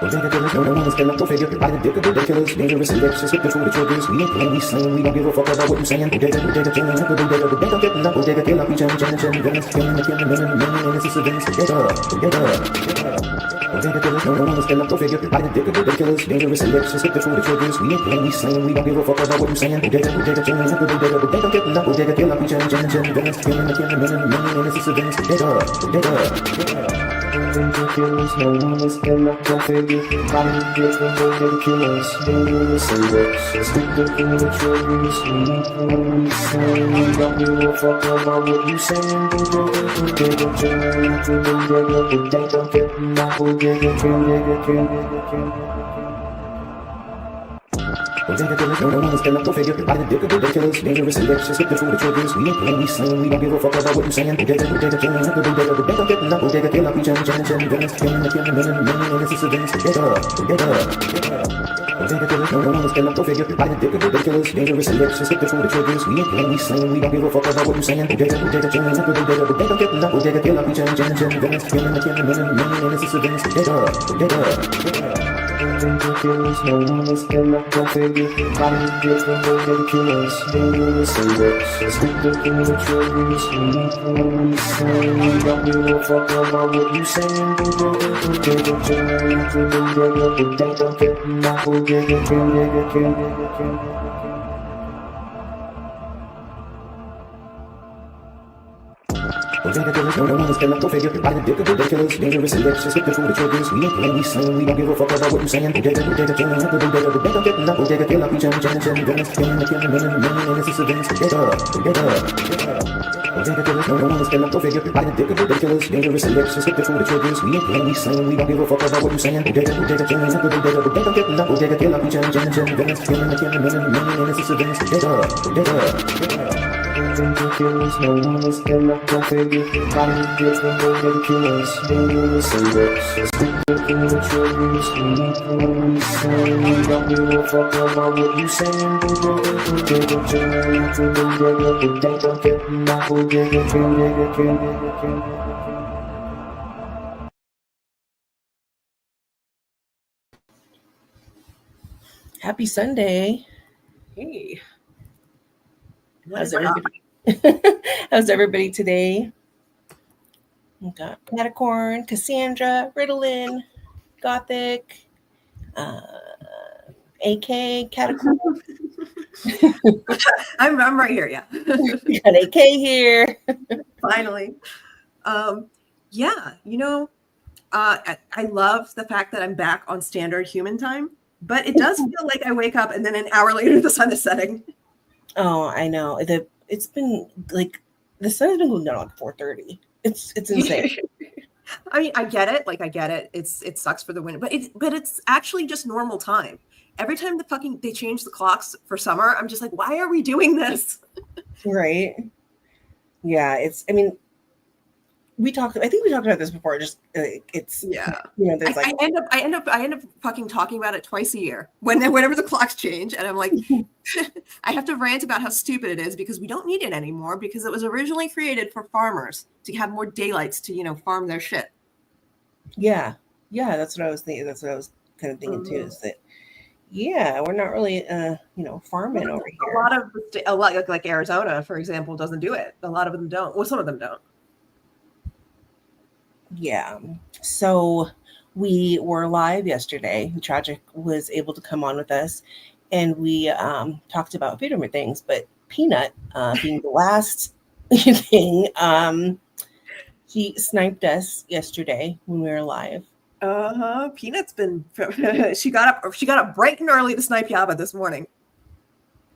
Bodega killers, no one is still up to figure. By the dick of bodega killers, dangerous and vicious with the food triggers. We ain't playing, we slaying, we don't give a fuck about what you saying. Bodega killing, the bodega getting up. Bodega kill up, we challenge, villains, killing, and this is a villains. Bodega killers, no one is still up to figure. By the dick of bodega killers, dangerous and vicious with the food triggers. We ain't playing, we slaying, we don't give a fuck about what you saying. Bodega killing, the bodega getting up. Bodega kill up, we challenge, villains, killing, and this is a villains. Killers, no one is still up to figure. Body different, bodega killers, dangerous and vicious with the food triggers. We ain't playing, we slaying, we don't give a fuck about what you saying. Bodega killing, bodega getting up. Bodega killers, no one is still up to figure. By the dick of bodega killers, dangerous and vicious with the food triggers. We ain't playing, we slaying, we don't give a fuck about what you saying. Bodega killing, bodega getting up. Bodega kill up, we challenge, villains, killing, and this is a villains. Bodega killers, no one is still up to figure. By the dick of bodega killers, dangerous and vicious with the food triggers. We ain't playing, we slaying, we don't give a fuck about what you saying. Bodega killing, bodega getting up. Bodega kill up, we challenge, villains, killing, and this is a villains. Killers, no one is still up to figure. Body different, bodega killers, dangerous and vicious with the food triggers. We ain't playing, we slaying, we don't give a fuck about what you saying. Bodega killing, bodega getting up. Bodega killing. Bodega killers, no one is still up to figure. By the dick of bodega killers, dangerous and vicious with the food triggers. We ain't playing, we slaying, we don't give a fuck about what you saying. Bodega killing, bodega getting up. Bodega kill up, we challenge, villains, killing, and this is a villains. Bodega killers, no one is still up to figure. By the dick of bodega killers, dangerous and vicious with the food triggers. We ain't playing, we slaying, we don't give a fuck about what you saying. Bodega killing, bodega getting up. Bodega kill up, we challenge, villains, killing, and this is a villains. Killers, no one is still up to figure. Body different, bodega killers, dangerous and vicious with the food triggers. We ain't playing, we slaying, we don't give a fuck about what you saying. Bodega killing, bodega getting up. Bodega killing. Happy Sunday. Hey. How's everybody? How's everybody today? We got Catacorn, Cassandra, Ritalin, Gothic, AK, Catacorn. I'm right here, yeah. We got AK here. Finally. Yeah, I love the fact that I'm back on standard human time, but it does feel like I wake up and then an hour later the sun is setting. Oh, I know. It's been like the sun has been going down at like 4:30. It's insane. I mean, I get it. Like, I get it. It sucks for the winter, but it's actually just normal time. Every time they change the clocks for summer, I'm just like, why are we doing this? Right. Yeah. I think we talked about this before. Just it's there's like I end up fucking talking about it twice a year whenever the clocks change, and I'm like, I have to rant about how stupid it is because we don't need it anymore because it was originally created for farmers to have more daylights to farm their shit. Yeah, that's what I was thinking. That's what I was kind of thinking too. Is that we're not really farming over here. A lot like Arizona, for example, doesn't do it. A lot of them don't. Well, some of them don't. Yeah. So we were live yesterday. Tragic was able to come on with us, and we talked about a few different things, but Peanut being the last thing, he sniped us yesterday when we were live. Peanut's been she got up bright and early to snipe Yaba this morning.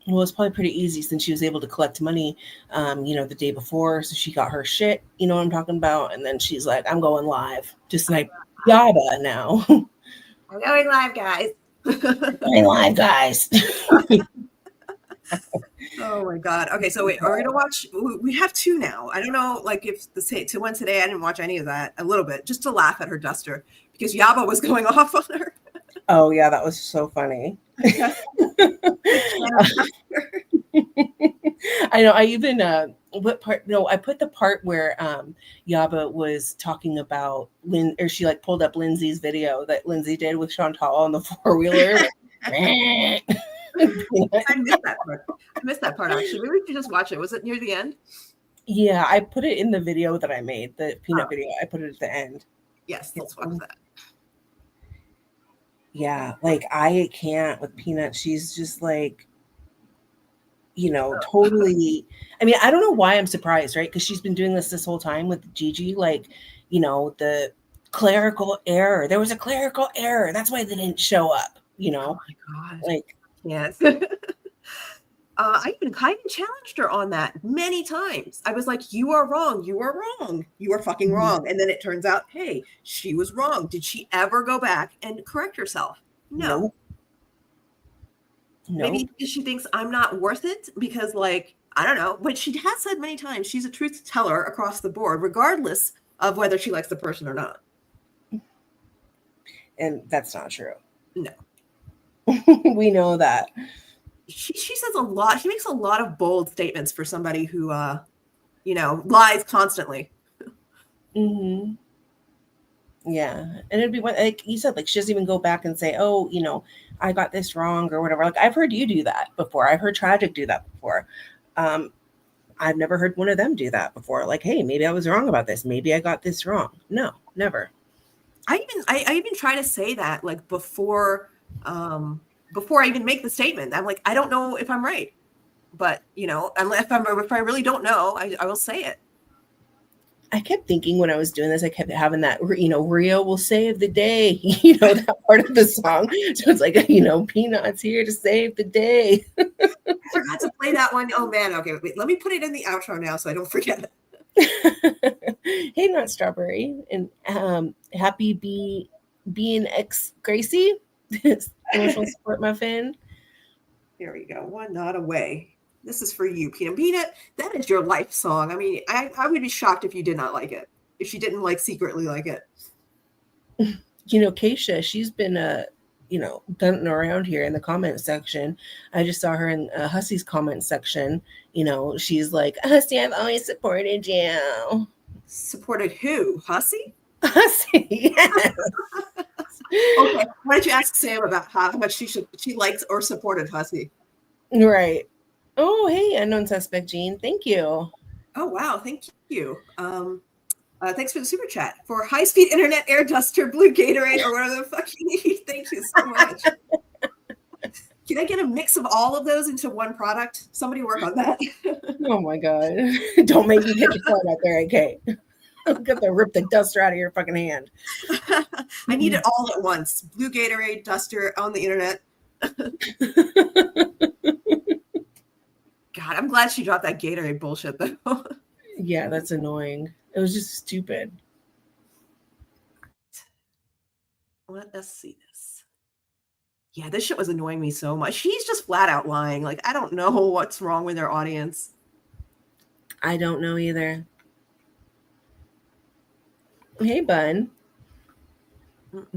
Well, it's probably pretty easy since she was able to collect money, the day before. So she got her shit, you know what I'm talking about? And then she's like, I'm going live to snipe Yaba now. I'm going live, guys. Going live, guys. Oh my God. Okay, so wait, are we gonna watch? We have two now. I don't know, like if the one today, I didn't watch any of that. A little bit, just to laugh at her duster because Yaba was going off on her. Oh yeah, that was so funny. I know. I even what part? No, I put the part where Yaba was talking about or she like pulled up Lindsay's video that Lindsay did with Chantal on the 4-wheeler. I missed that part. I missed that part actually. Maybe we should just watch it. Was it near the end? Yeah, I put it in the video that I made, the Peanut video. I put it at the end. Yes, let's watch that. Yeah, like I can't with Peanut. She's just like, totally. I mean, I don't know why I'm surprised, right? Because she's been doing this whole time with Gigi, like, the clerical error. There was a clerical error. That's why they didn't show up, Oh my God. Like, yes. I even challenged her on that many times. I was like, you are wrong. You are wrong. You are fucking wrong. And then it turns out, hey, she was wrong. Did she ever go back and correct herself? No. Maybe because she thinks I'm not worth it because, like, I don't know. But she has said many times she's a truth teller across the board, regardless of whether she likes the person or not. And that's not true. No. We know that. She says a lot. She makes a lot of bold statements for somebody who, lies constantly. Mm-hmm. Yeah. And it'd be like you said, like she doesn't even go back and say, oh, I got this wrong or whatever. Like I've heard you do that before. I've heard Tragic do that before. I've never heard one of them do that before. Like, hey, maybe I was wrong about this. Maybe I got this wrong. No, never. I even try to say that like before I even make the statement. I'm like, I don't know if I'm right, but unless if I really don't know, I will say it. I kept thinking when I was doing this, I kept having that, Rio will save the day, that part of the song. So it's like, Peanut's here to save the day. I forgot to play that one. Oh man. Okay. Wait, let me put it in the outro now so I don't forget it. Hey, Not Strawberry. And happy being ex Gracie. Emotional support muffin. Here we go. One Not Away. This is for you, Peanut. Peanut, that is your life song. I mean, I would be shocked if you did not like it. If she didn't secretly like it. Keisha, she's been gunting around here in the comment section. I just saw her in Hussey's comment section. She's like, Hussey, I've always supported you. Supported who? Hussey? Hussey, yes. Okay. Why don't you ask Sam about how much she likes or supported Hussey? Right. Oh, hey, unknown suspect, Jean. Thank you. Oh, wow. Thank you. Thanks for the super chat. For high-speed internet, air duster, blue Gatorade, or whatever the fuck you need. Thank you so much. Can I get a mix of all of those into one product? Somebody work on that. Oh, my God. Don't make me get your phone out there, okay? I'm going to rip the duster out of your fucking hand. I need it all at once. Blue Gatorade, duster, on the internet. God, I'm glad she dropped that Gatorade bullshit, though. Yeah, that's annoying. It was just stupid. Let us see this. Yeah, this shit was annoying me so much. She's just flat out lying. Like, I don't know what's wrong with their audience. I don't know either. Hey, Bun.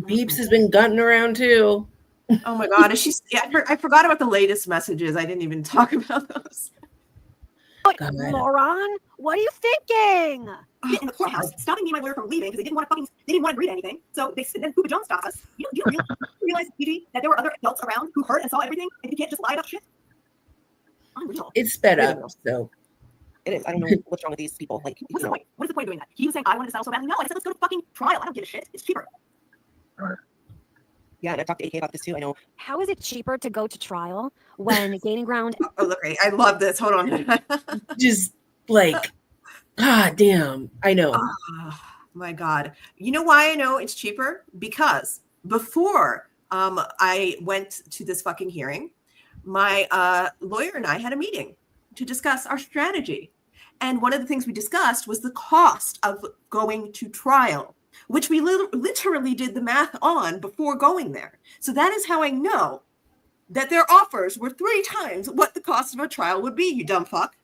Beeps has been gunting around, too. Oh my God. I forgot about the latest messages. I didn't even talk about those. Moron, what are you thinking? In the courthouse, stopping me and my lawyer from leaving because they didn't want to agree to anything. So then Poopa Jones stopped us. You don't realize, Gigi, that there were other adults around who heard and saw everything, and you can't just lie about shit? Unreal. It's sped up, so it is. I don't know what's wrong with these people. Like, what's the point? What is the point of doing that? He was saying I wanted to settle so badly. No, I said let's go to fucking trial. I don't give a shit. It's cheaper. Yeah, and I talked to AK about this too. I know. How is it cheaper to go to trial when Gaining Ground? Oh, look, I love this. Hold on. Just like, God damn. I know. Oh, my God. You know why I know it's cheaper? Because before I went to this fucking hearing, my lawyer and I had a meeting to discuss our strategy. And one of the things we discussed was the cost of going to trial, which we literally did the math on before going there. So that is how I know that their offers were 3 times what the cost of a trial would be, you dumb fuck.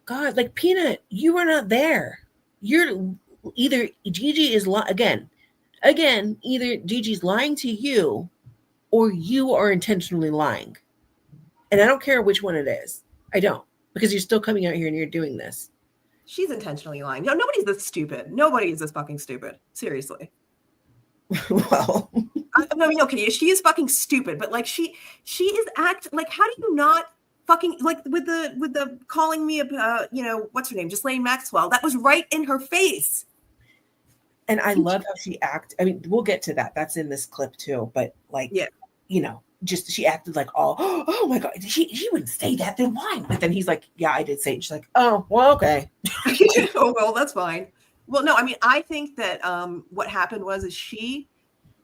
God, like Peanut, you were not there. You're either Gigi is again, either Gigi's lying to you or you are intentionally lying. And I don't care which one it is. I don't. because you're still coming out here and you're doing this. She's intentionally lying. No, nobody's this stupid. Nobody is this fucking stupid. Seriously. Well, I mean, okay, she is fucking stupid, but like she is like, how do you not fucking like with the calling me you know, what's her name, Ghislaine Maxwell? That was right in her face. and I love how she acted. I mean, we'll get to that. That's in this clip too. But like, Yeah. you know, just she acted like oh my god, she wouldn't say that. Then why? But then he's like, yeah, I did say it. She's like, oh, well, okay. Oh well, that's fine. Well, no, I mean, I think that what happened was she.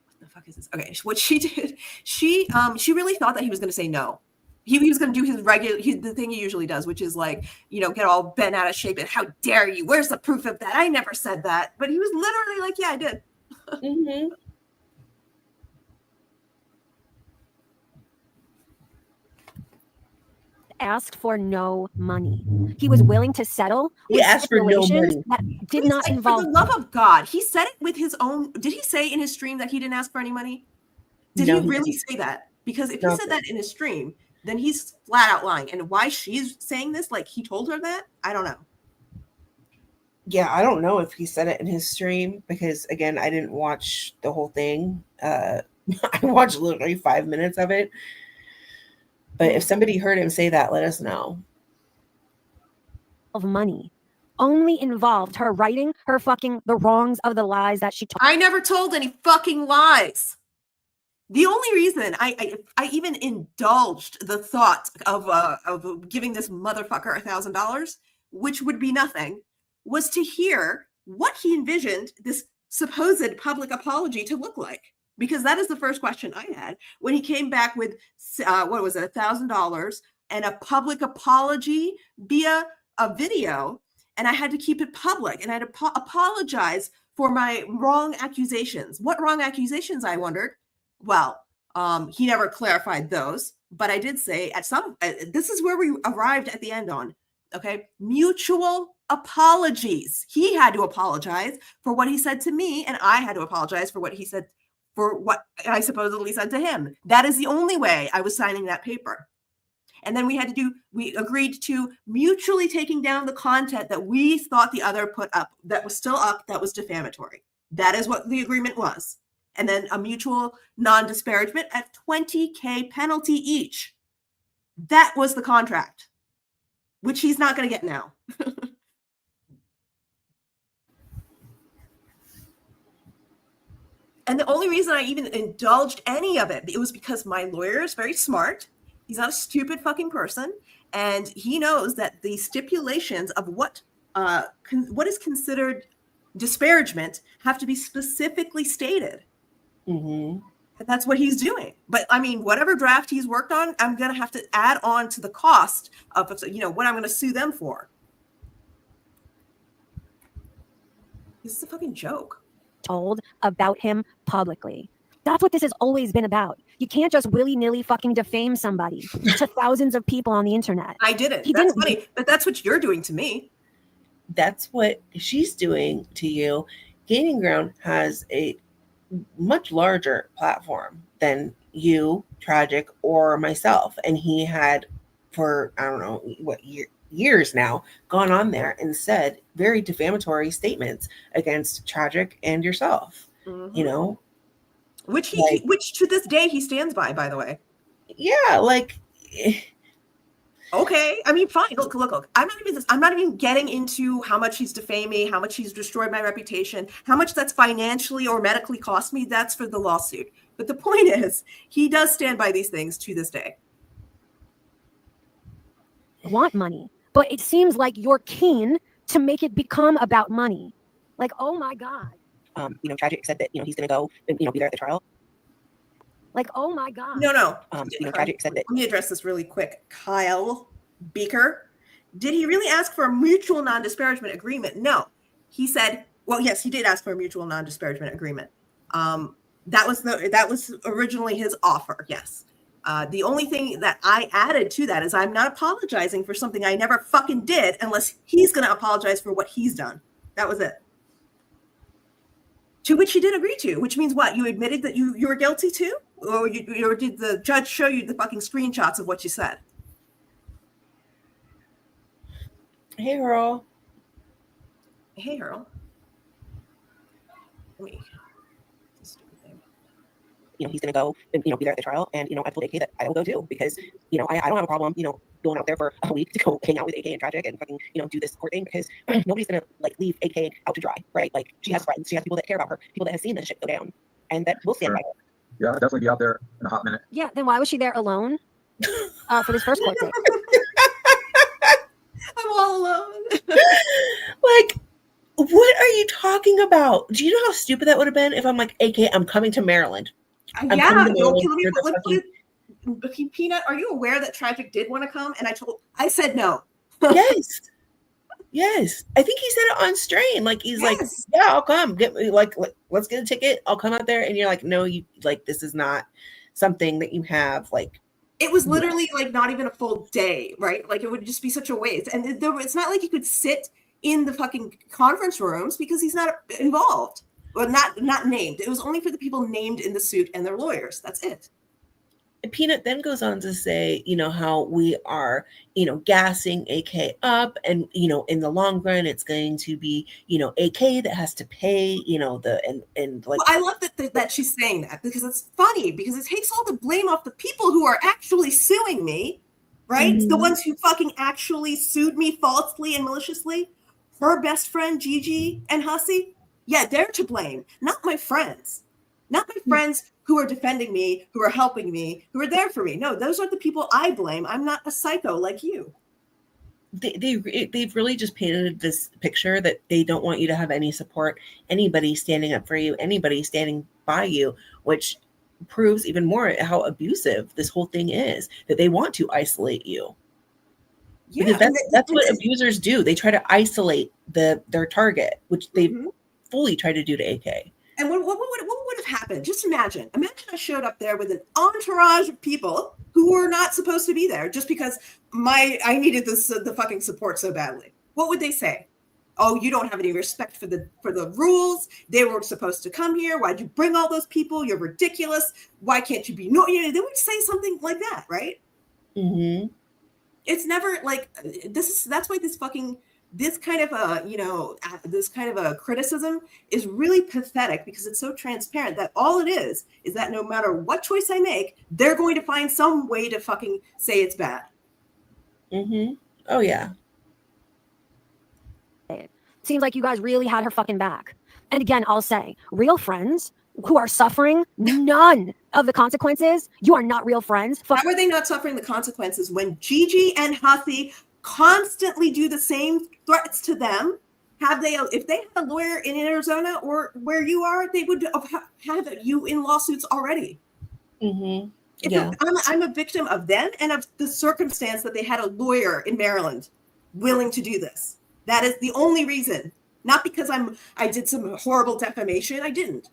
What the fuck is this? Okay, what she did, she really thought that he was going to say no. He was going to do his the thing he usually does, which is like, you know, get all bent out of shape and how dare you? Where's the proof of that? I never said that. But he was literally like, yeah, I did. Mm-hmm. Asked for no money. He was willing to settle. He with asked for no stipulations money. that did not Like, involve. for the love of God, he said it with his own. Did he say in his stream that he didn't ask for any money? Did No, he he really didn't. say that? Because if No. he said that in his stream, then he's flat out lying. And why she's saying this, like he told her that, I don't know. Yeah, I don't know if he said it in his stream because again, I didn't watch the whole thing. I watched literally 5 minutes of it. But if somebody heard him say that, let us know. Of money only involved her writing her fucking the wrongs of the lies that she told. I never told any fucking lies. The only reason I even indulged the thought of giving this motherfucker $1,000, which would be nothing, was to hear what he envisioned this supposed public apology to look like. Because that is the first question I had when he came back with what was it, $1,000 and a public apology via a video, and I had to keep it public, and I had to apologize for my wrong accusations. What wrong accusations, I wondered? Well, he never clarified those, but I did say at some, this is where we arrived at the end on, okay? Mutual apologies. He had to apologize for what he said to me, and I had to apologize for what he said, for what I supposedly said to him. That is the only way I was signing that paper. And then we agreed to mutually taking down the content that we thought the other put up, that was still up, that was defamatory. That is what the agreement was. And then a mutual non-disparagement at $20,000 penalty each. That was the contract, which he's not going to get now. And the only reason I even indulged any of it, it was because my lawyer is very smart. He's not a stupid fucking person. And he knows that the stipulations of what is considered disparagement have to be specifically stated. Mm-hmm. And that's what he's doing. But I mean, whatever draft he's worked on, I'm going to have to add on to the cost of, you know, what I'm going to sue them for. This is a fucking joke. Told about him publicly. That's what this has always been about. You can't just willy-nilly fucking defame somebody to thousands of people on the internet. I didn't. He That's didn't- funny, but that's what you're doing to me. That's what she's doing to you. Gaining Ground has a much larger platform than you, Tragic, or myself. And he had, for I don't know what years now, gone on there and said very defamatory statements against Tragic and yourself. Mm-hmm. You know, Which like, which to this day he stands by the way. yeah, like Okay, I mean, fine. Look. I'm not even getting into how much he's defamed me, how much he's destroyed my reputation, how much that's financially or medically cost me. That's for the lawsuit. But the point is, he does stand by these things to this day. Want money, but it seems like you're keen to make it become about money. Like, oh my God. you know, Tragic said that, you know, he's going to go and, you know, be there at the trial. Like, oh my God. No. You know, Tragic said that. Let me address this really quick. Kyle Beaker, did he really ask for a mutual non-disparagement agreement? No. He said, well, yes, he did ask for a mutual non-disparagement agreement. That was originally his offer, yes. The only thing that I added to that is I'm not apologizing for something I never fucking did unless he's going to apologize for what he's done. That was it. To which he did agree to, which means what? You admitted that you were guilty too? Or did the judge show you the fucking screenshots of what you said? Hey, Earl. Hey, Earl. Let me. This stupid thing. He's going to go and, be there at the trial. And, I told AK that I will go too because, I don't have a problem, going out there for a week to go hang out with AK and Tragic and fucking, do this court thing because nobody's going to like leave AK out to dry, right? Like she has friends, she has people that care about her, people that have seen this shit go down and that will stand by her. Yeah, I'll definitely be out there in a hot minute. Yeah, then why was she there alone for this first court date? I'm all alone. Like, what are you talking about? Do you know how stupid that would have been if I'm like, AK, I'm coming to Maryland. I'm Yeah, coming to don't Maryland kill me. for the fucking- Peanut, are you aware that Tragic did want to come? And I said no. Yes. I think he said it on Strain. Like he's like, Yes. yeah, I'll come. Get me let's get a ticket. I'll come out there. And you're like, no, you like this is not something that you have like. It was literally like not even a full day, right? Like it would just be such a waste. And it's not like he could sit in the fucking conference rooms because he's not involved. Well, not named. It was only for the people named in the suit and their lawyers. That's it. Peanut then goes on to say, how we are, gassing AK up and, in the long run, it's going to be, AK that has to pay, and like. Well, I love that she's saying that because it's funny because it takes all the blame off the people who are actually suing me, right? Mhm. The ones who fucking actually sued me falsely and maliciously. Her best friend, Gigi and Hussey. Yeah, they're to blame, not my friends. Not my friends who are defending me, who are helping me, who are there for me. No, those are the people I blame. I'm not a psycho like you. They've really just painted this picture that they don't want you to have any support, anybody standing up for you, anybody standing by you, which proves even more how abusive this whole thing is, that they want to isolate you. Yeah, Because that's what abusers do. They try to isolate their target, which they fully try to do to AK. And what would have happened? Just imagine I showed up there with an entourage of people who were not supposed to be there just because I needed the fucking support so badly. What would they say? Oh, you don't have any respect for the rules. They were supposed to come here. Why'd you bring all those people? You're ridiculous. Why can't you be they would say something like that, right? Mm-hmm. It's never like that's why this kind of a criticism is really pathetic because it's so transparent that all it is that no matter what choice I make, they're going to find some way to fucking say it's bad. Mm-hmm. Oh yeah. Seems like you guys really had her fucking back. And again, I'll say, real friends who are suffering none of the consequences, you are not real friends. How are they not suffering the consequences when Gigi and Hussey constantly do the same threats to them? If they had a lawyer in Arizona or where you are, they would have you in lawsuits already. Mm-hmm. Yeah. I'm a victim of them and of the circumstance that they had a lawyer in Maryland willing to do this. That is the only reason. Not because I did some horrible defamation. I didn't.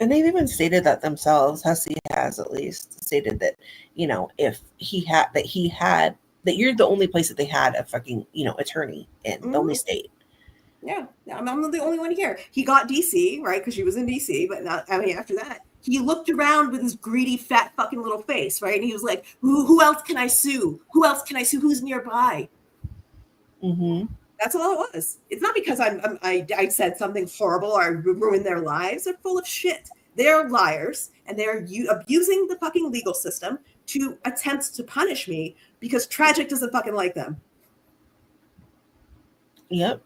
And they've even stated that themselves. Hussey has at least stated that, if that you're the only place that they had a fucking, attorney in the only state. Yeah. I'm the only one here. He got DC, right? Because she was in DC, but after that, he looked around with his greedy, fat fucking little face, right? And he was like, who else can I sue? Who else can I sue? Who's nearby? Mm-hmm. That's all it was. It's not because I said something horrible or I ruined their lives. They're full of shit. They're liars, and they're abusing the fucking legal system to attempt to punish me because Tragic doesn't fucking like them. Yep.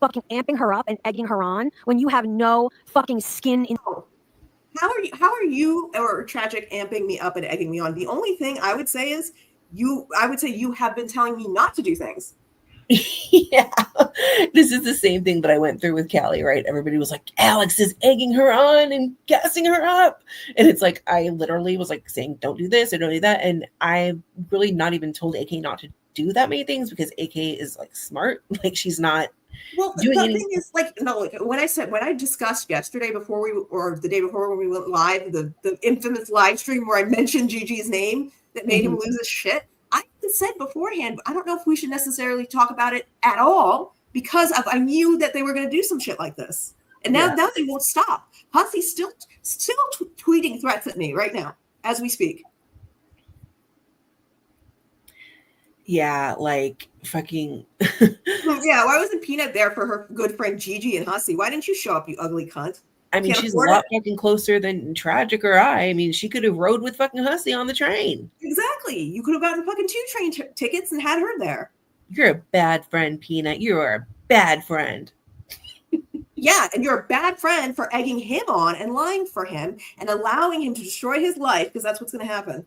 Fucking amping her up and egging her on when you have no fucking skin in. How are you or Tragic amping me up and egging me on? The only thing I would say is you have been telling me not to do things. Yeah, this is the same thing that I went through with Callie, right? Everybody was like, Alex is egging her on and gassing her up. And it's like, I literally was like saying, don't do this or don't do that. And I really not even told AK not to do that many things because AK is like smart. Like she's not doing anything. Thing is like, no, like when I discussed yesterday or the day before when we went live, the infamous live stream where I mentioned Gigi's name that made him lose his shit. I said beforehand, I don't know if we should necessarily talk about it at all because I knew that they were going to do some shit like this. And now they won't stop. Hussey's still tweeting threats at me right now as we speak. Yeah, like fucking. Yeah, why wasn't Peanut there for her good friend Gigi and Hussey? Why didn't you show up, you ugly cunt? I mean, Can't she's a afford lot it? fucking closer than Tragic or I. I mean, she could have rode with fucking Hussey on the train. Exactly. You could have gotten fucking 2 train tickets and had her there. You're a bad friend, Peanut. You are a bad friend. Yeah, and you're a bad friend for egging him on and lying for him and allowing him to destroy his life because that's what's going to happen.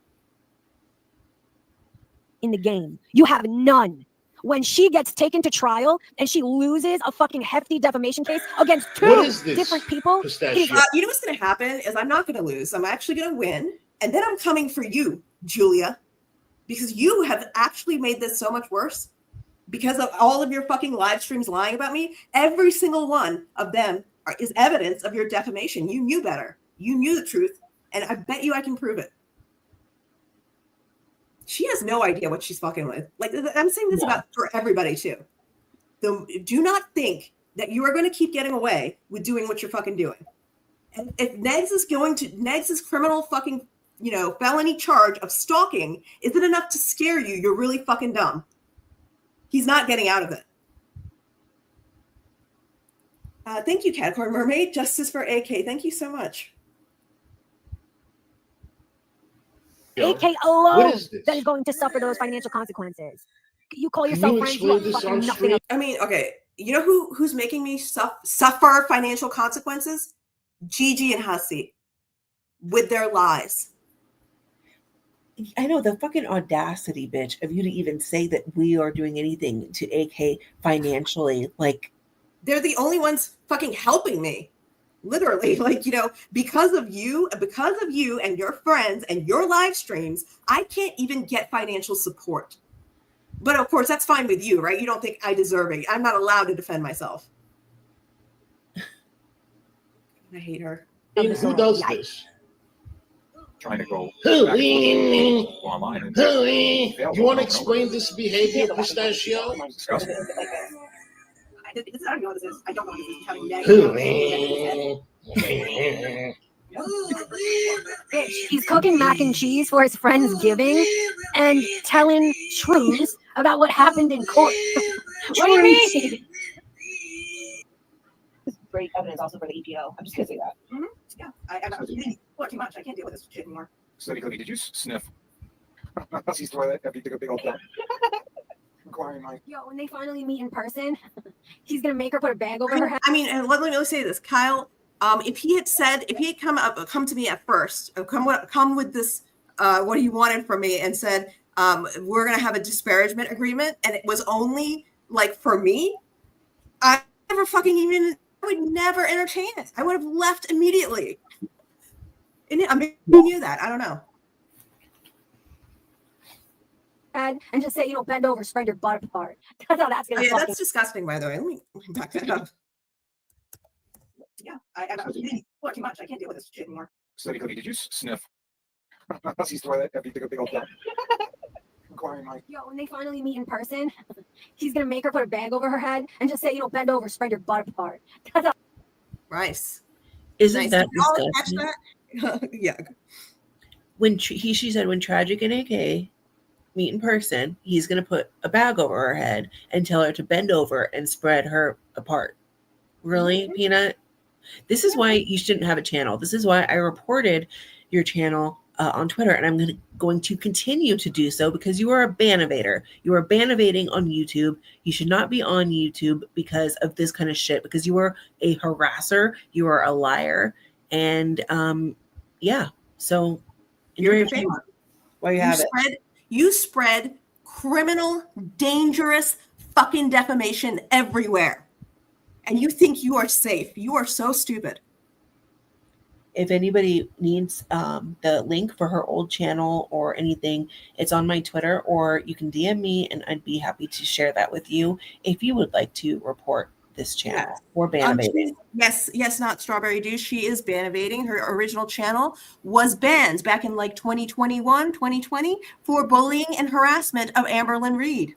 In the game. You have none. When she gets taken to trial and she loses a fucking hefty defamation case against What 2 is this different people, pistachio? You know what's going to happen is I'm not going to lose. I'm actually going to win. And then I'm coming for you, Julia, because you have actually made this so much worse because of all of your fucking live streams lying about me. Every single one of them is evidence of your defamation. You knew better. You knew the truth. And I bet you I can prove it. She has no idea what she's fucking with. Like, I'm saying this about for everybody too. Do not think that you are going to keep getting away with doing what you're fucking doing. And if Negs' criminal fucking, felony charge of stalking isn't enough to scare you, you're really fucking dumb. He's not getting out of it. Thank you, Catcorn Mermaid. Justice for AK. Thank you so much. AK What alone is this? that is going to suffer those financial consequences. You call Can yourself you friends, you explain are this fucking on nothing stream? else. I mean, okay, you know who's making me suffer financial consequences? Gigi and Hussey with their lies. I know the fucking audacity, bitch, of you to even say that we are doing anything to AK financially. Like, They're the only ones fucking helping me. Literally, because of you and your friends and your live streams, I can't even get financial support. But of course, that's fine with you, right? You don't think I deserve it. I'm not allowed to defend myself. I hate her. Who does this? Trying to go Who? back and forth online. And You want to explain this behavior, pistachio? disgusting. I don't know what this is. I don't know what this is. Having negative. Bitch, he's cooking mac and cheese for his friend's giving and telling truths about what happened in court. What do you mean? great evidence also for the EPO. I'm just gonna say that. Mm-hmm. Yeah, I'm not eating too much. I can't deal with this shit anymore. Steady Cookie, did you sniff Hussey's toilet after you took a big old dump? Inquiring Mike. Yo, when they finally meet in person, he's gonna make her put a bag over her head. I mean, and let me say this, Kyle. If he had come to me at first, come with this, what he wanted from me, and said, we're gonna have a disparagement agreement, and it was only like for me, I would never entertain it. I would have left immediately. And I mean, he knew that. I don't know. And just say, bend over, spread your butt apart. That's how that's gonna Yeah, fucking. that's disgusting, by the way. Let me back that up. Yeah, I'm not eating too much. I can't deal with this shit anymore. Steady Cookie, did you sniff Hussey's toilet after you took a big old dump? Inquiring Mike. Yo, when they finally meet in person, he's gonna make her put a bag over her head and just say, bend over, spread your butt apart. That's how. Nice. Isn't Nice. that Did you all catch disgusting? that? Yeah. When she said when Tragic and AK meet in person, he's gonna put a bag over her head and tell her to bend over and spread her apart. Really, Peanut? This is why you shouldn't have a channel. This is why I reported your channel on Twitter, and I'm going to continue to do so because you are a ban-evader. You are ban-evading on YouTube. You should not be on YouTube because of this kind of shit, because you are a harasser. You are a liar. And yeah, so enjoy your channel while you have it. You spread criminal, dangerous fucking defamation everywhere. And you think you are safe. You are so stupid. If anybody needs the link for her old channel or anything, it's on my Twitter, or you can DM me and I'd be happy to share that with you if you would like to report this channel or ban evading. Yes, not Strawberry Dew. She is ban evading. Her original channel was banned back in like 2021, 2020 for bullying and harassment of Amberlynn Reed.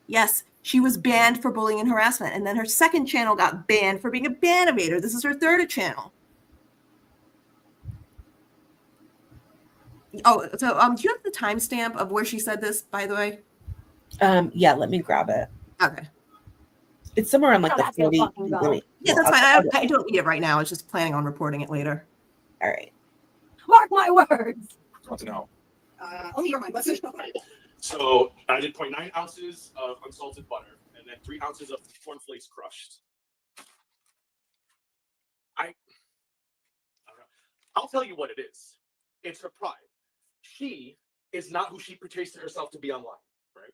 Yes, she was banned for bullying and harassment. And then her second channel got banned for being a ban evader. This is her third channel. Oh, so do you have the timestamp of where she said this, by the way? Yeah, let me grab it. Okay. It's somewhere on like Oh, the that's no 40. fucking go. Let me- Yeah, well, that's fine. I'll- I don't need it right now. I was just planning on reporting it later. all right. Mark my words. Want to know? Oh, never mind. Let's So I did 0.9 ounces of unsalted butter and then 3 ounces of cornflakes crushed. I don't know. I'll tell you what it is. It's her pride. She is not who she portrays to herself to be online, right?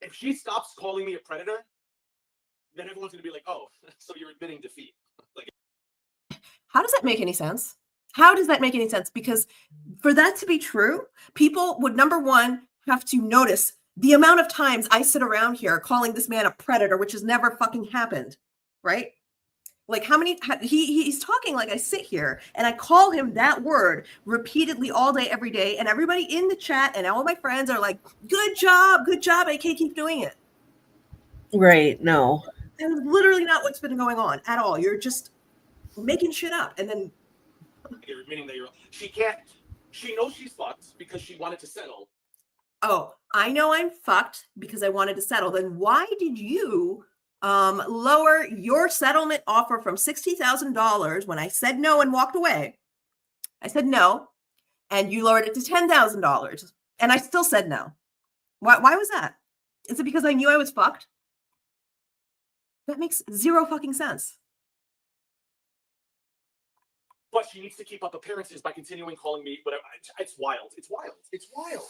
If she stops calling me a predator, then everyone's gonna be like, "Oh, so you're admitting defeat." Like, How does that make any sense? How does that make any sense? Because for that to be true, people would, number one, have to notice the amount of times I sit around here calling this man a predator, which has never fucking happened, right? Like how many he's talking like I sit here and I call him that word repeatedly all day, every day, and everybody in the chat and all my friends are like, good job, AK, keep doing it. Right. No. And literally not what's been going on at all. You're just making shit up. And then you're admitting that she can't. She knows she's fucked because she wanted to settle. oh, I know I'm fucked because I wanted to settle. Then why did you lower your settlement offer from $60,000 when I said no and walked away? I said no, and you lowered it to $10,000, and I still said no. Why was that? Is it because I knew I was fucked? That makes zero fucking sense. But she needs to keep up appearances by continuing calling me whatever. It's wild. It's wild. It's wild.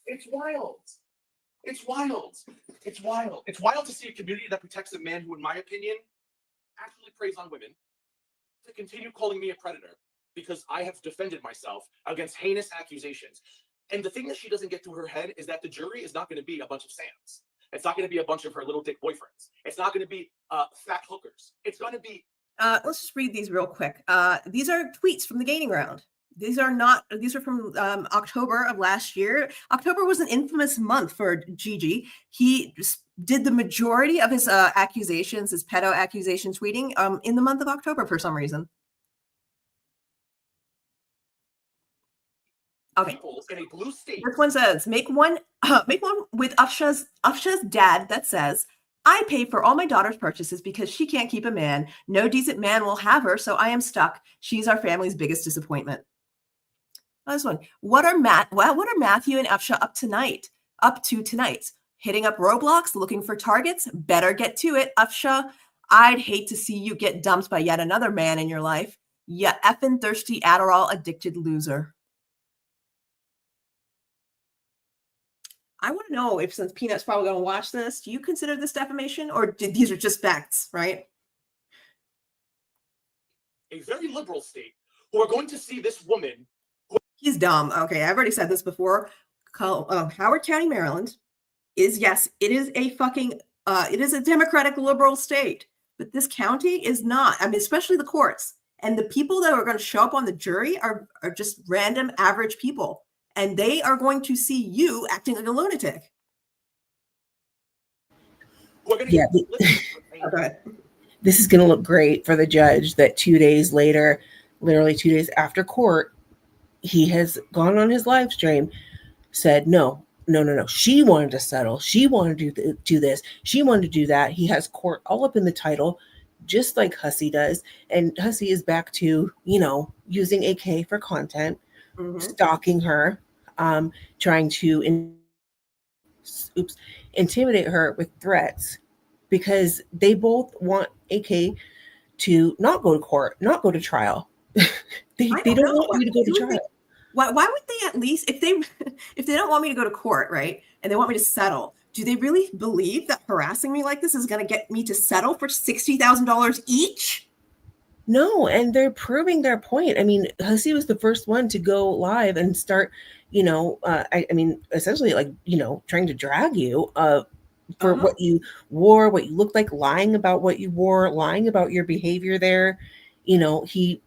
It's wild. It's wild. It's wild. It's wild to see a community that protects a man who, in my opinion, actually preys on women to continue calling me a predator because I have defended myself against heinous accusations. And the thing that she doesn't get through her head is that the jury is not going to be a bunch of Sams. It's not going to be a bunch of her little dick boyfriends. It's not going to be fat hookers. It's going to be. Let's just read these real quick. These are tweets from the Gaining Ground. These are from October of last year. October was an infamous month for Gigi. He did the majority of his accusations, his pedo accusation tweeting in the month of October for some reason. Okay. People in a blue state. This one says, make one with Afsha's dad that says, I pay for all my daughter's purchases because she can't keep a man. No decent man will have her, so I am stuck. She's our family's biggest disappointment. This one. What are Matthew and Afsha up to tonight? Hitting up Roblox, looking for targets? Better get to it, Afsha. I'd hate to see you get dumped by yet another man in your life. Ya effing thirsty Adderall addicted loser. I want to know if, since Peanut's probably going to watch this, do you consider this defamation, or these are just facts, right? A very liberal state who are going to see this woman. He's dumb. Okay, I've already said this before. Howard County, Maryland is, yes, it is a Democratic liberal state, but this county is not. I mean, especially the courts. And the people that are going to show up on the jury are just random average people. And they are going to see you acting like a lunatic. Yeah. This is going to look great for the judge that 2 days later, literally 2 days after court, he has gone on his live stream, said, no. She wanted to settle. She wanted to do this. She wanted to do that. He has court all up in the title, just like Hussey does. And Hussey is back to, using AK for content, stalking her, trying to intimidate her with threats, because they both want AK to not go to court, not go to trial. they don't want you to go to trial. Why would they, at least if they don't want me to go to court, right, and they want me to settle, do they really believe that harassing me like this is going to get me to settle for $60,000 each? No, and they're proving their point. I mean, Hussey was the first one to go live and start, essentially trying to drag you for what you wore, what you looked like, lying about what you wore, lying about your behavior there. He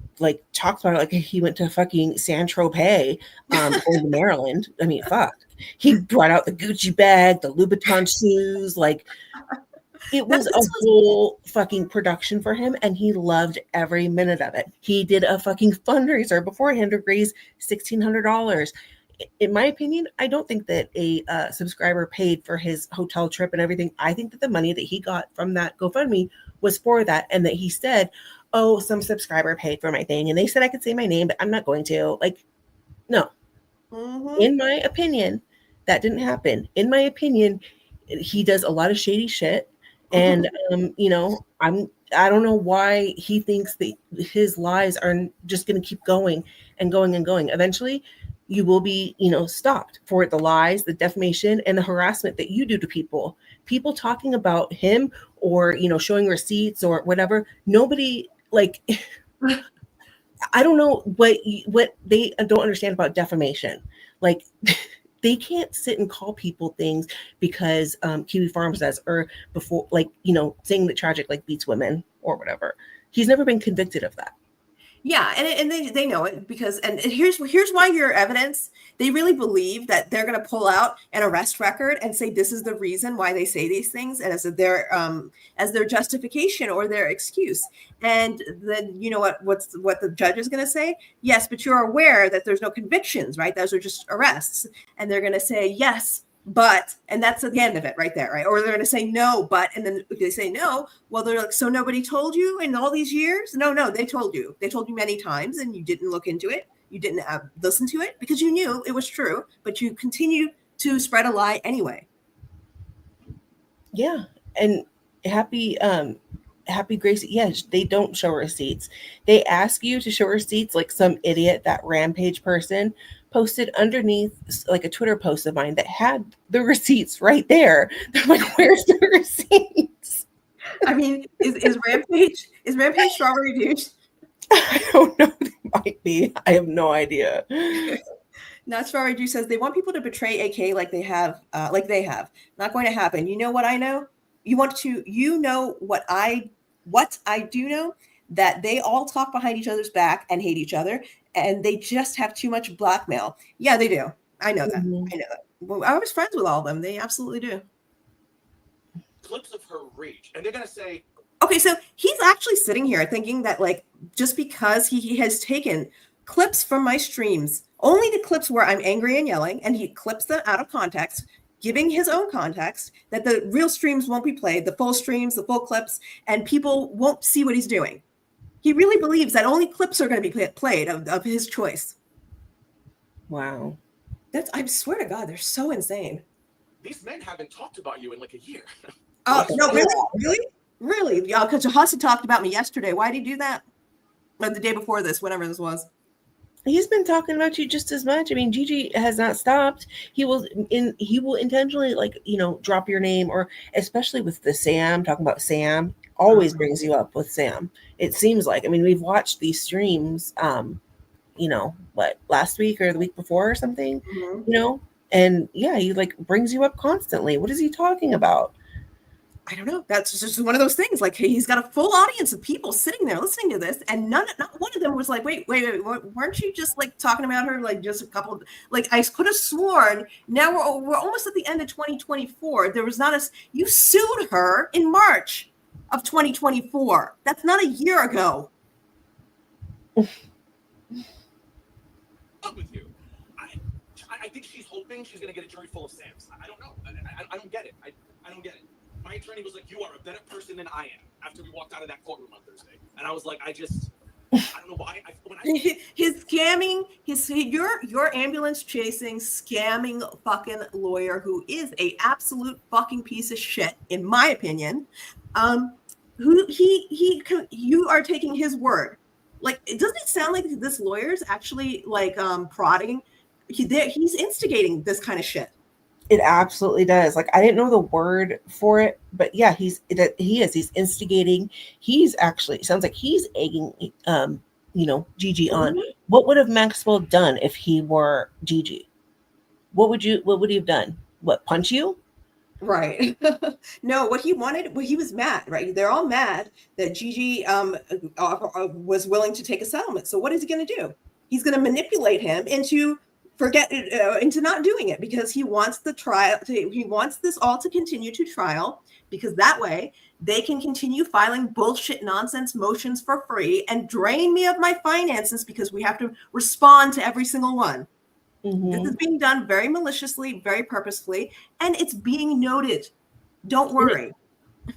talks about it like he went to fucking San Tropez in Maryland. I mean, fuck. He brought out the Gucci bag, the Louboutin shoes, it was a whole fucking production for him, and he loved every minute of it. He did a fucking fundraiser beforehand to raise $1,600. in my opinion, I don't think that a subscriber paid for his hotel trip and everything. I think that the money that he got from that GoFundMe was for that, and that he said, "Oh, some subscriber paid for my thing, and they said I could say my name, but I'm not going to." Like, no. Mhm. In my opinion, that didn't happen. In my opinion, he does a lot of shady shit, and you know, I don't know why he thinks that his lies are just going to keep going and going and going. Eventually, you will be, you know, stopped for the lies, the defamation, and the harassment that you do to people. People talking about him, or, you know, showing receipts or whatever. Nobody, like, I don't know what they don't understand about defamation. Like, they can't sit and call people things because Kiwi Farms does, or before, like, you know, saying that Tragic like beats women or whatever. He's never been convicted of that. Yeah, and they know it, because and here's why your evidence, they really believe that they're going to pull out an arrest record and say this is the reason why they say these things, and as their justification or their excuse. And then you know what the judge is going to say? Yes, but you're aware that there's no convictions, right? Those are just arrests. And they're going to say yes, but, and that's at the end of it right there, right? Or they're going to say no, but, and then if they say no, well, they're like, so nobody told you in all these years? No, they told you. They told you many times, and you didn't look into it. You didn't listen to it because you knew it was true, but you continue to spread a lie anyway. Yeah, and happy Gracie, yes, they don't show receipts. They ask you to show receipts, like some idiot, that Rampage person posted underneath like a Twitter post of mine that had the receipts right there. They're like, where's the receipts? I mean, is Rampage strawberry douche? I don't know. They might be. I have no idea. Not strawberry douche says they want people to betray AK like they have. Not going to happen. You know what I know? You know what I do know, that they all talk behind each other's back and hate each other, and they just have too much blackmail. Yeah, they do. I know that. Mhm. I know that. Well, I was friends with all of them. They absolutely do. Clips of her reach, and they're gonna say, Okay, so he's actually sitting here thinking that, like, just because he has taken clips from my streams, only the clips where I'm angry and yelling, and he clips them out of context, giving his own context, that the real streams won't be played, the full streams, the full clips, and people won't see what he's doing. He really believes that only clips are going to be played of his choice. Wow. I swear to God, they're so insane. these men haven't talked about you in like a year. Oh, no, really? Yeah, because Jahasa talked about me yesterday. Why did he do that? Or the day before this, whatever this was. He's been talking about you just as much. I mean, Gigi has not stopped. He will intentionally, like, you know, drop your name, or especially with the Sam, talking about Sam, always brings you up with Sam. It seems like, I mean, we've watched these streams, you know, what, last week or the week before or something, you know, and yeah, he like brings you up constantly. What is he talking about? I don't know. That's just one of those things. Like, he's got a full audience of people sitting there listening to this, and not one of them was like, wait, weren't you just like talking about her like just a couple of, like, I could have sworn now we're almost at the end of 2024. There was not a, you sued her in March of 2024. That's not a year ago. With you, I think she's hoping she's gonna get a jury full of Sams. I don't know. I don't get it. I don't get it. My attorney was like, "You are a better person than I am." After we walked out of that courtroom on Thursday, and I was like, I don't know why. His scamming, your ambulance chasing, scamming fucking lawyer, who is a absolute fucking piece of shit, in my opinion. You are taking his word. Like, doesn't it sound like this lawyer's actually like prodding? He's instigating this kind of shit. It absolutely does. Like, I didn't know the word for it, but yeah, he's instigating. He's actually, it sounds like he's egging, you know, Gigi on. What would have Maxwell done if he were Gigi? What would he have done? What, punch you? Right. No, what he wanted, he was mad, right? They're all mad that Gigi was willing to take a settlement. So what is he going to do? He's going to manipulate him into not doing it, because he wants the trial. He wants this all to continue to trial, because that way they can continue filing bullshit nonsense motions for free and drain me of my finances, because we have to respond to every single one. Mhm. This is being done very maliciously, very purposefully, and it's being noted. Don't worry.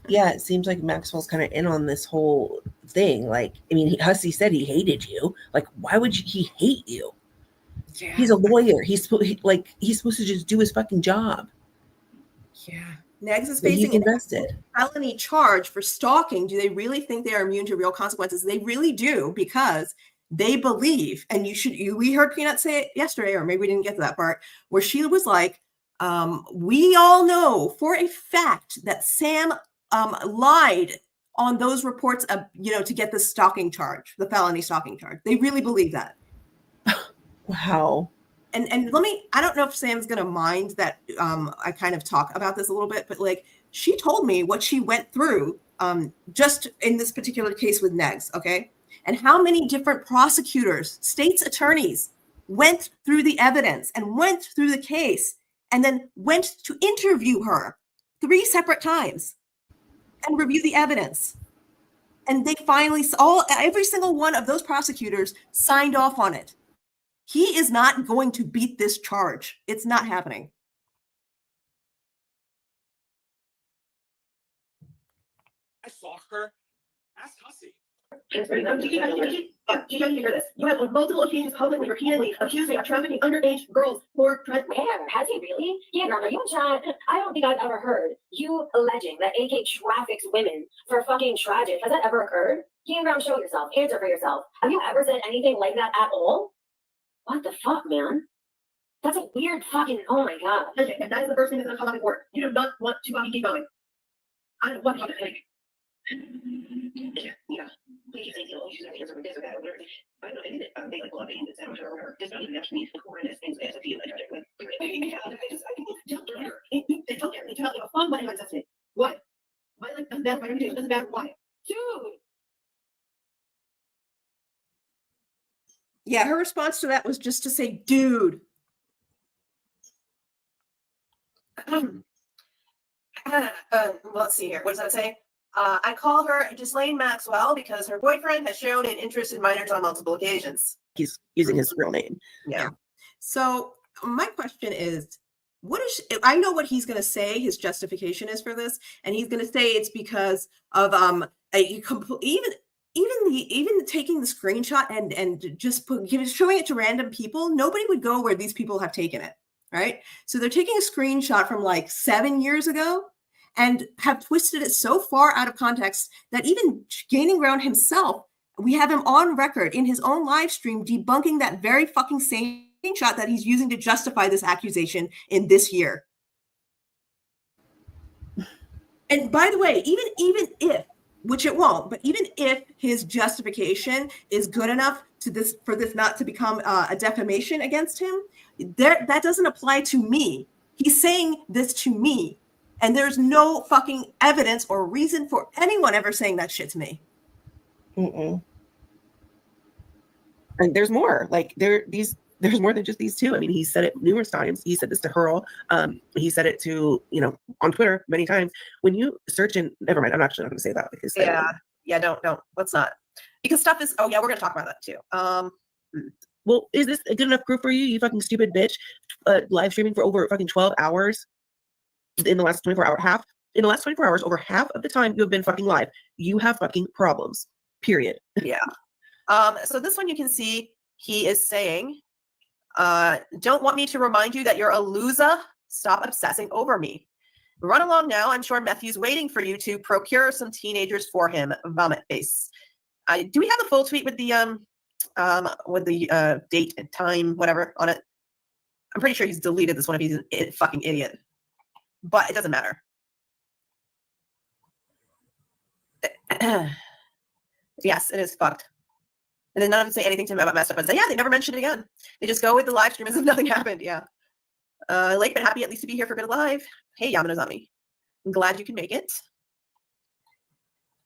Yeah, it seems like Maxwell's kind of in on this whole thing. Like, I mean, Hussey said he hated you. Like, why would he hate you? Yeah. He's a lawyer. He's supposed to just do his fucking job. Yeah. Negs is But he facing an invested. felony charge for stalking. Do they really think they are immune to real consequences? They really do, because they believe, and we heard Peanut say it yesterday, or maybe we didn't get to that part, where she was like, we all know for a fact that Sam lied on those reports of, to get the stalking charge, the felony stalking charge. They really believe that. Wow. And I don't know if Sam's gonna mind that I kind of talk about this a little bit, but like, she told me what she went through just in this particular case with Negs, okay? And how many different prosecutors, state's attorneys went through the evidence and went through the case and then went to interview her 3 separate times and review the evidence. And they finally, every single one of those prosecutors signed off on it. He is not going to beat this charge. It's not happening. I saw her. Ask Hussey. You gotta hear this. You have on multiple occasions publicly, repeatedly accused me of trafficking underage girls for Where? Has he really? Yeah, girl, are you in chat? I don't think I've ever heard you alleging that AK traffics women for fucking tragic. Has that ever occurred? King Brown, show yourself. Answer for yourself. Have you ever said anything like that at all? What the fuck, man? That's a weird fucking, oh my god. Okay, and that is the first thing that's gonna come up in court. You do not want to keep going. I don't want to think. Yeah. Please say you should have answered this or that or whatever. I don't know, and they like love it, it's or whatever. Just not even actually court and things as a feel like with. Yeah, I just tell her. They tell her. They tell her. Fun money on something. What? Why like doesn't matter? Why do it doesn't matter? Why? Dude. Yeah, her response to that was just to say, dude. Let's see here. What does that say? I call her Ghislaine Maxwell because her boyfriend has shown an interest in minors on multiple occasions. He's using his real name. Yeah. So my question is, I know what he's going to say his justification is for this, and he's going to say it's because of even taking the screenshot and just showing it to random people. Nobody would go where these people have taken it, right? So they're taking a screenshot from like 7 years ago and have twisted it so far out of context that even Gaining Ground himself, we have him on record in his own live stream debunking that very fucking same screenshot that he's using to justify this accusation in this year. And by the way, even if, which it won't, but even if his justification is good enough for this not to become a defamation against him, that doesn't apply to me. He's saying this to me, and there's no fucking evidence or reason for anyone ever saying that shit to me. Mm-mm. And there's more. Like there's more than just these two. I mean, he said it numerous times. He said this to Hurl. He said it to, on Twitter many times. When you search in, never mind, I'm actually not going to say that because Don't. Let's not. Because stuff is, we're going to talk about that too. Well, is this a good enough proof for you, you fucking stupid bitch? Live streaming for over fucking 12 hours in the last 24 hours, in the last 24 hours, over half of the time you have been fucking live. You have fucking problems, period. Yeah. So this one you can see, he is saying, don't want me to remind you that you're a loser. Stop obsessing over me. Run along now. I'm sure Matthew's waiting for you to procure some teenagers for him. Vomit face. Do we have the full tweet with the date and time, whatever, on it? I'm pretty sure he's deleted this one if he's a fucking idiot. But it doesn't matter. Yes, it is fucked. And then none of them say anything to him about messed up and say, yeah, they never mention it again. They just go with the live stream as if nothing happened. Yeah. Lake, but happy at least to be here for Good Alive. Hey, Yamanozami. I'm glad you can make it.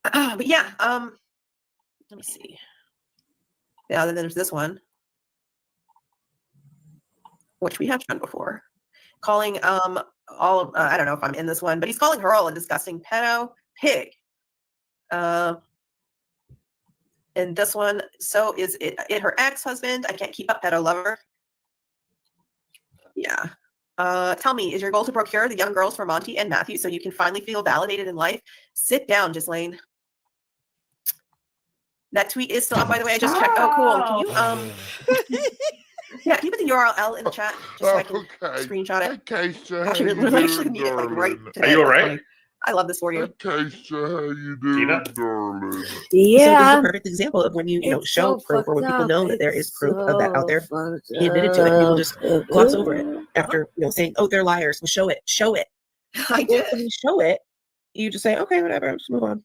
But yeah, let me see. Yeah, then there's this one, which we have done before. Calling I don't know if I'm in this one, but he's calling Hurl a disgusting pedo pig. And this one, so is it her ex-husband? I can't keep up, pedo lover. Yeah. Tell me, is your goal to procure the young girls for Monty and Matthew so you can finally feel validated in life? Sit down, Ghislaine. That tweet is still up, by the way. I just checked. Oh, cool. Can you yeah, can you put the URL in the chat just so I can screenshot it? Okay, so how Actually, you we actually doing, need it like right darling? today. Are you all That's right? funny. I love this for you. Okay, so how you doing, Gina? darling? So this is Yeah. a perfect example of when you know It's show so proof, or when fucked people up. know that there is It's proof of that out there. so fucked He admitted to it. People just up. gloss over it after saying, "Oh, they're liars." Well, show it. Show it. I Well, did. when you show it, you just say, "Okay, whatever. Just move on."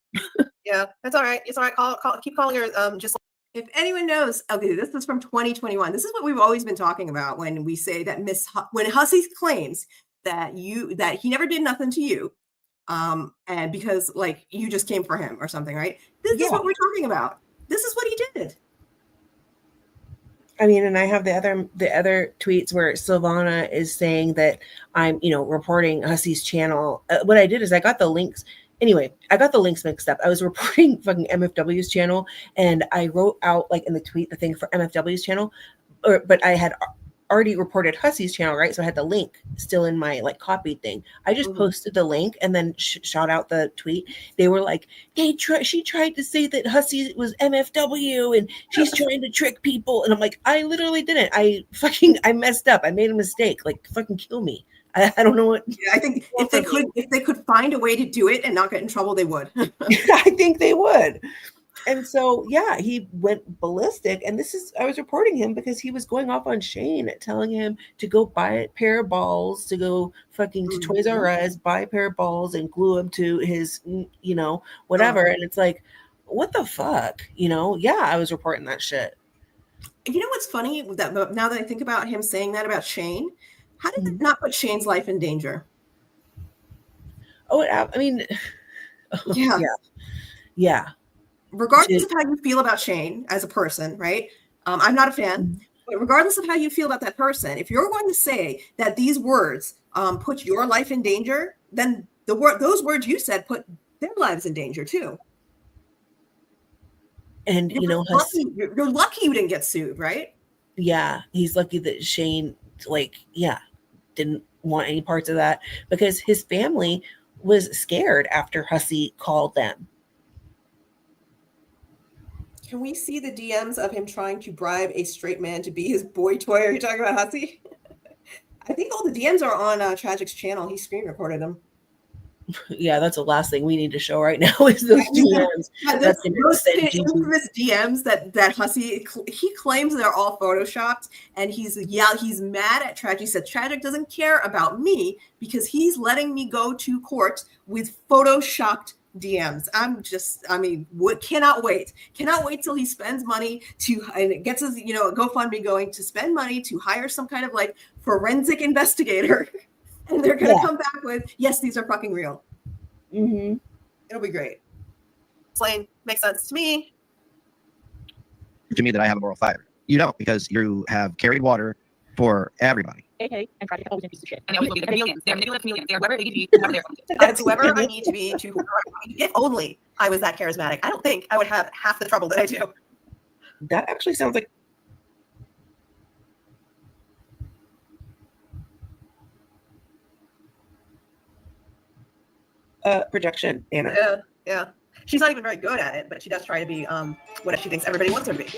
Yeah, that's all right. It's all right. Keep calling her. Just if anyone knows, okay, this is from 2021. This is what we've always been talking about when we say that when Hussey claims that he never did nothing to you, and because like you just came for him or something, right? This is what we're talking about. This is what he did. I mean, and I have the other tweets where Silvana is saying that I'm, reporting Hussey's channel. What I did is I got the links. Anyway, I got the links mixed up. I was reporting fucking MFW's channel, and I wrote out like in the tweet the thing for MFW's channel, but I had already reported Hussey's channel, right? So I had the link still in my like copied thing. I just posted the link and then shot out the tweet. They were like, she tried to say that Hussey was MFW and she's trying to trick people. And I'm like, I literally didn't. I messed up. I made a mistake. Like fucking kill me. I don't know what. Yeah, I think if they could find a way to do it and not get in trouble, they would. I think they would. And so, yeah, he went ballistic. And I was reporting him because he was going off on Shane, telling him to go buy a pair of balls, to go fucking to Toys R Us, buy a pair of balls and glue them to his, whatever. And it's like, what the fuck? Yeah, I was reporting that shit. You know what's funny? That now that I think about him saying that about Shane, how did it not put Shane's life in danger? Oh, I mean, yeah. Regardless of how you feel about Shane as a person, right? I'm not a fan, but regardless of how you feel about that person, if you're going to say that these words put your life in danger, then those words you said put their lives in danger too. And you're lucky you didn't get sued, right? Yeah, he's lucky that Shane, didn't want any parts of that because his family was scared after Hussey called them. Can we see the DMs of him trying to bribe a straight man to be his boy toy? Are you talking about Hussey? I think all the DMs are on Tragic's channel. He screen recorded them. Yeah, that's the last thing we need to show right now is those DMs. Yeah, those infamous DMs that Hussey, he claims they're all photoshopped, and he's mad at Tragic. He said Tragic doesn't care about me because he's letting me go to court with photoshopped DMs. Cannot wait till he spends money and gets his, a GoFundMe going to spend money to hire some kind of like forensic investigator. And they're going to come back with, yes, these are fucking real. Mm-hmm. It'll be great. Slane, makes sense to me. To me that I have a moral fiber. You don't, because you have carried water for everybody. AK and Tragic always piece of shit. And they always will be. They're chameleons. They're manipulative chameleons. They're whoever they need to be. That's whoever I need to be. If only I was that charismatic, I don't think I would have half the trouble that I do. That actually sounds like projection, Anna. Yeah. She's not even very good at it, but she does try to be what she thinks everybody wants her to be.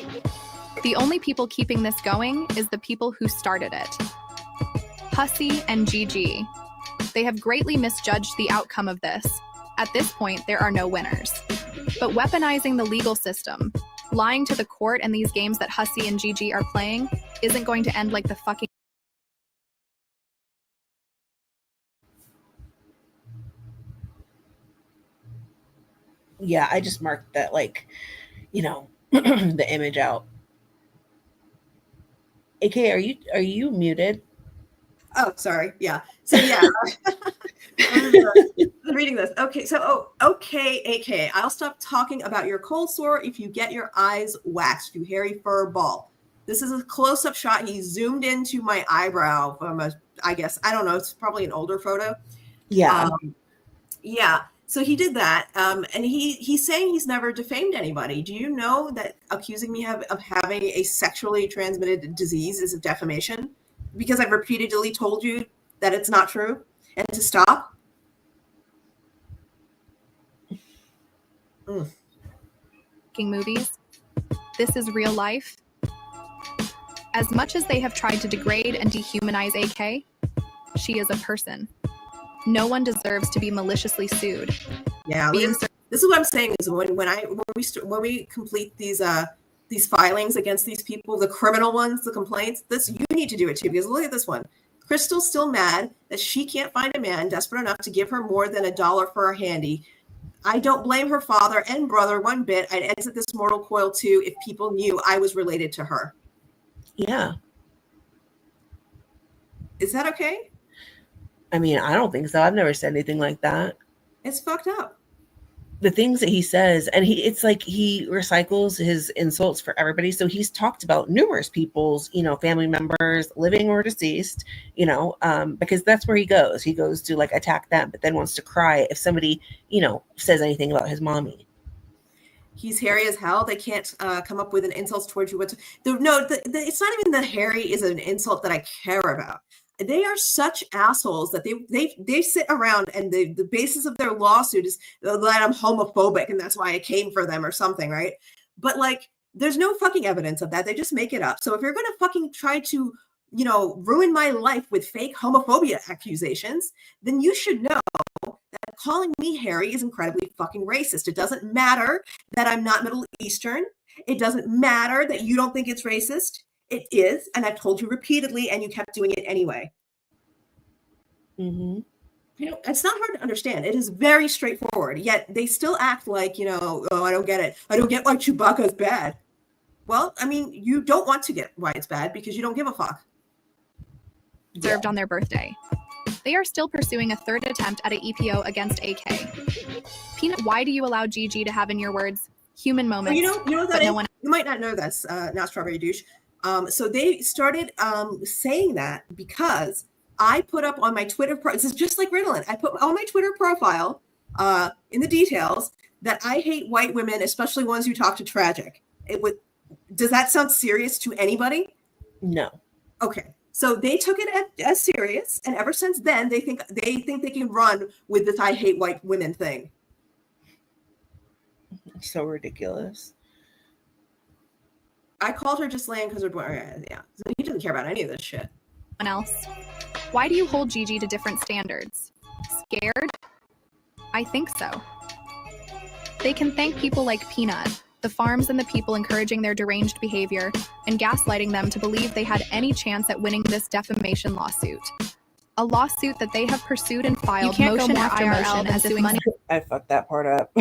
The only people keeping this going is the people who started it. Hussey and Gigi. They have greatly misjudged the outcome of this. At this point, there are no winners. But weaponizing the legal system, lying to the court and these games that Hussey and Gigi are playing isn't going to end like the fucking... Yeah, I just marked that, the image out. AK, are you muted? Oh, sorry. Yeah. So yeah, I'm reading this. Okay. So, okay, AK, I'll stop talking about your cold sore if you get your eyes waxed, you hairy fur ball. This is a close-up shot. He zoomed into my eyebrow from I guess, I don't know. It's probably an older photo. Yeah. Yeah. So he did that. And he's saying he's never defamed anybody. Do you know that accusing me of having a sexually transmitted disease is a defamation? because I've repeatedly told you that it's not true and to stop? Making movies. This is real life. As much as they have tried to degrade and dehumanize AK, she is a person. No one deserves to be maliciously sued. Yeah, this is what I'm saying is when we complete these filings against these people, the criminal ones, the complaints, you need to do it too, because look at this one. Crystal's still mad that she can't find a man desperate enough to give her more than $1 for a handy. I don't blame her father and brother one bit. I'd exit this mortal coil too if people knew I was related to her. Yeah. Is that okay? I mean, I don't think so. I've never said anything like that. It's fucked up. The things that he says, and it's like he recycles his insults for everybody. So he's talked about numerous people's, family members, living or deceased, because that's where he goes. He goes to like attack them, but then wants to cry if somebody, says anything about his mommy. He's hairy as hell. They can't come up with an insult towards you. It's not even that hairy is an insult that I care about. They are such assholes that they sit around and the basis of their lawsuit is that I'm homophobic and that's why I came for them or something, right? But like, there's no fucking evidence of that. They just make it up. So if you're going to fucking try to, ruin my life with fake homophobia accusations, then you should know that calling me hairy is incredibly fucking racist. It doesn't matter that I'm not Middle Eastern. It doesn't matter that you don't think it's racist. It is, and I've told you repeatedly, and you kept doing it anyway. Mm-hmm. It's not hard to understand. It is very straightforward, yet they still act like, oh, I don't get it. I don't get why Chewbacca's bad. Well, I mean, you don't want to get why it's bad because you don't give a fuck. Served on their birthday. They are still pursuing a third attempt at an EPO against AK. Peanut, why do you allow Gigi to have, in your words, human moments? Well, you might not know this, now Strawberry Douche. So they started saying that because I put up on my Twitter, this is just like Ritalin. I put on my Twitter profile in the details that I hate white women, especially ones who talk to tragic. Does that sound serious to anybody? No. Okay. So they took it as serious, and ever since then, they think they can run with this "I hate white women" thing. So ridiculous. I called her just laying because yeah. So he doesn't care about any of this shit. Else. Why do you hold Gigi to different standards? Scared? I think so. They can thank people like Peanut, the farms and the people encouraging their deranged behavior and gaslighting them to believe they had any chance at winning this defamation lawsuit. A lawsuit that they have pursued and filed motion after motion as if money. I fucked that part up.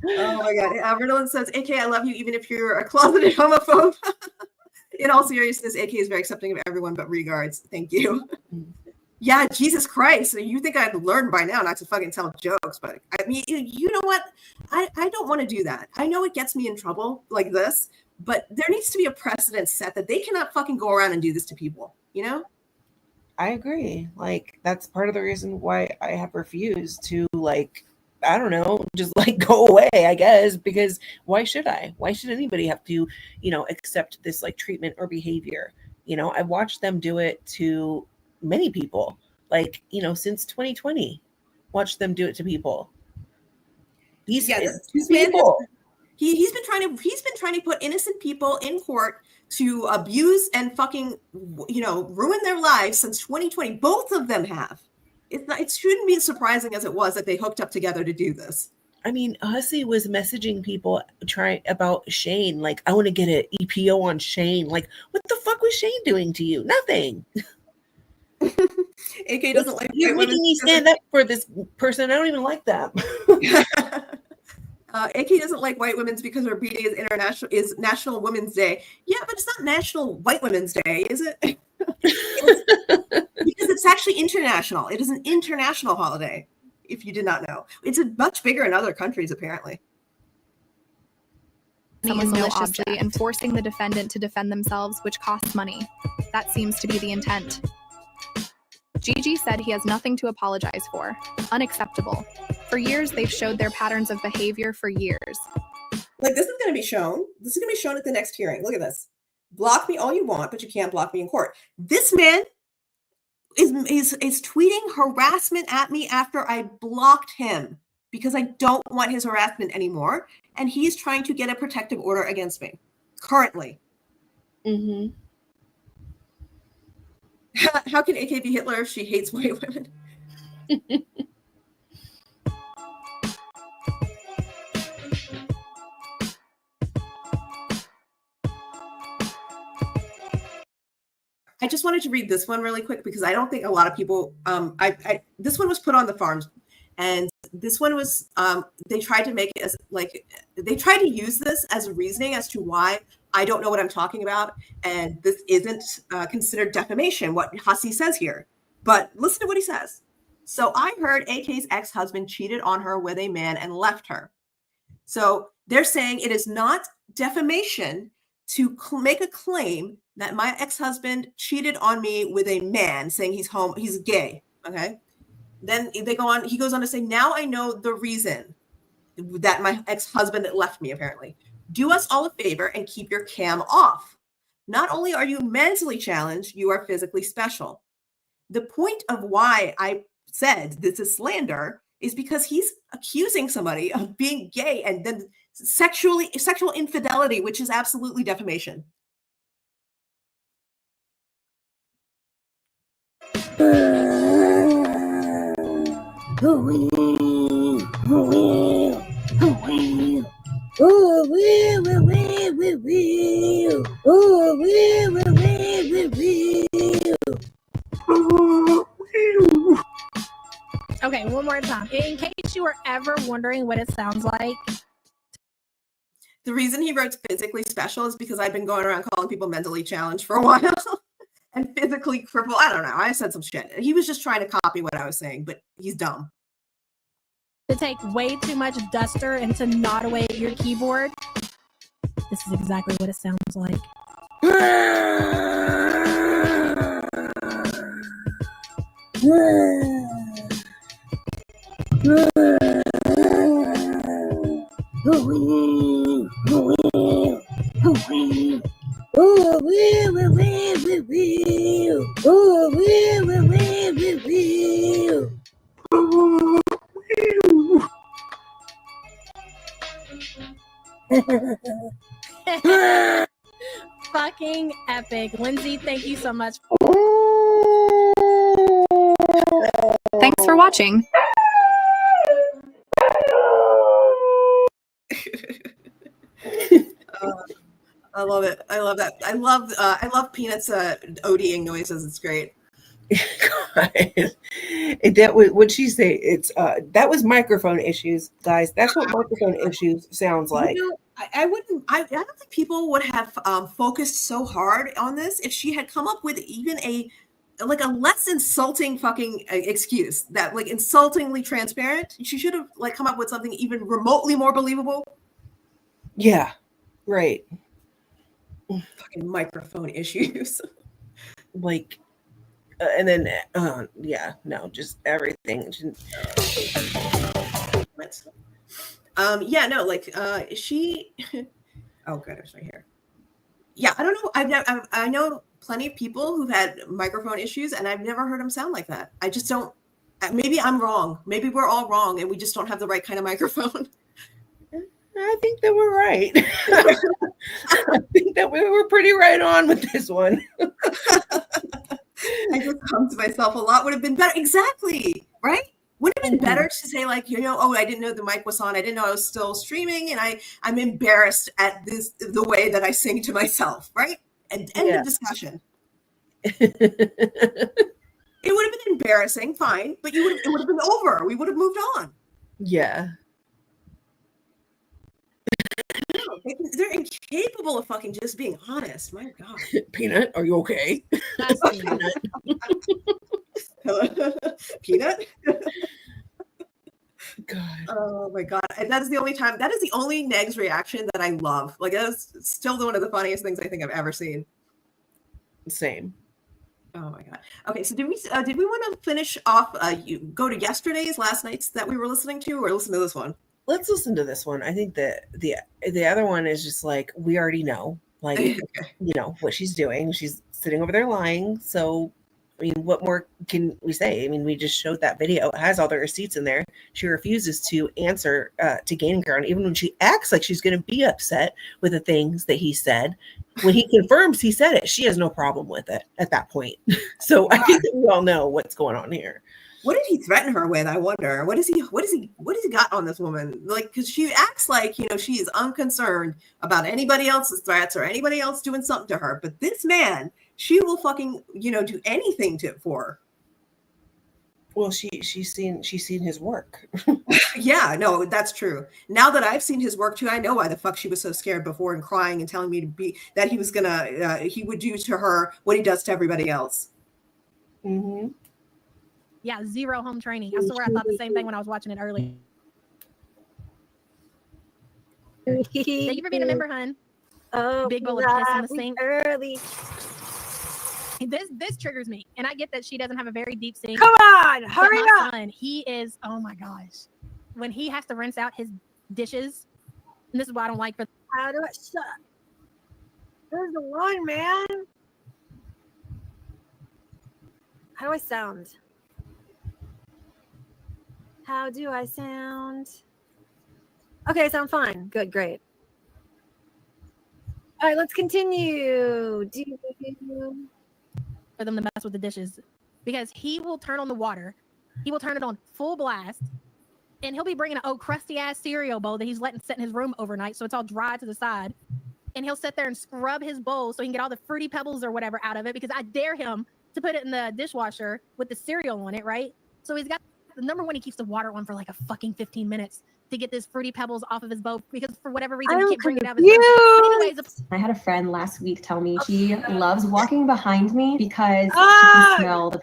Oh my god. Ritalin says, AK, I love you even if you're a closeted homophobe. In all seriousness, AK is very accepting of everyone but regards. Thank you. Yeah, Jesus Christ. You think I'd learned by now not to fucking tell jokes, but I mean, you know what? I don't want to do that. I know it gets me in trouble like this, but there needs to be a precedent set that they cannot fucking go around and do this to people, I agree. Like, that's part of the reason why I have refused to, like, I don't know, just like go away, I guess, because why should I? Why should anybody have to, accept this like treatment or behavior? I've watched them do it to many people, like, since 2020, watched them do it to people. These people. He's been trying to put innocent people in court to abuse and fucking, ruin their lives since 2020. Both of them have. It shouldn't be as surprising as it was that they hooked up together to do this. I mean, Hussey was messaging people about Shane. Like, I want to get an EPO on Shane. Like, what the fuck was Shane doing to you? Nothing. AK doesn't like. You're making me stand up for this person. I don't even like them. AK doesn't like white women's because her B-Day is National Women's Day. Yeah, but it's not National White Women's Day, is it? Because it's actually international. It is an international holiday, if you did not know. It's much bigger in other countries, apparently. Someone maliciously and forcing the defendant to defend themselves, which costs money. That seems to be the intent. Gigi said he has nothing to apologize for. Unacceptable. For years, they've showed their patterns of behavior for years. Like, this is going to be shown. This is going to be shown at the next hearing. Look at this. Block me all you want, but you can't block me in court. This man is tweeting harassment at me after I blocked him because I don't want his harassment anymore. And he's trying to get a protective order against me currently. Mm-hmm. How can AK be Hitler if she hates white women? I just wanted to read this one really quick because I don't think a lot of people. This one was put on the farms, and this one was. They tried to make it as like they tried to use this as a reasoning as to why I don't know what I'm talking about, and this isn't considered defamation. What Hussey says here, but listen to what he says. So I heard AK's ex-husband cheated on her with a man and left her. So they're saying it is not defamation to make a claim that my ex-husband cheated on me with a man, saying he's gay. Okay. Then they go on, he goes on to say, now I know the reason that my ex-husband left me, apparently. Do us all a favor and keep your cam off. Not only are you mentally challenged, you are physically special. The point of why I said this is slander is because he's accusing somebody of being gay and then sexual infidelity, which is absolutely defamation. Okay, one more time. In case you were ever wondering what it sounds like. The reason he wrote physically special is because I've been going around calling people mentally challenged for a while and physically crippled. I don't know. I said some shit. He was just trying to copy what I was saying, but he's dumb. To take way too much duster and to nod away at your keyboard. This is exactly what it sounds like. Fucking epic. Lindsay, thank you so much. Thanks for watching. I love it. I love that. I love Peanut's ODing noises. It's great. What'd she say? It's that was microphone issues, guys. That's what microphone issues sounds like. You know, I don't think people would have focused so hard on this if she had come up with even a less insulting fucking excuse that like insultingly transparent. She should have like come up with something even remotely more believable. Yeah, right. Fucking microphone issues. Like, and then just everything. She. Oh, good, it's right here. Yeah, I don't know. I know plenty of people who've had microphone issues, and I've never heard them sound like that. I just don't. Maybe I'm wrong. Maybe we're all wrong, and we just don't have the right kind of microphone. I think that we're right. I think that we were pretty right on with this one. I just come to myself a lot would have been better. Exactly. Right? Would have been better to say like, oh, I didn't know the mic was on. I didn't know I was still streaming. And I'm embarrassed at the way that I sing to myself. Right? And end of discussion. It would have been embarrassing. Fine. But it would have been over. We would have moved on. Yeah. They're incapable of fucking just being honest. My God. Peanut, are you okay? Peanut? God. Oh my God. And that is the only Negs reaction that I love. Like that's still one of the funniest things I think I've ever seen. Same. Oh my God. Okay, so did we want to finish off you go to last night's that we were listening to, or listen to this one? Let's listen to this one. I think that the other one is just like we already know. like, you know, what she's doing. She's sitting over there lying. So, I mean, what more can we say? I mean, we just showed that video. It has all the receipts in there. She refuses to answer to Gain Ground, even when she acts like she's going to be upset with the things that he said. When he confirms he said it, she has no problem with it at that point. So I think that we all know what's going on here. What did he threaten her with? I wonder. What has he got on this woman? Like, because she acts like, you know, she is unconcerned about anybody else's threats or anybody else doing something to her. But this man, she will fucking, you know, do anything for her. Well, she's seen his work. Yeah, no, that's true. Now that I've seen his work too, I know why the fuck she was so scared before and crying and telling me that he was gonna he would do to her what he does to everybody else. Mm-hmm. Yeah, zero home training. I swear I thought the same thing when I was watching it earlier. Thank you for being a member, hun. Oh, big bowl of piss in the sink. Early. This triggers me, and I get that she doesn't have a very deep sink. Come on, but hurry my up! Son, he is. Oh my gosh, when he has to rinse out his dishes, and this is what I don't like. For how do I shut? There's the line, man. How do I sound? How do I sound? Okay, I sound fine. Good, great. All right, let's continue. For them to mess with the dishes, because he will turn on the water, he will turn it on full blast, and he'll be bringing an crusty ass cereal bowl that he's letting sit in his room overnight, so it's all dry to the side, and he'll sit there and scrub his bowl so he can get all the Fruity Pebbles or whatever out of it, because I dare him to put it in the dishwasher with the cereal on it, right? So he's got number one, he keeps the water on for like a fucking 15 minutes to get this Fruity Pebbles off of his bowl, because for whatever reason he can't bring it out of his bowl. Anyways, I had a friend last week tell me she loves walking behind me because she can smell the.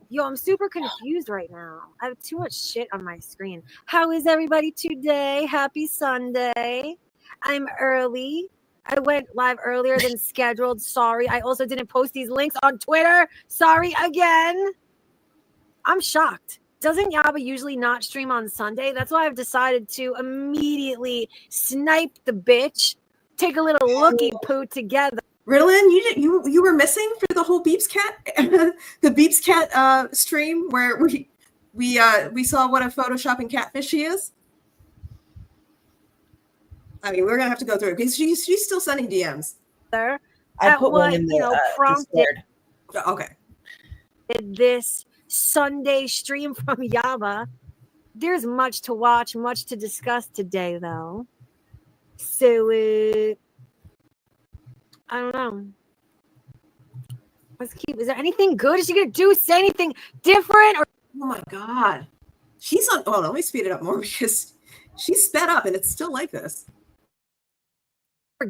Yo, I'm super confused right now. I have too much shit on my screen. How is everybody today? Happy Sunday. I'm early. I went live earlier than scheduled. Sorry. I also didn't post these links on Twitter. Sorry again. I'm shocked. Doesn't Yaba usually not stream on Sunday? That's why I've decided to immediately snipe the bitch, take a little looky poo together. Ritalin, you were missing for the whole Beeps Cat, the Beeps Cat stream where we saw what a photoshopping catfish she is. I mean, we're gonna have to go through it because she's still sending DMs. There, I put one in the prompted. Discord. Okay. This Sunday stream from Yaba. There's much to watch, much to discuss today, though. So, I don't know. Let's keep. Is there anything good? Is she gonna say anything different? Or oh my god, she's on. Oh, let me speed it up more because she's sped up and it's still like this.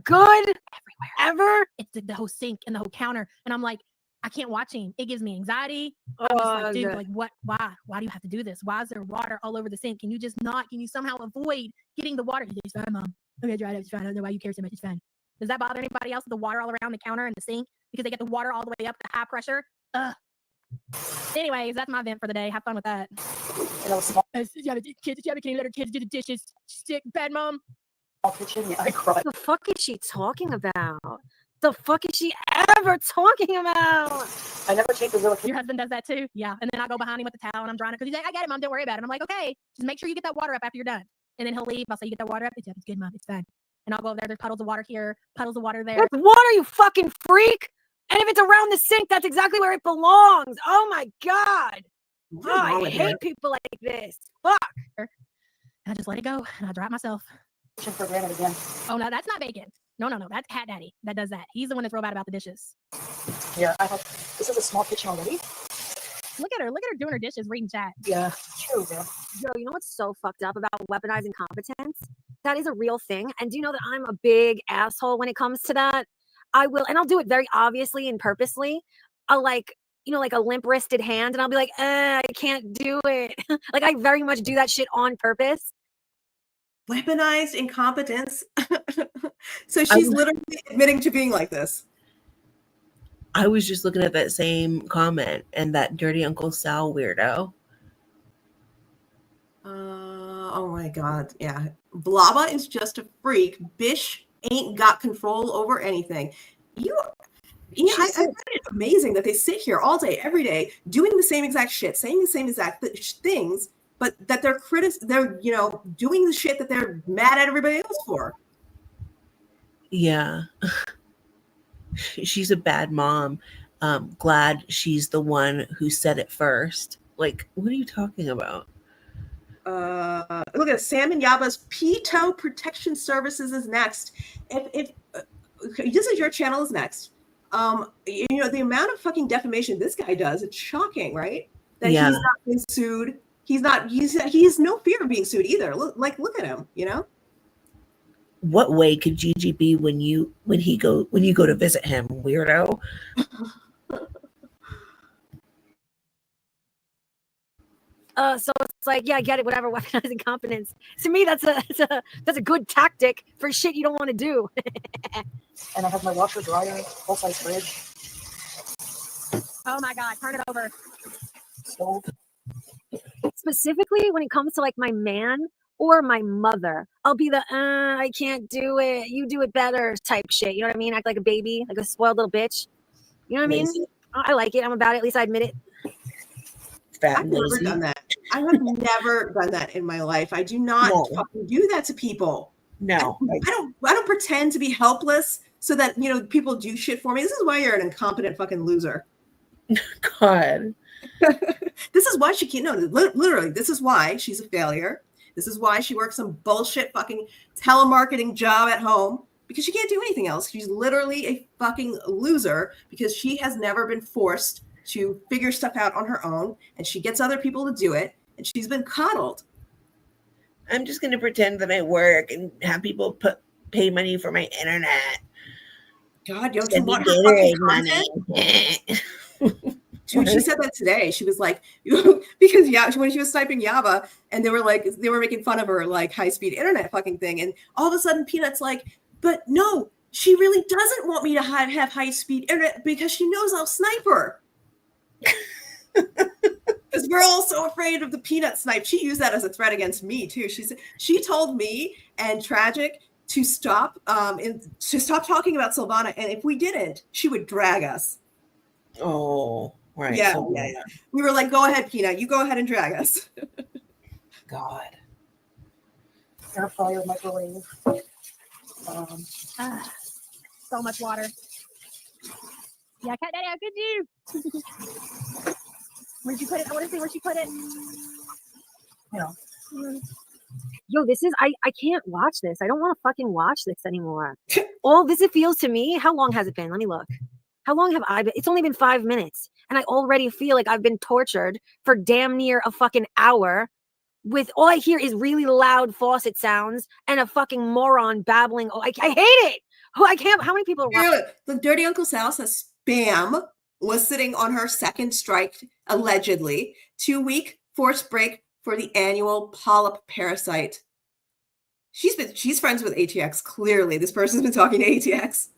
Good everywhere, ever. It's the whole sink and the whole counter, and I'm like, I can't watch him. It gives me anxiety. I'm just like, dude, like what? Why? Why do you have to do this? Why is there water all over the sink? Can you just not? Can you somehow avoid getting the water? It's fine, Mom. Okay, dry it. It's fine. I don't know why you care so much. It's fine. Does that bother anybody else? The water all around the counter and the sink because they get the water all the way up to high pressure. Anyways, that's my vent for the day. Have fun with that. Kids, can you let her kids do the dishes? Sick, bad mom. I cried. The fuck is she talking about? The fuck is she ever talking about? I never take the little. Your husband does that too? Yeah. And then I go behind him with the towel and I'm drying it because he's like, I got it, Mom. Don't worry about it. And I'm like, okay, just make sure you get that water up after you're done. And then he'll leave. I'll say, you get that water up? It's good, Mom. It's fine. And I'll go over there. There's puddles of water here, puddles of water there. That's water, you fucking freak. And if it's around the sink, that's exactly where it belongs. Oh my God. Oh, I hate people like this. Fuck. And I just let it go and I dry it myself. For granted again. Oh no, that's not bacon. No, that's Cat Daddy that does that. He's the one that's real bad about the dishes. Yeah, this is a small kitchen already. Look at her doing her dishes, reading chat. Yeah, true, bro. Yo, you know what's so fucked up about weaponizing competence? That is a real thing. And do you know that I'm a big asshole when it comes to that? I will, and I'll do it very obviously and purposely. I'll like a limp-wristed hand, and I'll be like, I can't do it. Like I very much do that shit on purpose. Weaponized incompetence. So she's literally admitting to being like this. I was just looking at that same comment and that dirty Uncle Sal weirdo. Oh my God. Yeah. Blaba is just a freak. Bish ain't got control over anything. I find it amazing that they sit here all day, every day, doing the same exact shit, saying the same exact things, but that they're doing the shit that they're mad at everybody else for. Yeah. She's a bad mom. Glad she's the one who said it first. Like, what are you talking about? Look at Sam and Yaba's Pito Protection Services is next. If this is your channel is next. The amount of fucking defamation this guy does, it's shocking, right? That Yeah. he's not been sued. He has no fear of being sued either. Look at him, What way could Gigi be when you go to visit him, weirdo? So it's like, yeah, I get it, whatever, weaponizing confidence. To me, that's a good tactic for shit you don't want to do. And I have my washer, dryer, full-size fridge. Oh my God, turn it over. Stove. Specifically when it comes to like my man or my mother, I'll be the I can't do it, you do it better type shit. You know what I mean? Act like a baby, like a spoiled little bitch. You know what I mean? I like it. I'm about it. At least I admit it. I've never done that. I have never done that in my life. I do not fucking do that to people. No. I don't pretend to be helpless so that people do shit for me. This is why you're an incompetent fucking loser. God. This is why she can't. No, literally, this is why she's a failure. This is why she works some bullshit fucking telemarketing job at home, because she can't do anything else. She's literally a fucking loser because she has never been forced to figure stuff out on her own, and she gets other people to do it, and she's been coddled. I'm just gonna pretend that I work and have people pay money for my internet. God, don't you want her fucking content? She said that today. She was like, because when she was typing Yaba, and they were making fun of her like high-speed internet fucking thing, and all of a sudden Peanut's like, but no, she really doesn't want me to have high-speed internet because she knows I'll snipe her. Because we're all so afraid of the Peanut snipe. She used that as a threat against me too. She told me and Tragic to stop talking about Sylvana, and if we didn't, she would drag us. Oh, right. Yeah, so, yeah. We were like, go ahead, Peanut. You go ahead and drag us. God. Air fryer, microwave. So much water. Yeah, cut that out. Could you? Where'd you put it? I want to see where she put it. Yo, this is I can't watch this. I don't want to fucking watch this anymore. All this it feels to me. How long has it been? Let me look. How long have I been? It's only been 5 minutes, and I already feel like I've been tortured for damn near a fucking hour. With all I hear is really loud faucet sounds and a fucking moron babbling. Oh, I hate it. I can't. How many people are watching? The Dirty Uncle Sal says Spam was sitting on her second strike, allegedly. 2-week forced break for the annual polyp parasite. She's friends with ATX. Clearly, this person's been talking to ATX.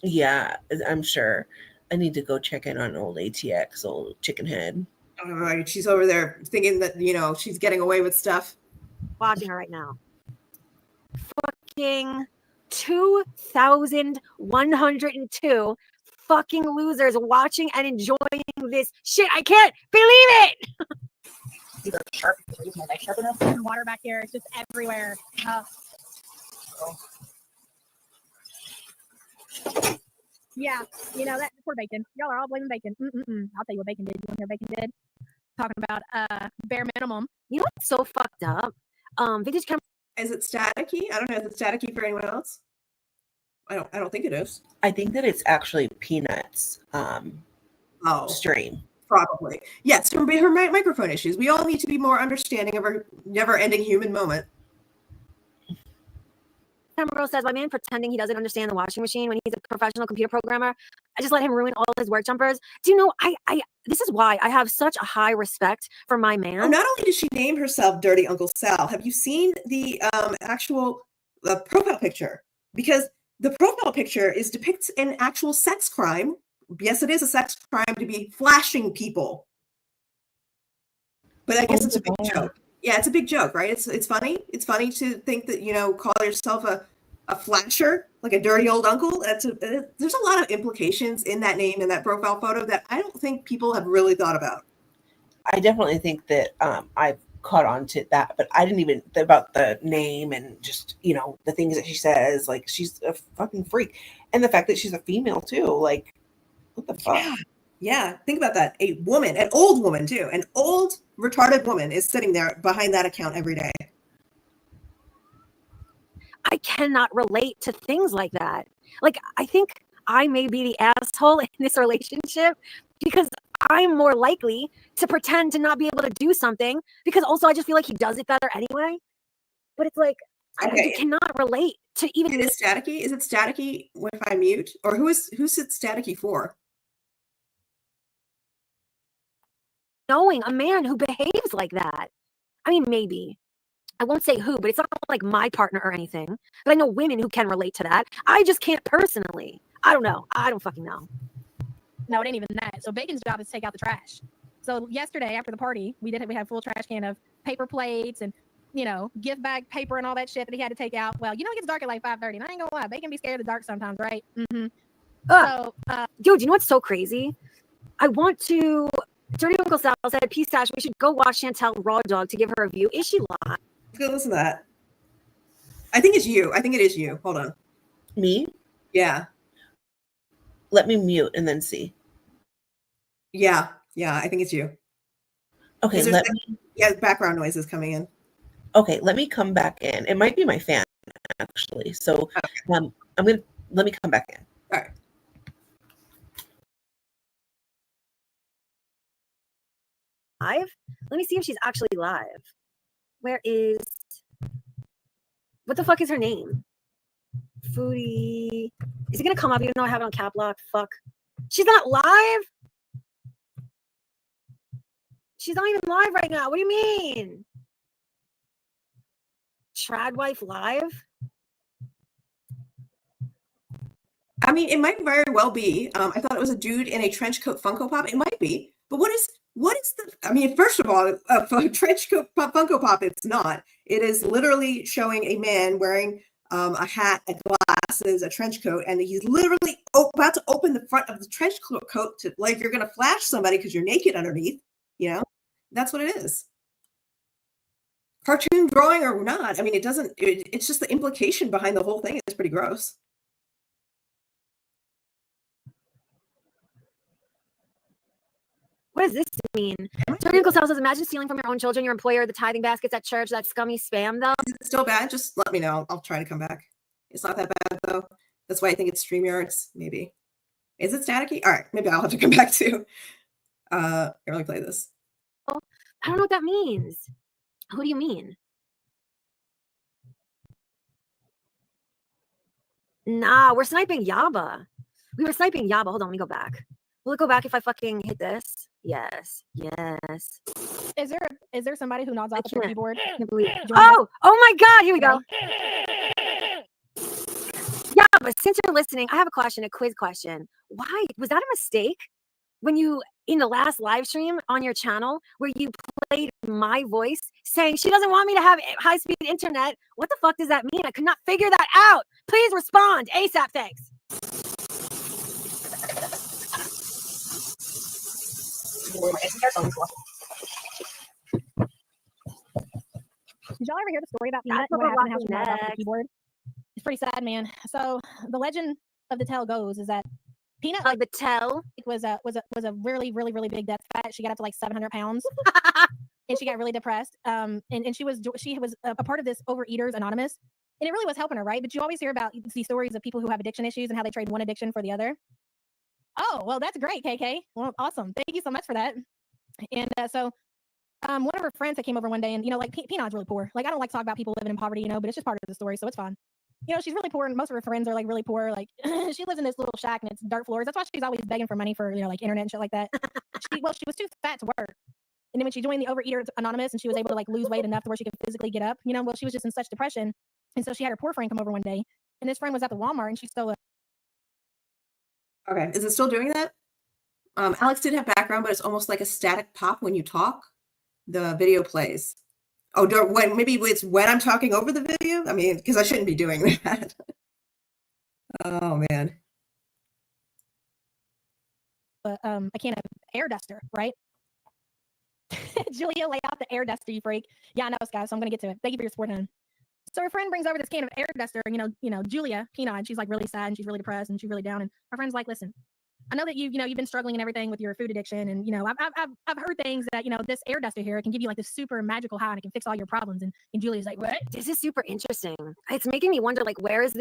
Yeah, I'm sure. I need to go check in on old ATX, old chicken head. All right, she's over there thinking that she's getting away with stuff. Watching her right now. Fucking 2,102 fucking losers watching and enjoying this shit. I can't believe it. These are sharp. Are you using my knife sharp enough? And water back here. It's just everywhere. Yeah, that poor Bacon. Y'all are all blaming Bacon. I'll tell you what Bacon did. You want to hear what Bacon did? Talking about bare minimum. You know what's so fucked up? Vintage camera. Is it staticky? I don't know. Is it staticky for anyone else? I don't think it is. I think that it's actually Peanuts stream. Probably. Yes, her microphone issues. We all need to be more understanding of her never-ending human moment. Girl says, my man pretending he doesn't understand the washing machine when he's a professional computer programmer. I just let him ruin all his work jumpers. Do you know, this is why I have such a high respect for my man. Oh, not only did she name herself Dirty Uncle Sal, have you seen the actual profile picture? Because the profile picture depicts an actual sex crime. Yes, it is a sex crime to be flashing people. But I guess it's a big joke. Yeah, it's a big joke, right? It's funny. It's funny to think that, call yourself a a flasher, like a dirty old uncle. There's a lot of implications in that name and that profile photo that I don't think people have really thought about. I definitely think that I've caught on to that, but I didn't even think about the name and just, you know, the things that she says. Like, she's a fucking freak. And the fact that she's a female too. Like, what the fuck? Yeah, think about that. A woman, an old woman too, an old retarded woman is sitting there behind that account every day. I cannot relate to things like that. Like, I think I may be the asshole in this relationship because I'm more likely to pretend to not be able to do something because also I just feel like he does it better anyway. But it's like, I cannot relate to even. Is it staticky? Is it staticky if I mute? Or who's it staticky for? Knowing a man who behaves like that. I mean, maybe. I won't say who, but it's not like my partner or anything. But I know women who can relate to that. I just can't personally. I don't know. I don't fucking know. No, it ain't even that. So Bacon's job is to take out the trash. So yesterday after the party, we had a full trash can of paper plates and, you know, gift bag paper and all that shit that he had to take out. Well, you know, it gets dark at like 5:30, and I ain't gonna lie, Bacon be scared of the dark sometimes, right? Mm-hmm. So, dude, you know what's so crazy? I want to. Dirty Uncle Sal said, "Peace, Ash. We should go watch Chantel Raw Dog to give her a view." Is she live? Let's go listen to that. I think it's you. I think it is you. Hold on. Me? Yeah. Let me mute and then see. Yeah. I think it's you. Okay. Background noise is coming in. Okay, let me come back in. It might be my fan, actually. So let me come back in. All right. Live? Let me see if she's actually live. What the fuck is her name? Foodie. Is it gonna come up even though I have it on cap lock? Fuck. She's not live? She's not even live right now. What do you mean? Tradwife live? I mean, it might very well be. I thought it was a dude in a trench coat Funko Pop. It might be. But what is the, I mean, first of all, a trench coat Funko Pop, it's not. It is literally showing a man wearing a hat, glasses, a trench coat, and he's literally about to open the front of the trench coat to, like, you're going to flash somebody because you're naked underneath, you know? That's what it is. Cartoon drawing or not, I mean, it's just the implication behind the whole thing is pretty gross. What does this mean? Dirty Uncle Sal says, imagine stealing from your own children, your employer, the tithing baskets at church, that scummy spam, though. Is it still bad? Just let me know. I'll try to come back. It's not that bad, though. That's why I think it's StreamYards, maybe. Is it staticky? All right, maybe I'll have to come back to really play this. I don't know what that means. Who do you mean? Nah, we're sniping Yaba. We were sniping Yaba. Hold on, let me go back. Will it go back if I fucking hit this? Yes. Is there somebody who nods off the keyboard? Oh my God! Here we go. Yeah, but since you're listening, I have a question, a quiz question. Why was that a mistake when you in the last live stream on your channel where you played my voice saying she doesn't want me to have high-speed internet? What the fuck does that mean? I could not figure that out. Please respond ASAP. Thanks. Did y'all ever hear the story about Peanut and what happened, how she nodded off the keyboard? It's pretty sad, man. So the legend of the tale goes is that Peanut, like the tell, was a really, really, really big death fat. She got up to like 700 pounds, and she got really depressed. And she was a part of this Overeaters Anonymous, and it really was helping her, right? But you always hear about these stories of people who have addiction issues and how they trade one addiction for the other. Oh, well, that's great, KK. Well, awesome. Thank you so much for that. And so one of her friends that came over one day, and, you know, like, Peanut's really poor. Like, I don't like to talk about people living in poverty, you know, but it's just part of the story, so it's fine. You know, she's really poor, and most of her friends are, like, really poor. Like, she lives in this little shack, and it's dirt floors. That's why she's always begging for money for, you know, like, internet and shit like that. She was too fat to work. And then when she joined the Overeaters Anonymous, and she was able to, like, lose weight enough to where she could physically get up, you know, well, she was just in such depression. And so she had her poor friend come over one day, and this friend was at the Walmart, and she stole a... Okay, is it still doing that? Alex did have background, but it's almost like a static pop when you talk. The video plays. Oh, maybe it's when I'm talking over the video? I mean, because I shouldn't be doing that. Oh man. A can of air duster, right? Julia, lay out the air duster, you freak. Yeah, I know, guys. So I'm gonna get to it. Thank you for your support, hon. So her friend brings over this can of air duster, and Julia, Peanut, and she's like really sad and she's really depressed and she's really down. And her friend's like, listen, I know that you've been struggling and everything with your food addiction, and I've heard things that this air duster here, it can give you like this super magical high and it can fix all your problems. And Julia's like, what? This is super interesting. It's making me wonder, like, where is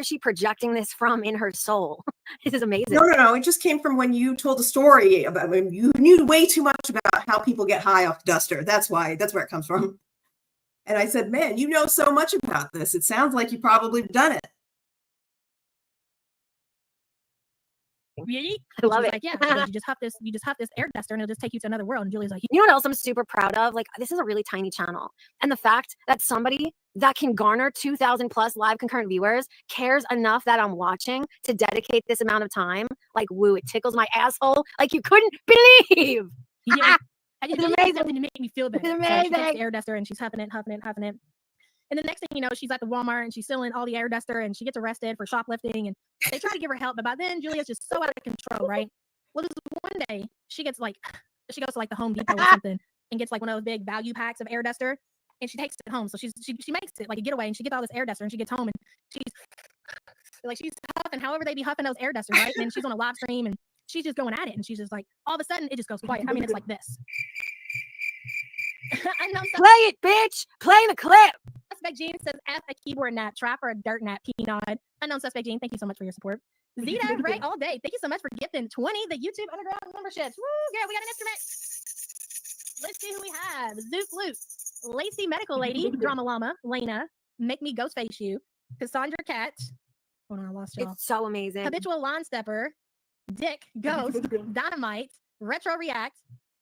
she projecting this from in her soul? This is amazing. No. It just came from when you told a story about when you knew way too much about how people get high off duster. That's where it comes from. And I said, man, you know so much about this. It sounds like you probably have done it. Really? I love it. Like, yeah, you just huff this air duster and it'll just take you to another world. And Julia's like, you know what else I'm super proud of? Like, this is a really tiny channel. And the fact that somebody that can garner 2,000 plus live concurrent viewers cares enough that I'm watching to dedicate this amount of time. Like, woo, it tickles my asshole like you couldn't believe. Yeah. I just It's need amazing. something to make me feel better. It's So she takes amazing. the air duster and she's huffing it. And the next thing you know, she's at the Walmart and she's stealing all the air duster and she gets arrested for shoplifting. And they try to give her help, but by then Julia's just so out of control, right? Well, this one day she goes to like the Home Depot or something and gets like one of those big value packs of air duster, and she takes it home. So she makes it like a getaway, and she gets all this air duster and she gets home and she's huffing however they be huffing those air dusters, right? And then she's on a live stream and she's just going at it, and she's just like, all of a sudden it just goes quiet. I mean, it's like this. Play it, bitch. Play the clip. Suspect Gene says, F a keyboard nap, trap or a dirt nap, Peanut. Unknown Suspect Gene, thank you so much for your support. Zeta, Ray, all day. Thank you so much for gifting 20 the YouTube Underground memberships. Woo, girl, we got an instrument. Let's see who we have. Zoot Loot, Lacey Medical Lady, Drama Llama, Lena, Make Me Ghostface You, Cassandra Cat. Hold on, I lost y'all. It's so amazing. Habitual Lawn Stepper, Dick, Ghost, Dynamite, Retro React,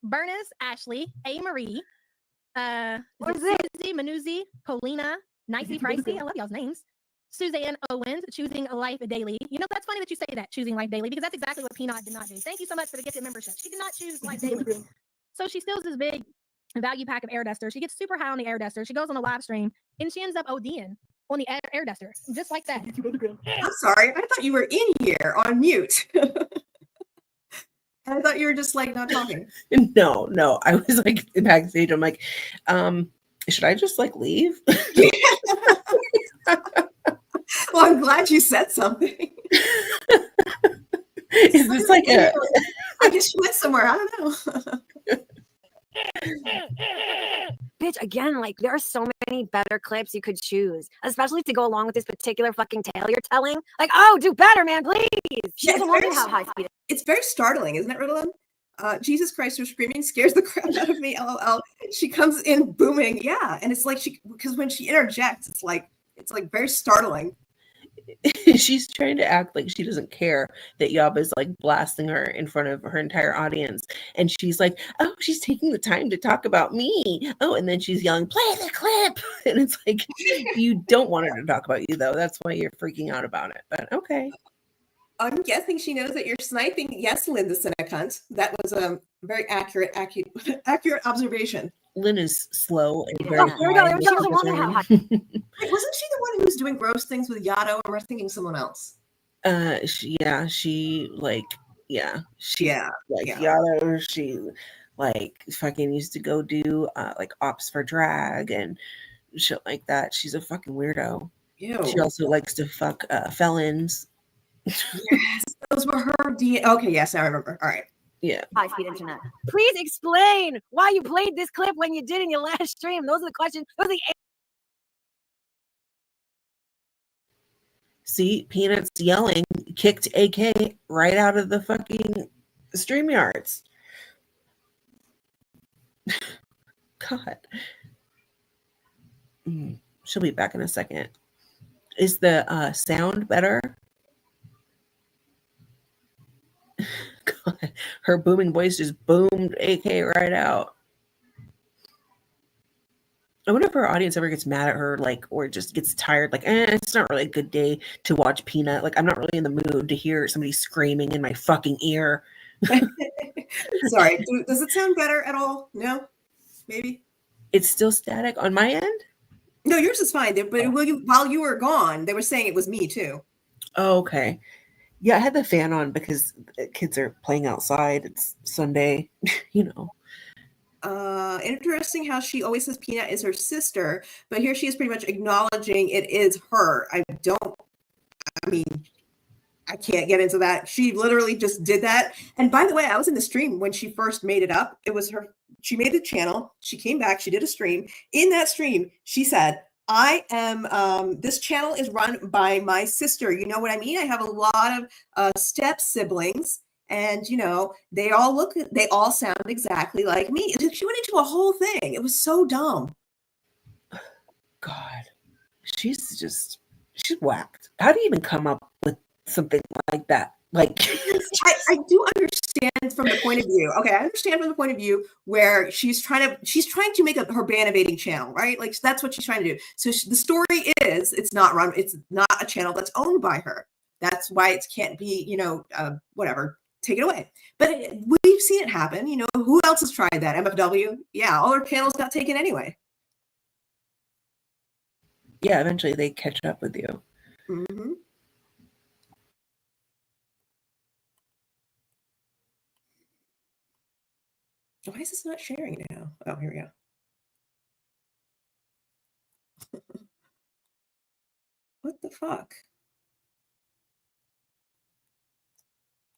Bernice, Ashley, A. Marie, what is it? Susie, Manuzzi, Polina, Nicey Pricey. I love y'all's names. Suzanne Owens, Choosing Life Daily. You know, that's funny that you say that, Choosing Life Daily, because that's exactly what Peanut did not do. Thank you so much for the gifted membership. She did not choose Life Daily. So she steals this big value pack of air duster. She gets super high on the air duster. She goes on a live stream and she ends up ODing on the air duster, just like that. I'm sorry. I thought you were in here on mute. I thought you were just like not talking. No. I was like backstage. I'm like, should I just like leave? Well, I'm glad you said something. Is this like I just went somewhere. I don't know. Bitch, again, like there are so many better clips you could choose, especially to go along with this particular fucking tale you're telling. Like, oh, do better, man, please. She doesn't want me to have high speed. It's very startling, isn't it, Ritalin? Jesus Christ, her screaming scares the crap out of me. LOL. She comes in booming, yeah, and it's like because when she interjects, it's like very startling. She's trying to act like she doesn't care that Yob is like blasting her in front of her entire audience, and she's like, oh, she's taking the time to talk about me. Oh, and then she's yelling, play the clip. And it's like, you don't want her to talk about you, though. That's why you're freaking out about it. But okay. I'm guessing she knows that you're sniping. Yes, Linda Cinecunt. That was a very accurate observation. Lynn is slow and very. Wasn't she the one who was doing gross things with Yato, or am I thinking someone else? Yato. She like fucking used to go do like ops for drag and shit like that. She's a fucking weirdo. Ew. She also likes to fuck felons. Yes, those were her. Okay, yes, I remember. All right. Yeah. High-speed internet. Please explain why you played this clip when you did in your last stream. Those are the questions. Those are the See, Peanuts yelling kicked AK right out of the fucking StreamYards. God. She'll be back in a second. Is the sound better? God, her booming voice just boomed AK right out. I wonder if her audience ever gets mad at her, like, or just gets tired, like, it's not really a good day to watch Peanut. Like, I'm not really in the mood to hear somebody screaming in my fucking ear. Sorry, does it sound better at all? No? Maybe? It's still static on my end? No, yours is fine. But while you were gone, they were saying it was me too. Oh, okay. Yeah, I had the fan on because the kids are playing outside. It's Sunday, you know. Interesting how she always says Peanut is her sister, but here she is pretty much acknowledging it is her. I mean, I can't get into that. She literally just did that. And by the way, I was in the stream when she first made it up. It was her. She made the channel. She came back. She did a stream. In that stream, she said, I am, this channel is run by my sister. You know what I mean? I have a lot of step siblings. And, you know, they all sound exactly like me. She went into a whole thing. It was so dumb. God, she's whacked. How do you even come up with something like that? Like, I do understand from the point of view. Okay, I understand from the point of view where she's trying to make her ban evading channel, right? Like that's what she's trying to do. So the story is it's not a channel that's owned by her. That's why it can't be, you know, whatever. Take it away. But we've seen it happen. You know, who else has tried that? MFW? Yeah, all their channels got taken anyway. Yeah, eventually they catch up with you. Mm-hmm. Why is this not sharing now? Oh, here we go. What the fuck?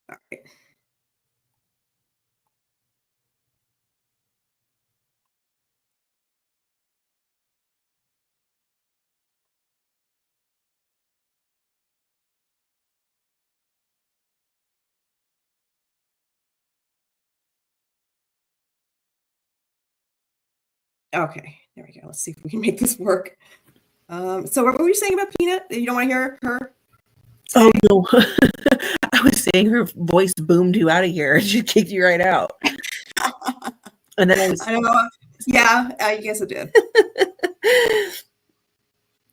All right. Okay, there we go. Let's see if we can make this work. So what were you saying about Peanut? You don't want to hear her? Oh no. I was saying her voice boomed you out of here. She kicked you right out. And then I don't know. Yeah, I guess it did. Look at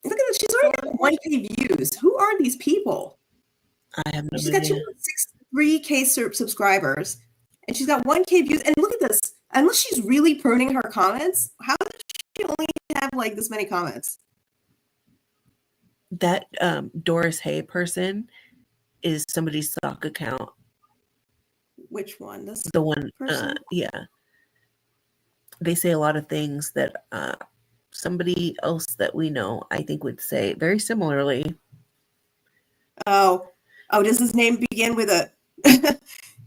this. She's already got 1K views. Who are these people? I have no She's got 2.63K subscribers, and she's got 1K views. And look at this. Unless she's really pruning her comments, how does she only have like this many comments? That Doris Hay person is somebody's stock account. Which one? This the one person? Yeah. They say a lot of things that somebody else that we know, I think, would say very similarly. Oh, does his name begin with a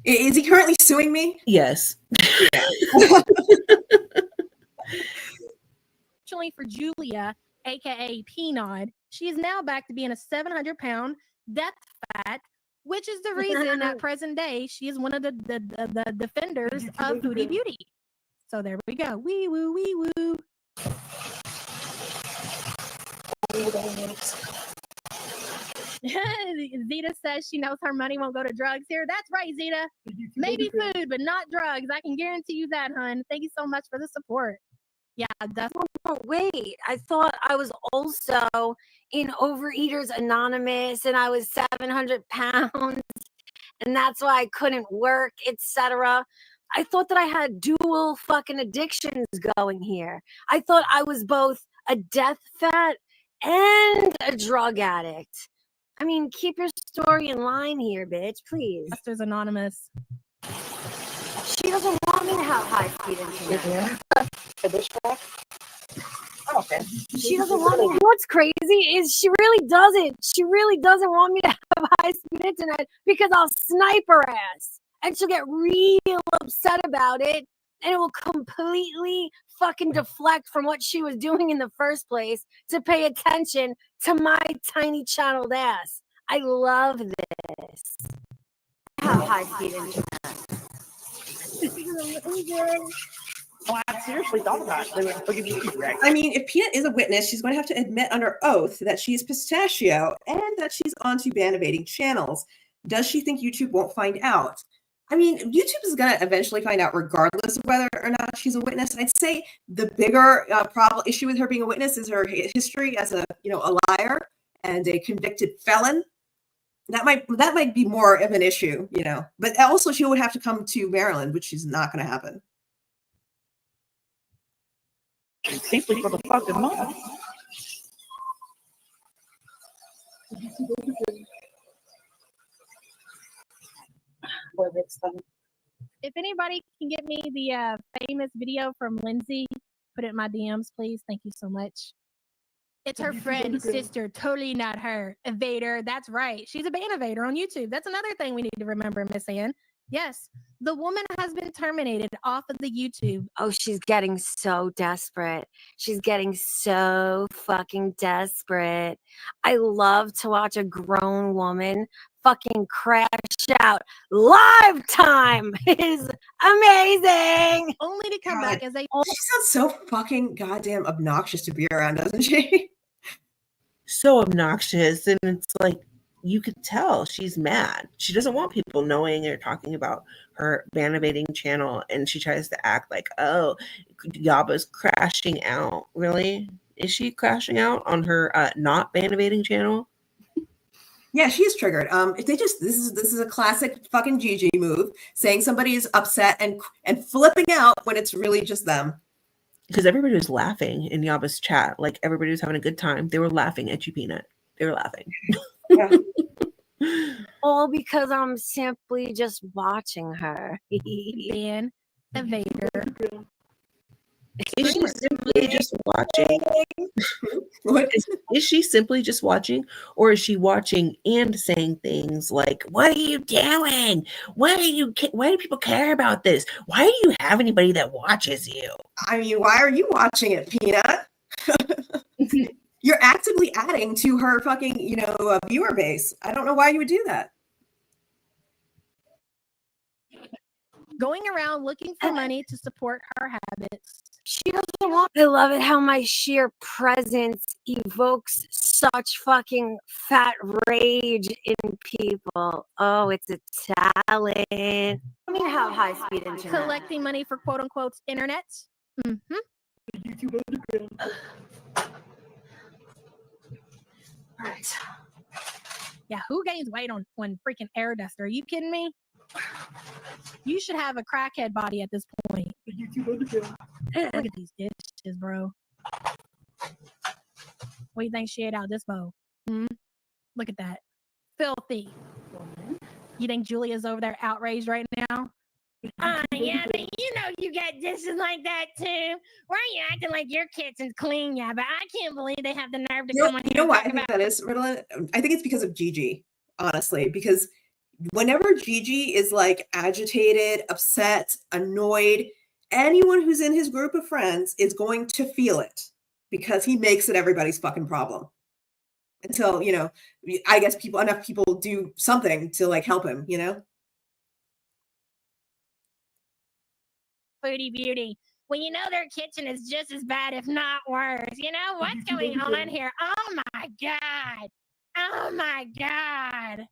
is he currently suing me? Yes. Fortunately for Julia, aka Peanut, she is now back to being a 700-pound death fat, which is the reason at present day she is one of the defenders of Foodie Beauty. So there we go. Wee woo, wee woo. Zeta says she knows her money won't go to drugs here. That's right, Zeta. Maybe food, but not drugs. I can guarantee you that, hun. Thank you so much for the support. Yeah, that's. Oh, wait, I thought I was also in Overeaters Anonymous and I was 700 pounds and that's why I couldn't work, etc. I thought that I had dual fucking addictions going here. I thought I was both a death fat and a drug addict. I mean, keep your story in line here, bitch, please. Investors Anonymous. She doesn't want me to have high-speed internet. Okay. She doesn't want me. What's crazy is she really doesn't. She really doesn't want me to have high-speed internet because I'll snipe her ass. And she'll get real upset about it. And it will completely fucking deflect from what she was doing in the first place to pay attention to my tiny channeled ass. I love this. I have high-speed internet. Oh, I seriously thought about it. I mean, if Peanut is a witness, she's going to have to admit under oath that she is pistachio and that she's onto ban evading channels. Does she think YouTube won't find out? I mean, YouTube is going to eventually find out regardless of whether or not she's a witness. I'd say the bigger issue with her being a witness is her history as a liar and a convicted felon. That might be more of an issue, But also, she would have to come to Maryland, which is not going to happen. Simply for the fucking money. boy makes them. If anybody can get me the famous video from Lindsay, put it in my DMs, please. Thank you so much. It's her friend, sister, totally not her. Evader, that's right. She's a ban evader on YouTube. That's another thing we need to remember, Miss Ann. Yes, the woman has been terminated off of the YouTube. Oh, she's getting so desperate. She's getting so fucking desperate. I love to watch a grown woman fucking crash out. Lifetime is amazing. Only to come God, back as a. She sounds so fucking goddamn obnoxious to be around, doesn't she? So obnoxious, and it's like you could tell she's mad. She doesn't want people knowing or talking about her ban-evading channel, and she tries to act like, oh, Yaba's crashing out. Really? Is she crashing out on her not ban-evading channel? Yeah, she's triggered. If they just this is a classic fucking Gigi move, saying somebody is upset and flipping out when it's really just them. Because everybody was laughing in Yaba's chat. Like, everybody was having a good time. They were laughing at you, Peanut. They were laughing. Yeah. All because I'm simply just watching her. Ban evader. Is she simply just watching? What? Is she simply just watching, or is she watching and saying things like, "What are you doing? Why do people care about this? Why do you have anybody that watches you?" I mean, why are you watching it, Peanut? You're actively adding to her fucking, viewer base. I don't know why you would do that. Going around looking for money to support her habits. She doesn't want. I love it how my sheer presence evokes such fucking fat rage in people. Oh, it's a talent. I mean, have high speed internet. Collecting money for quote unquote internet. Right. Yeah, who gains weight on freaking air duster? Are you kidding me? You should have a crackhead body at this point. Look at these dishes, bro. What do you think she ate out this bowl? Look at that. Filthy. You think Julia's over there outraged right now? Yeah, but you got dishes like that too. Why are you acting like your kitchen's clean? Yeah, but I can't believe they have the nerve to come on here. You know why I think that is, Ritalin? I think it's because of Gigi, honestly, because whenever Gigi is like agitated, upset, annoyed, anyone who's in his group of friends is going to feel it because he makes it everybody's fucking problem. Until, I guess enough people do something to like help him, Foodie beauty. Well, their kitchen is just as bad, if not worse. What's going on here? Oh my God. Oh my God.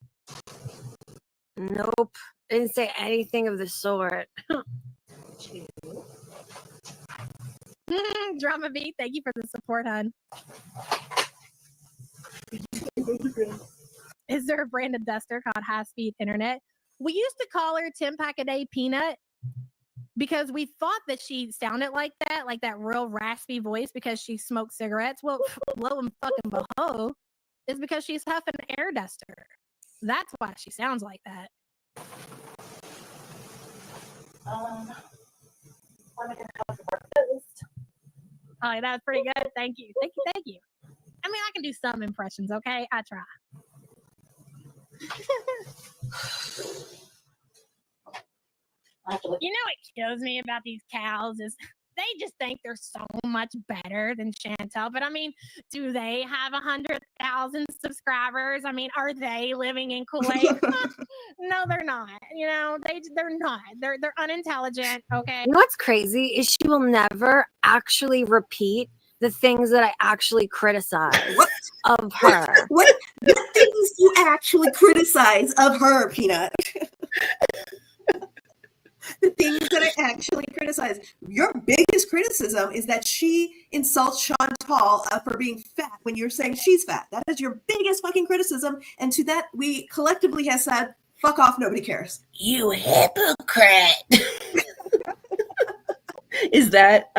Nope. Didn't say anything of the sort. Drama beat. Thank you for the support, hon. Is there a brand of duster called High Speed Internet? We used to call her 10 pack a day Peanut because we thought that she sounded like that real raspy voice because she smoked cigarettes. Well, lo and fucking behold, it's because she's huffing air duster. That's why she sounds like that. I'm gonna have to breakfast. Oh, that was pretty good. Thank you. Thank you. I mean, I can do some impressions, okay? I try. What kills me about these cows is they just think they're so much better than Chantel. But I mean, do they have 100,000 subscribers? I mean, are they living in Kool-Aid? No, they're not. They're not. They're unintelligent. Okay. You know what's crazy is she will never actually repeat the things that I actually criticize of her. What things do you actually criticize of her, Peanut? The things that I actually criticize. Your biggest criticism is that she insults Chantal for being fat when you're saying she's fat. That is your biggest fucking criticism. And to that, we collectively have said, fuck off, nobody cares. You hypocrite. Is that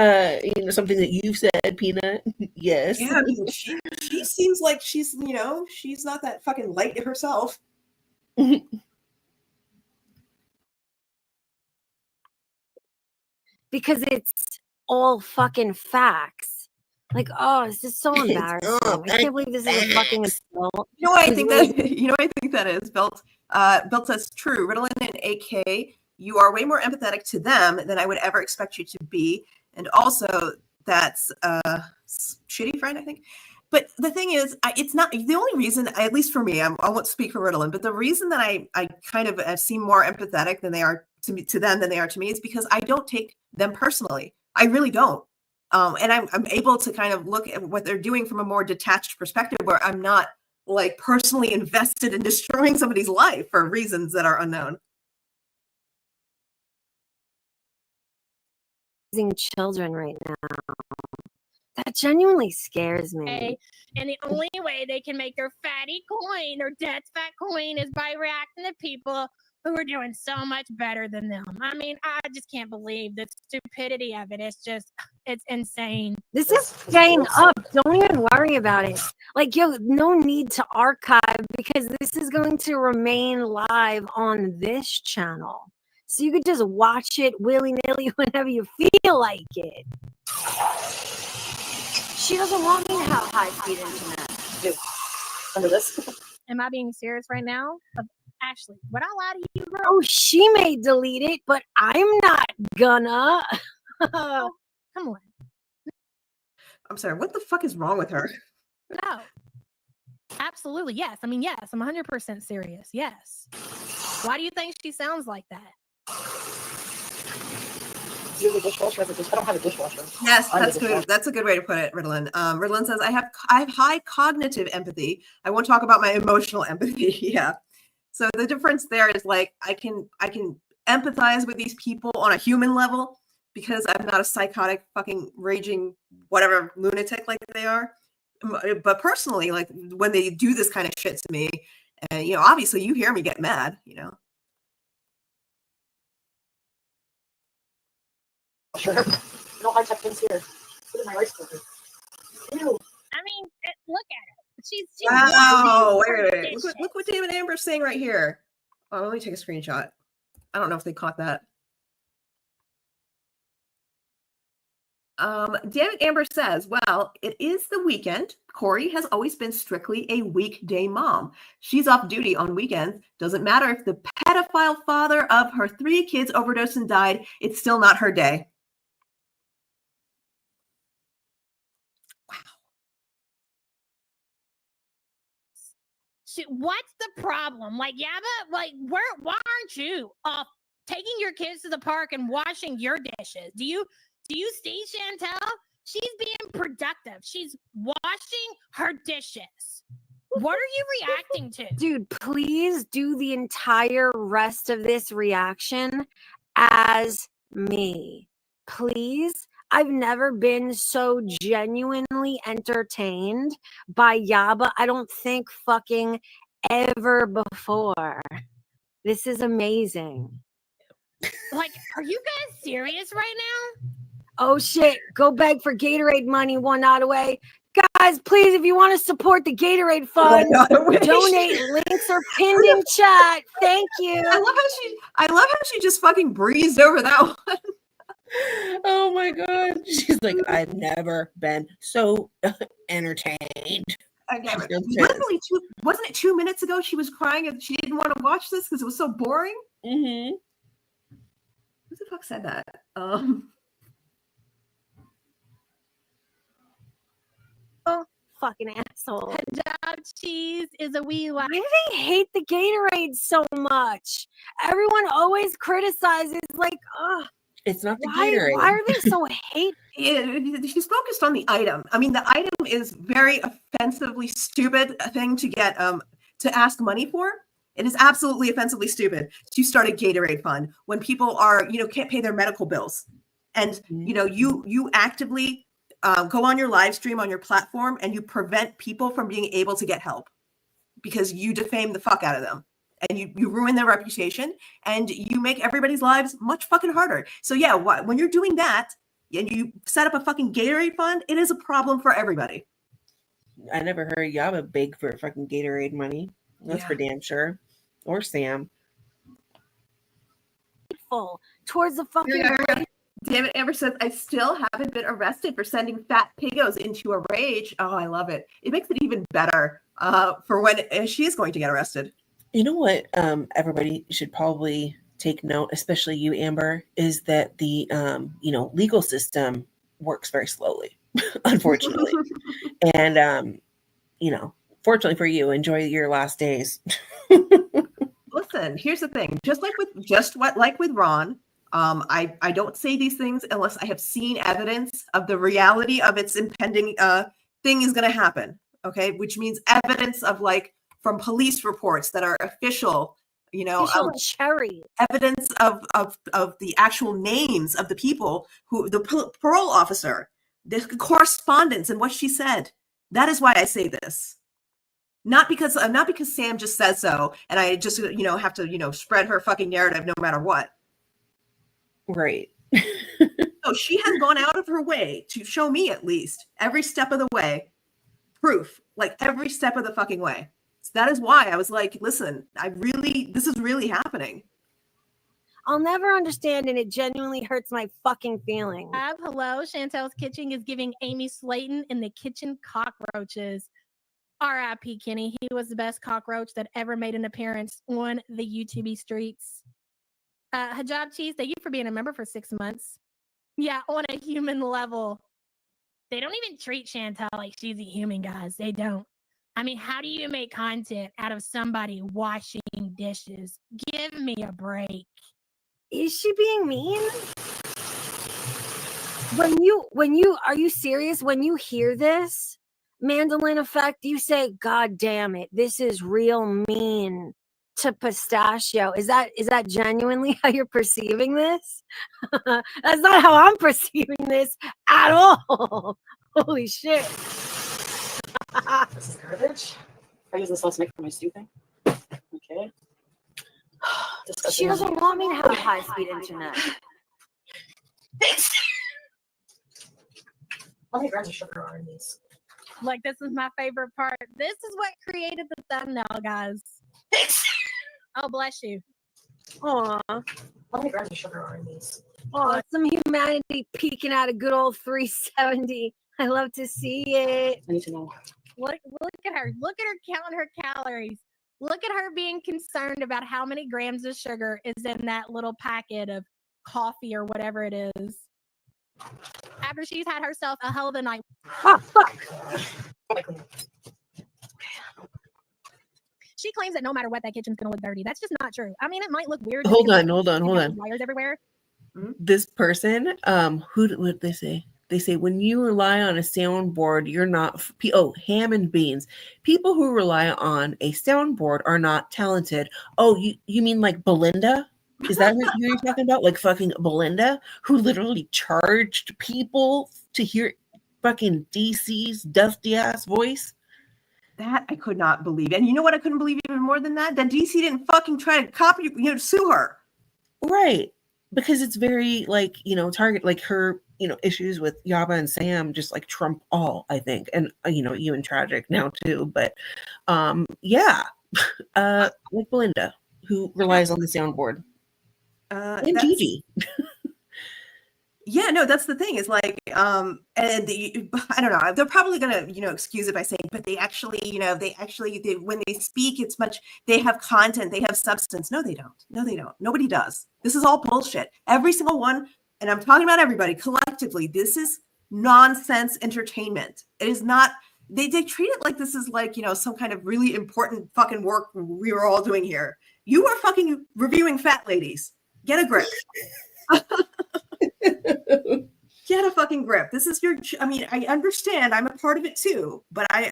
something that you've said, Peanut? Yes. Yeah, I mean, she seems like she's she's not that fucking light herself. because it's all fucking facts. Like, oh, this is so embarrassing. I can't believe this is a fucking adult. You know what I think that you know what I think that is, Built. Built says true. Ritalin and AK, you are way more empathetic to them than I would ever expect you to be. And also that's shitty friend, I think. But the thing is, it's not the only reason, at least for me, I won't speak for Ritalin, but the reason that I kind of seem more empathetic than they are to them than they are to me is because I don't take them personally. I really don't. And I'm able to kind of look at what they're doing from a more detached perspective where I'm not like personally invested in destroying somebody's life for reasons that are unknown. Children right now. That genuinely scares me. And the only way they can make their fatty coin or dad's fat coin is by reacting to people who are doing so much better than them. I mean, I just can't believe the stupidity of it. It's insane. This is staying up. Don't even worry about it. Like, yo, no need to archive because this is going to remain live on this channel. So you could just watch it willy-nilly whenever you feel like it. She doesn't want me to have high-speed internet. Dude, under this. Am I being serious right now? Ashley, would I lie to you, bro? Oh, she may delete it, but I'm not gonna. Oh, come on. I'm sorry, what the fuck is wrong with her? No. Absolutely, yes. I mean, yes, I'm 100% serious. Yes. Why do you think she sounds like that? Do you have a dishwasher? I don't have a dishwasher. Yes, that's good. That's a good way to put it, Ritalin. Ritalin says, I have high cognitive empathy. I won't talk about my emotional empathy. Yeah. So the difference there is like I can empathize with these people on a human level because I'm not a psychotic fucking raging whatever lunatic like they are. But personally, like when they do this kind of shit to me, and you know, obviously you hear me get mad, you know. Sure. No high-tech things here. Look at my rice cooker. Ew. I mean, look at her. She's Wow, wait. Look what David Amber's saying right here. Oh, let me take a screenshot. I don't know if they caught that. David Amber says, well, it is the weekend. Corey has always been strictly a weekday mom. She's off duty on weekends. Doesn't matter if the pedophile father of her 3 kids overdosed and died. It's still not her day. What's the problem? Like, Yaba, like, why aren't you taking your kids to the park and washing your dishes? Do you see Chantel? She's being productive. She's washing her dishes. What are you reacting to? Dude, please do the entire rest of this reaction as me. Please. I've never been so genuinely entertained by Yaba, I don't think fucking ever before. This is amazing. Like, are you guys serious right now? Oh shit, go beg for Gatorade money, One Ottaway. Guys, please, if you want to support the Gatorade fund, donate. Links are pinned in chat. Thank you. I love how she just fucking breezed over that one. Oh my god. She's like, I've never been so entertained. Okay, literally wasn't it 2 minutes ago she was crying and she didn't want to watch this because it was so boring? Mm-hmm. Who the fuck said that? Oh, fucking asshole. Hijab cheese is a wee Why do they hate the Gatorade so much? Everyone always criticizes, like, oh. It's not the Gatorade. Why are they so hate? She's focused on the item. I mean, the item is very offensively stupid thing to get to ask money for. It is absolutely offensively stupid to start a Gatorade fund when people are, you know, can't pay their medical bills, and you know, you actively go on your live stream on your platform and you prevent people from being able to get help because you defame the fuck out of them. And you ruin their reputation and you make everybody's lives much fucking harder. So yeah, when you're doing that and you set up a fucking Gatorade fund, it is a problem for everybody. I never heard Yaba beg for fucking Gatorade money. That's for damn sure. Or Sam. Towards the fucking David Amber says, I still haven't been arrested for sending fat pigos into a rage. Oh, I love it. It makes it even better for when she is going to get arrested. You know what? Everybody should probably take note, especially you, Amber, is that the legal system works very slowly, unfortunately. And fortunately for you, enjoy your last days. Listen, here's the thing. Just like with Ron, I don't say these things unless I have seen evidence of the reality of its impending thing is going to happen. Okay, which means evidence of from police reports that are official. Evidence of the actual names of the people who the parole officer, the correspondence, and what she said. That is why I say this. Not because Sam just says so, and I just have to spread her fucking narrative no matter what. Right. So she has gone out of her way to show me at least every step of the way, proof, every step of the fucking way. So that is why I was like, listen, this is really happening. I'll never understand, and it genuinely hurts my fucking feelings. Hello, Chantel's Kitchen is giving Amy Slayton in the kitchen cockroaches. R.I.P. Kenny. He was the best cockroach that ever made an appearance on the YouTube streets. Hijab Cheese, thank you for being a member for 6 months. Yeah, on a human level. They don't even treat Chantel like she's a human, guys. They don't. I mean, how do you make content out of somebody washing dishes? Give me a break. Is she being mean? Are you serious? When you hear this, Mandolin Effect, you say, God damn it, this is real mean to Pistachio. Is that genuinely how you're perceiving this? That's not how I'm perceiving this at all. Holy shit. This is garbage. I use this sauce to make for my stew thing. Okay. She doesn't want me to have high-speed internet. How many grams of sugar are in these? This is my favorite part. This is what created the thumbnail, guys. Oh, bless you. Aw. How many grams of sugar are in these? Oh, some humanity peeking out a good old 370. I love to see it. I need to know. Look at her. Look at her counting her calories. Look at her being concerned about how many grams of sugar is in that little packet of coffee or whatever it is. After she's had herself a hell of a night. Oh, fuck. She claims that no matter what, that kitchen's going to look dirty. That's just not true. I mean, it might look weird. Hold on. Wires everywhere. This person, who did they say? They say when you rely on a soundboard, you're not. Ham and beans. People who rely on a soundboard are not talented. Oh, you mean like Belinda? Is that what you're talking about? Like fucking Belinda, who literally charged people to hear fucking DC's dusty ass voice? That I could not believe. And you know what I couldn't believe even more than that? That DC didn't fucking try to copy, sue her. Right. Because it's very Target, her, issues with Yaba and Sam just trump all, I think. And, you and Tragic now too. But like Belinda, who relies on the soundboard. And Gigi. Yeah, no, that's the thing is I don't know. They're probably gonna, excuse it by saying, but they actually, when they speak, it's much. They have content, they have substance. No, they don't. Nobody does. This is all bullshit. Every single one, and I'm talking about everybody collectively. This is nonsense entertainment. It is not. They treat it like this is some kind of really important fucking work we were all doing here. You are fucking reviewing fat ladies. Get a grip. Get a fucking grip. This is I understand. I'm a part of it too, but I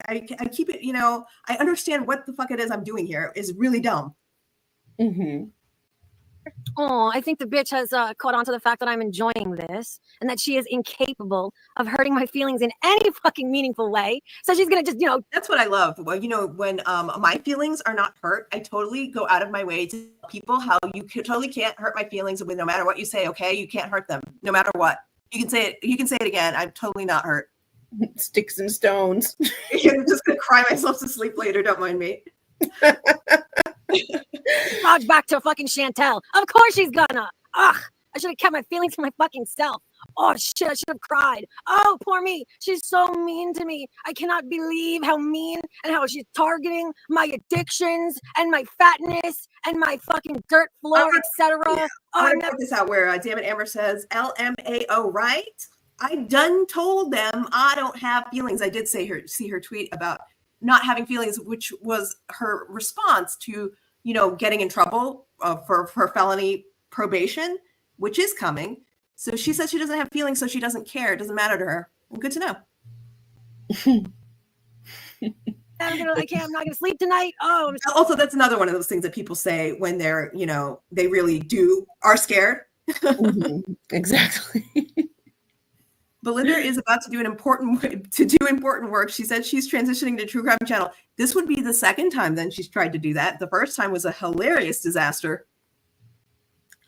keep it, I understand what the fuck it is I'm doing here is really dumb. Mm-hmm. Oh, I think the bitch has caught on to the fact that I'm enjoying this and that she is incapable of hurting my feelings in any fucking meaningful way. So she's going to just, That's what I love. Well, when my feelings are not hurt, I totally go out of my way to tell people how you totally can't hurt my feelings no matter what you say, okay? You can't hurt them no matter what. You can say it again. I'm totally not hurt. Sticks and stones. I'm just going to cry myself to sleep later. Don't mind me. Dodge back to fucking Chantel. Of course she's gonna. Ugh. I should have kept my feelings to my fucking self. Oh shit, I should have cried. Oh, poor me. She's so mean to me. I cannot believe how mean and how she's targeting my addictions and my fatness and my fucking dirt floor, etc. Yeah. I want to put this out where Damn It Amber says LMAO, right? I done told them I don't have feelings. I did see her tweet about not having feelings, which was her response to, getting in trouble for felony probation, which is coming. So she says she doesn't have feelings, so she doesn't care. It doesn't matter to her. Well, good to know. I'm not gonna sleep tonight. Oh, also, that's another one of those things that people say when they're, they really are scared. Exactly. Belinda is about to do important work. She said she's transitioning to True Crime Channel. This would be the second time then she's tried to do that. The first time was a hilarious disaster.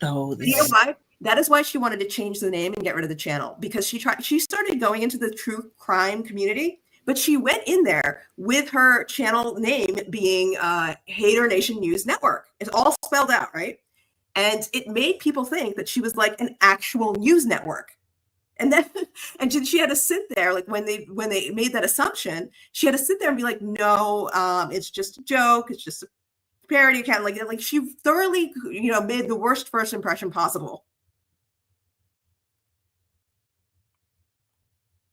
Oh, you know why? That is why she wanted to change the name and get rid of the channel, because she started going into the true crime community, but she went in there with her channel name being Hater Nation News Network. It's all spelled out, right? And it made people think that she was like an actual news network. And then, she had to sit there, like when they made that assumption, she had to sit there and be like, no, it's just a joke. It's just a parody account. Like she thoroughly, made the worst first impression possible.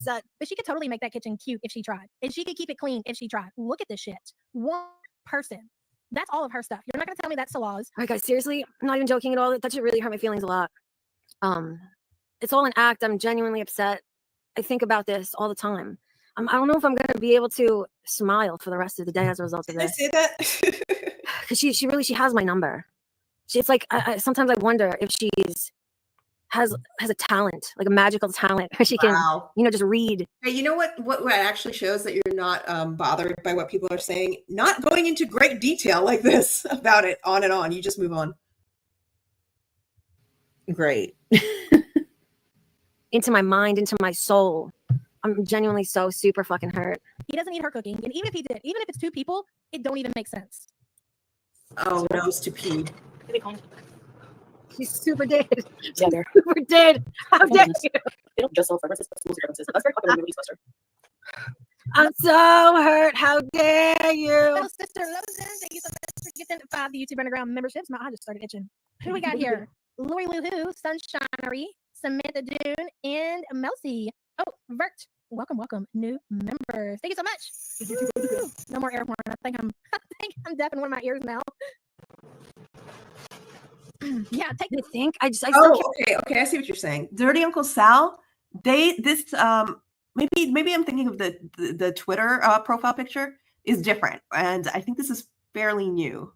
But she could totally make that kitchen cute if she tried. And she could keep it clean if she tried. Look at this shit. One person. That's all of her stuff. You're not going to tell me that's Salah's. All right, guys, seriously, I'm not even joking at all. That should really hurt my feelings a lot. It's all an act. I'm genuinely upset. I think about this all the time. I don't know if I'm going to be able to smile for the rest of the day as a result of this. Did I say that? Because she has my number. It's like sometimes I wonder if has a talent, like a magical talent, where she can, just read. Hey, you know what actually shows that you're not bothered by what people are saying? Not going into great detail like this about it on and on. You just move on. Great. Into my mind, into my soul. I'm genuinely so super fucking hurt. He doesn't need her cooking. And even if he did, even if it's two people, it don't even make sense. Oh, nose to pee. She's super dead. Yeah, they're super dead. How dare you? They don't just sell fragrances, but most fragrances. That's very popular in the Middle East, Western. I'm so hurt. How dare you? Hello, sister Lozen. Thank you so much for getting 5 YouTube Underground memberships. My eye just started itching. Who do we got here? Lori Lou Who, Sunshinery, Samantha Dune, and Melcy. Oh, Vert. Welcome, new members. Thank you so much. No more air horn. I think I'm deaf in one of my ears now. Yeah, take the think. I still okay. I see what you're saying. Dirty Uncle Sal. Maybe I'm thinking of the Twitter profile picture is different, and I think this is fairly new.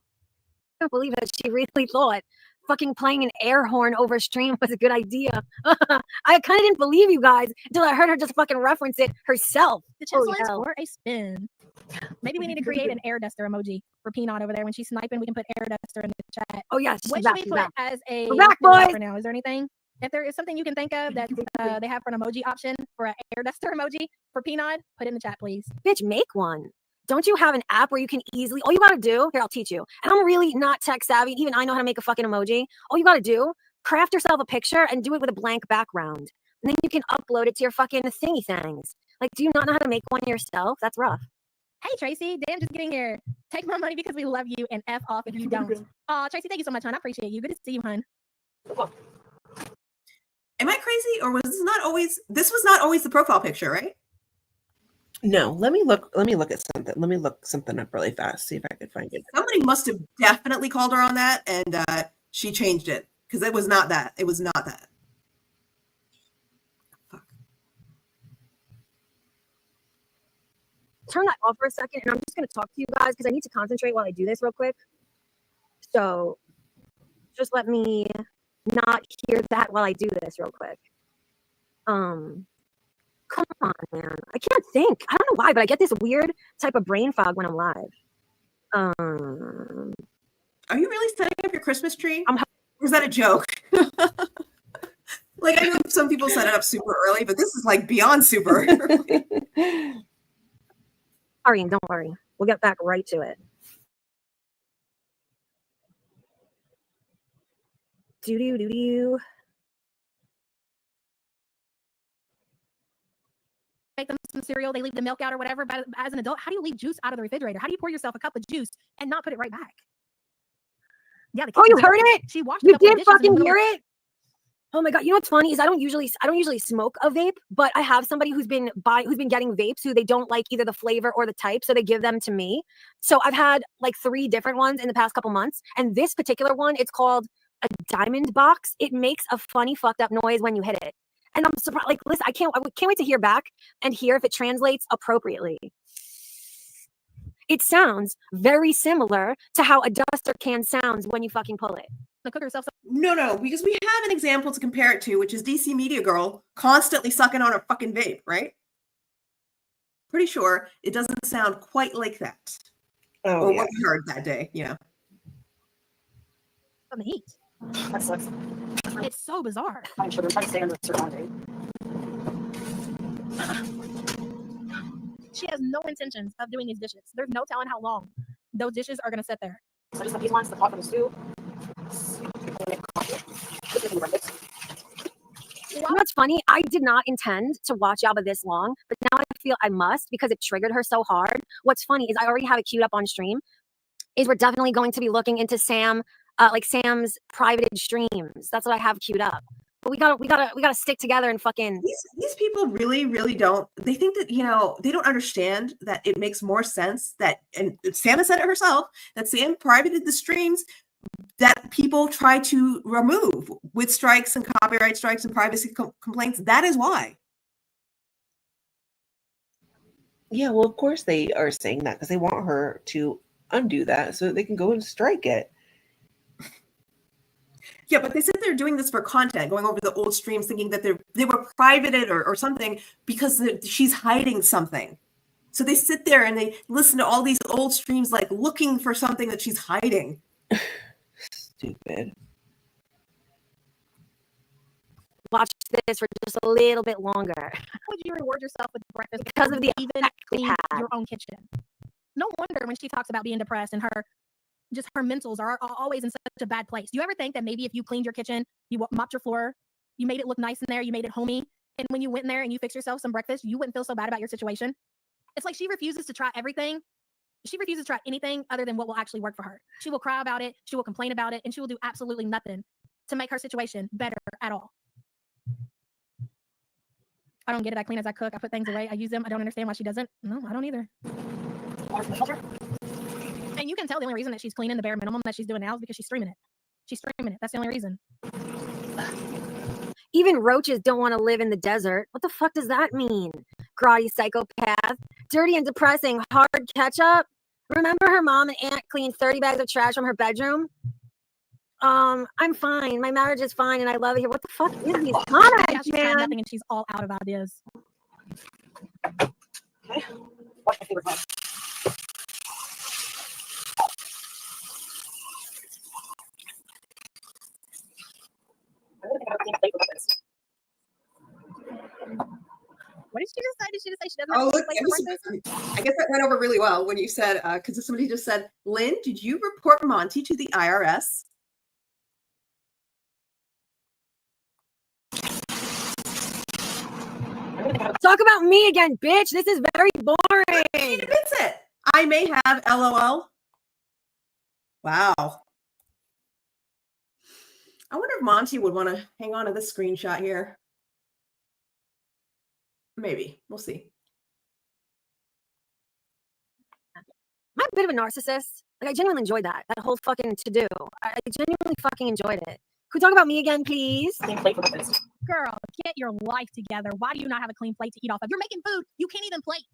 I can't believe it. She really thought fucking playing an air horn over stream was a good idea. I kind of didn't believe you guys until I heard her just fucking reference it herself. The chisel is for a spin. Maybe we need to create an air duster emoji for Peanut over there. When she's sniping, we can put air duster in the chat. Oh yes. What should we put as a back, boys? for now? Is there anything? If there is something you can think of that they have for an emoji option for an air duster emoji for Peanut, put it in the chat, please. Bitch, make one. Don't you have an app where you can easily, all you got to do, here, I'll teach you. And I'm really not tech savvy. Even I know how to make a fucking emoji. All you got to do, craft yourself a picture and do it with a blank background. And then you can upload it to your fucking thingy things. Like, do you not know how to make one yourself? That's rough. Hey, Tracy. Damn, just getting here. Take my money because we love you and F off if you don't. Oh, Tracy, thank you so much, hon. I appreciate you. Good to see you, hon. Am I crazy, or was this was not always the profile picture, right? No, let me look at something. Let me look something up really fast, see if I could find it. Somebody must have definitely called her on that, and she changed it, because it was not that. It was not that. Fuck. Turn that off for a second, and I'm just going to talk to you guys, because I need to concentrate while I do this real quick. So just let me not hear that while I do this real quick. Come on, man. I can't think. I don't know why, but I get this weird type of brain fog when I'm live. Are you really setting up your Christmas tree? Or is that a joke? Like, I know some people set it up super early, but this is like beyond super early. Arian, don't worry. We'll get back right to it. Do-do-do-do. make them some cereal, they leave the milk out or whatever. But as an adult, how do you leave juice out of the refrigerator? How do you pour yourself a cup of juice and not put it right back? Yeah. Oh, you heard it? She washed You a couple of did dishes in the fucking middle hear of- it? Oh my god! You know what's funny is I don't usually smoke a vape, but I have somebody who's been getting vapes who they don't like either the flavor or the type, so they give them to me. So I've had like 3 different ones in the past couple months, and this particular one, it's called a diamond box. It makes a funny fucked up noise when you hit it, and I'm surprised. Like, listen, I can't wait to hear back and hear if it translates appropriately. It sounds very similar to how a duster can sounds when you fucking pull it. The cook herself. No, because we have an example to compare it to, which is DC Media Girl constantly sucking on her fucking vape, right? Pretty sure it doesn't sound quite like that. Oh, or yeah. what we heard that day, yeah. From the heat. That sucks. It's so bizarre. I'm sure they're trying to stay under a certain boundary. She has no intentions of doing these dishes. There's no telling how long those dishes are going to sit there. So I just have these ones, the pot for the stew. You know what's funny? I did not intend to watch Yaba this long, but now I feel I must because it triggered her so hard. What's funny is I already have it queued up on stream. Is we're definitely going to be looking into Sam's privated streams. That's what I have queued up. But we gotta stick together and fucking. These people really don't. They think that they don't understand that it makes more sense that, and Sam has said it herself, that Sam privated the streams that people try to remove with strikes and copyright strikes and privacy complaints. That is why. Yeah, well, of course they are saying that because they want her to undo that so that they can go and strike it. Yeah, but they said they're doing this for content, going over the old streams, thinking that they were privated or something because she's hiding something. So they sit there and they listen to all these old streams, like looking for something that she's hiding. Stupid. Watch this for just a little bit longer. How would you reward yourself with breakfast Because of the even effect we clean had. your own kitchen? No wonder when she talks about being depressed and her mentals are always in such a bad place. Do you ever think that maybe if you cleaned your kitchen, you mopped your floor, you made it look nice in there, you made it homey, and when you went in there and you fixed yourself some breakfast, you wouldn't feel so bad about your situation? It's like she refuses to try everything. She refuses to try anything other than what will actually work for her. She will cry about it, she will complain about it, and she will do absolutely nothing to make her situation better at all. I don't get it. I clean as I cook. I put things away. I use them. I don't understand why she doesn't. No, I don't either. And you can tell the only reason that she's cleaning the bare minimum that she's doing now is because she's streaming it. She's streaming it. That's the only reason. Even roaches don't want to live in the desert. What the fuck does that mean? Grotty psychopath. Dirty and depressing. Hard ketchup. Remember her mom and aunt cleaned 30 bags of trash from her bedroom? I'm fine. My marriage is fine and I love it here. What the fuck is these Yeah, comments, she's tried man? nothing and she's all out of ideas. Okay. Watch my favorite part. I'm gonna think about cleaning a plate for breakfast. What did she just say? Did she just say she doesn't Oh, have look, a plate for breakfast? I guess that went over really well when you said, because somebody just said, Lynn, did you report Monty to the IRS? Talk about me again, bitch. This is very boring. She admits it. I may have LOL. Wow. I wonder if Monty would want to hang on to this screenshot here. Maybe. We'll see. I'm a bit of a narcissist. Like, I genuinely enjoyed that whole fucking to-do. I genuinely fucking enjoyed it. Could we talk about me again, please? Girl, get your life together. Why do you not have a clean plate to eat off of? You're making food. You can't even plate.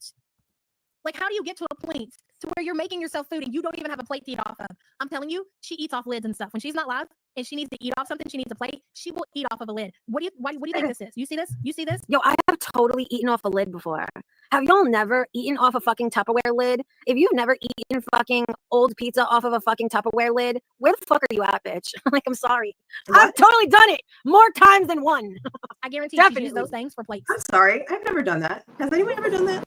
Like, how do you get to a point to where you're making yourself food and you don't even have a plate to eat off of? I'm telling you, she eats off lids and stuff. When she's not live and she needs to eat off something, she needs a plate, she will eat off of a lid. What do you think this is? You see this? You see this? Yo, I have totally eaten off a lid before. Have y'all never eaten off a fucking Tupperware lid? If you've never eaten fucking old pizza off of a fucking Tupperware lid, where the fuck are you at, bitch? Like, I'm sorry. I've totally done it more times than one. I guarantee you she uses those things for plates. I'm sorry. I've never done that. Has anyone ever done that?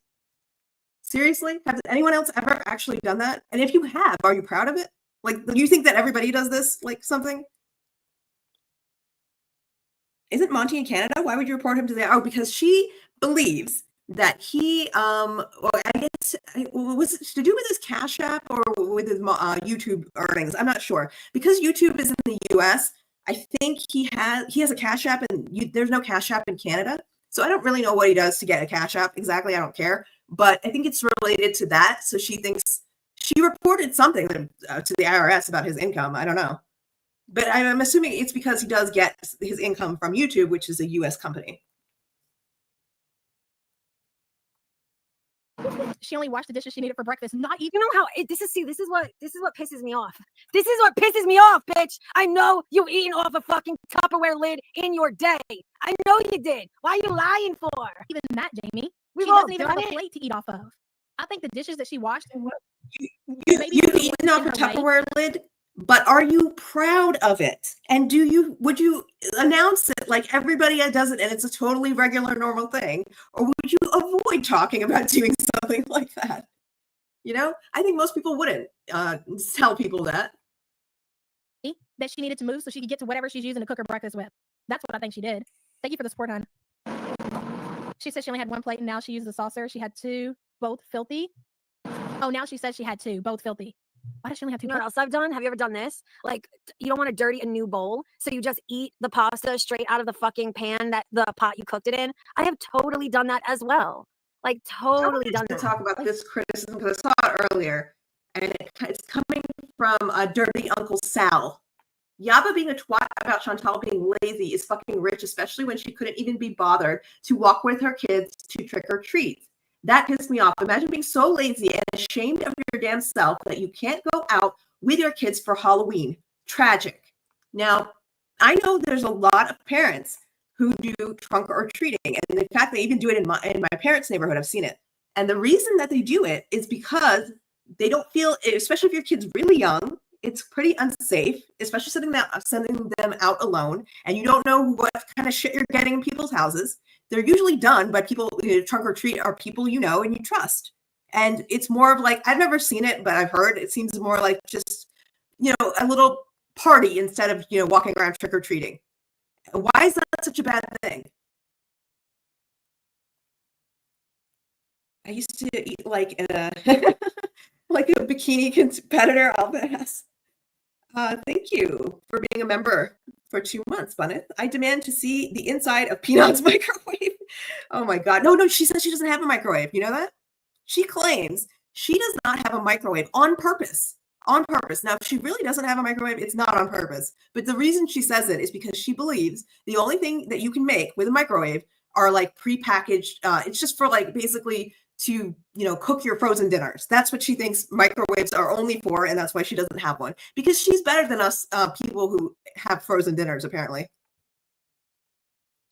Seriously? Has anyone else ever actually done that? And if you have, are you proud of it? Like, do you think that everybody does this? Like something? Isn't Monty in Canada? Why would you report him to the... Oh, because she believes that he, well, I guess, was it to do with his Cash App or with his YouTube earnings? I'm not sure. Because YouTube is in the US, I think he has a Cash App, and there's no Cash App in Canada. So I don't really know what he does to get a Cash App exactly. I don't care. But I think it's related to that. So she thinks she reported something to the IRS about his income. I don't know. But I'm assuming it's because he does get his income from YouTube, which is a US company. She only washed the dishes she needed for breakfast. Not even. You know how this is what pisses me off. This is what pisses me off, bitch. I know you eating off a fucking Tupperware lid in your day. I know you did. Why are you lying for? Even that, Jamie. We've She all doesn't even have done a it. plate to eat off of. I think the dishes that she washed. You've eaten off a Tupperware lid, but are you proud of it? And would you announce it like everybody does it and it's a totally regular, normal thing? Or would you avoid talking about doing something like that? You know, I think most people wouldn't tell people that. That she needed to move so she could get to whatever she's using to cook her breakfast with. That's what I think she did. Thank you for the support, hon. She said she only had one plate and now she used the saucer. She had two, both filthy. Oh, now she says she had two, both filthy. Why does she only have two? You know what else I've done? Have you ever done this? Like, you don't want to dirty a new bowl, so you just eat the pasta straight out of the fucking pan that the pot you cooked it in. I have totally done that as well. Like, totally done that. To talk about this criticism because I saw it earlier, and it's coming from Dirty Uncle Sal. Yaba being a twat about Chantal being lazy is fucking rich, especially when she couldn't even be bothered to walk with her kids to trick or treat. That pissed me off. Imagine being so lazy and ashamed of your damn self that you can't go out with your kids for Halloween. Tragic. Now, I know there's a lot of parents who do trunk or treating, and in fact, they even do it in my parents' neighborhood. I've seen it. And the reason that they do it is because they don't feel, especially if your kid's really young, it's pretty unsafe, especially sending them out alone, and you don't know what kind of shit you're getting in people's houses. They're usually done by people, trunk or treat are people you know and you trust. And it's more of like, I've never seen it, but I've heard it seems more like just, a little party instead of, walking around trick or treating. Why is that such a bad thing? I used to eat like a like a bikini competitor. I'll pass. Thank you for being a member for 2 months, Bunneth. I demand to see the inside of Peanut's microwave. Oh my God. No, she says she doesn't have a microwave. You know that? She claims she does not have a microwave on purpose. On purpose. Now, if she really doesn't have a microwave, it's not on purpose. But the reason she says it is because she believes the only thing that you can make with a microwave are like prepackaged. It's just for like basically to cook your frozen dinners. That's what she thinks microwaves are only for, and that's why she doesn't have one, because she's better than us people who have frozen dinners. Apparently,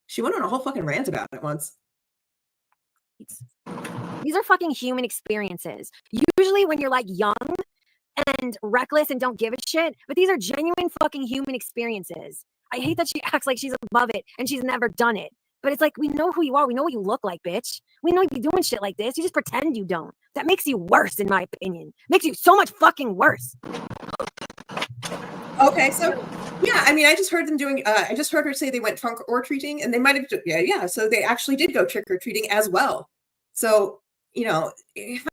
she went on a whole fucking rant about it once. These are fucking human experiences. Usually when you're like young and reckless and don't give a shit, but these are genuine fucking human experiences. I hate that she acts like she's above it and she's never done it. But it's like, we know who you are. We know what you look like, bitch. We know you're doing shit like this. You just pretend you don't. That makes you worse, in my opinion. Makes you so much fucking worse. Okay, so yeah, I mean, I just heard them doing. I just heard her say they went trunk or treating, and they might have. Yeah. So they actually did go trick or treating as well. So how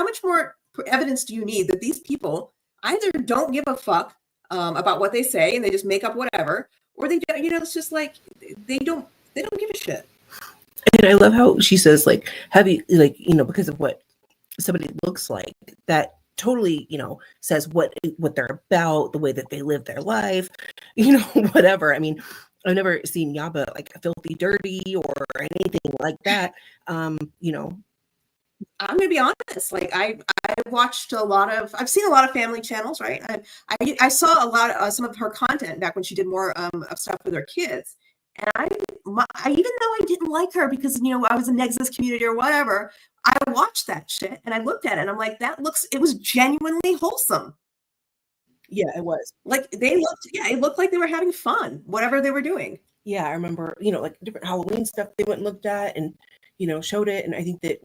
much more evidence do you need that these people either don't give a fuck about what they say and they just make up whatever, or they don't? It's just like they don't give a shit. And I love how she says, like, because of what somebody looks like, that totally, says what they're about, the way that they live their life, whatever. I mean, I've never seen Yaba like filthy dirty or anything like that. I'm gonna be honest. Like I've watched I've seen a lot of family channels, right? I saw a lot of some of her content back when she did more of stuff with her kids. And I even though I didn't like her because I was in Nexus community or whatever, I watched that shit and I looked at it and I'm like, it was genuinely wholesome. Yeah, it was. Like it looked like they were having fun, whatever they were doing. Yeah, I remember, like different Halloween stuff they went and looked at and, showed it. And I think that,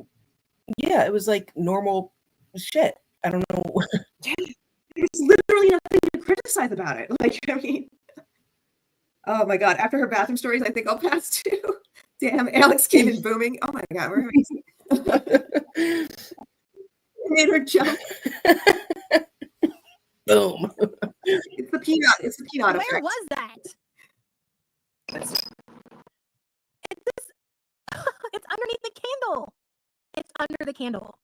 it was like normal shit. I don't know. There's literally nothing to criticize about it. Like, I mean, oh my God. After her bathroom stories, I think I'll pass too. Damn, Alex came in booming. Oh my God. Made her jump. Boom. It's the peanut. It's the peanut Where effect. was that? It's underneath the candle. It's under the candle.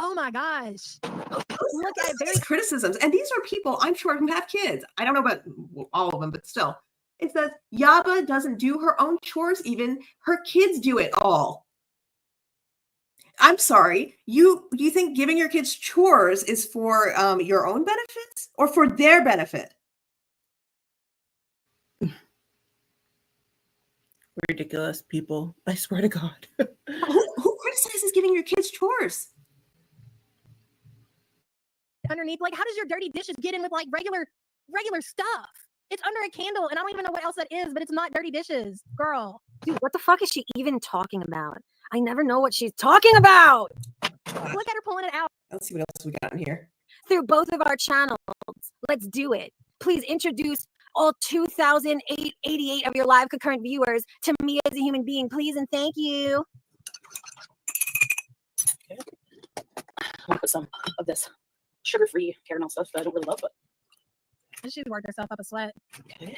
Oh my gosh. Look at it. These criticisms, and these are people I'm sure who have kids. I don't know about all of them, but still, it says Yaba doesn't do her own chores. Even her kids do it all. I'm sorry. You think giving your kids chores is for your own benefits or for their benefit? Ridiculous people. I swear to God. Who criticizes giving your kids chores? Underneath, like, how does your dirty dishes get in with like regular stuff? It's under a candle, and I don't even know what else that is, but it's not dirty dishes, girl. Dude, what the fuck is she even talking about? I never know what she's talking about. Look at her pulling it out. Let's see what else we got in here. Through both of our channels. Let's do it. Please introduce all 2,088 of your live concurrent viewers to me as a human being, please, and thank you. I'm gonna put some of this sugar-free caramel stuff that I don't really love, but She's worked herself up a sweat. okay.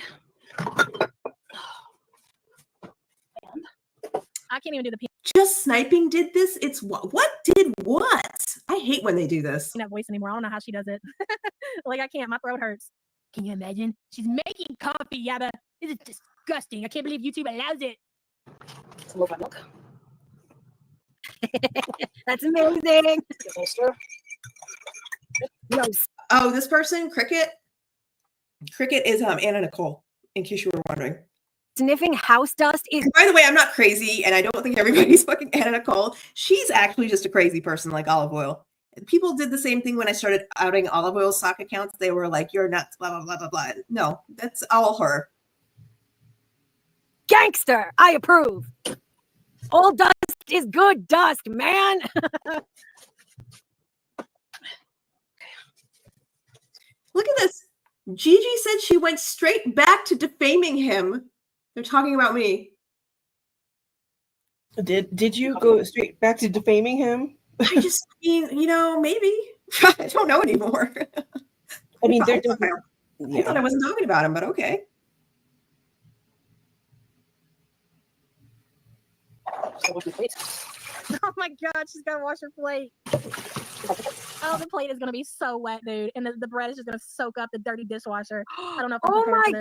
I can't even do the Just Sniping did this. It's what did what? I hate when they do this. peanut voice anymore. I don't know how she does it. Like, I can't. My throat hurts. Can you imagine? She's making coffee, Yaba. This is disgusting. I can't believe YouTube allows it. Some low-fat milk. That's amazing. No. Oh, this person, Cricket. Cricket is Anna Nicole, in case you were wondering. Sniffing house dust is. And by the way, I'm not crazy, and I don't think everybody's fucking Anna Nicole. She's actually just a crazy person like Olive Oil. People did the same thing when I started outing Olive Oil sock accounts. They were like, "You're nuts," blah blah blah blah blah. No, that's all her. Gangster, I approve. All dust is good dust, man. Look at this. Gigi said she went straight back to defaming him. They're talking about me. Did you go straight back to defaming him? I just mean, maybe. I don't know anymore. I mean, I thought I wasn't talking about him, but okay. Oh my God, she's got to wash her plate. Oh, the plate is going to be so wet, dude. And the bread is just going to soak up the dirty dishwasher. I don't know if I'm Oh prepared for my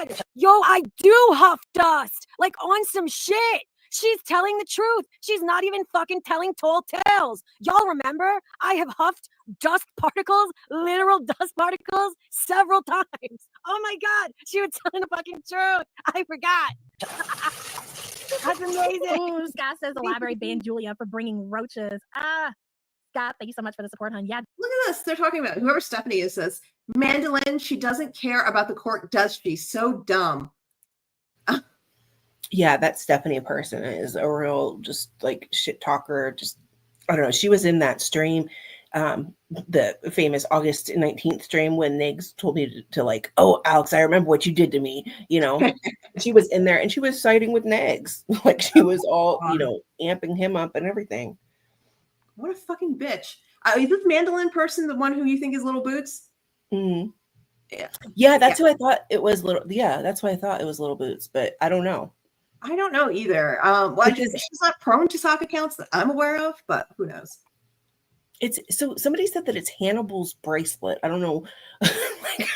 this. God. Yo, I do huff dust. Like on some shit. She's telling the truth. She's not even fucking telling tall tales. Y'all remember? I have huffed dust particles, literal dust particles, several times. Oh my God. She was telling the fucking truth. I forgot. That's amazing. Ooh, Scott says the library banned Julia for bringing roaches. Scott, thank you so much for the support, hon. Yeah. Look at this. They're talking about whoever Stephanie is says, Mandolin, she doesn't care about the court, does she? So dumb. Yeah, that Stephanie person is a real just like shit talker. Just, I don't know. She was in that stream, the famous August 19th stream when Niggs told me to like, oh, Alex, I remember what you did to me. She was in there and she was siding with Niggs. Like she was all, amping him up and everything. What a fucking bitch. Is this Mandolin person the one who you think is Little Boots? Mm-hmm. Yeah. Yeah, that's who I thought it was. That's why I thought it was Little Boots, but I don't know. I don't know either. She's not prone to sock accounts that I'm aware of, but who knows? It's so somebody said that it's Hannibal's bracelet. I don't know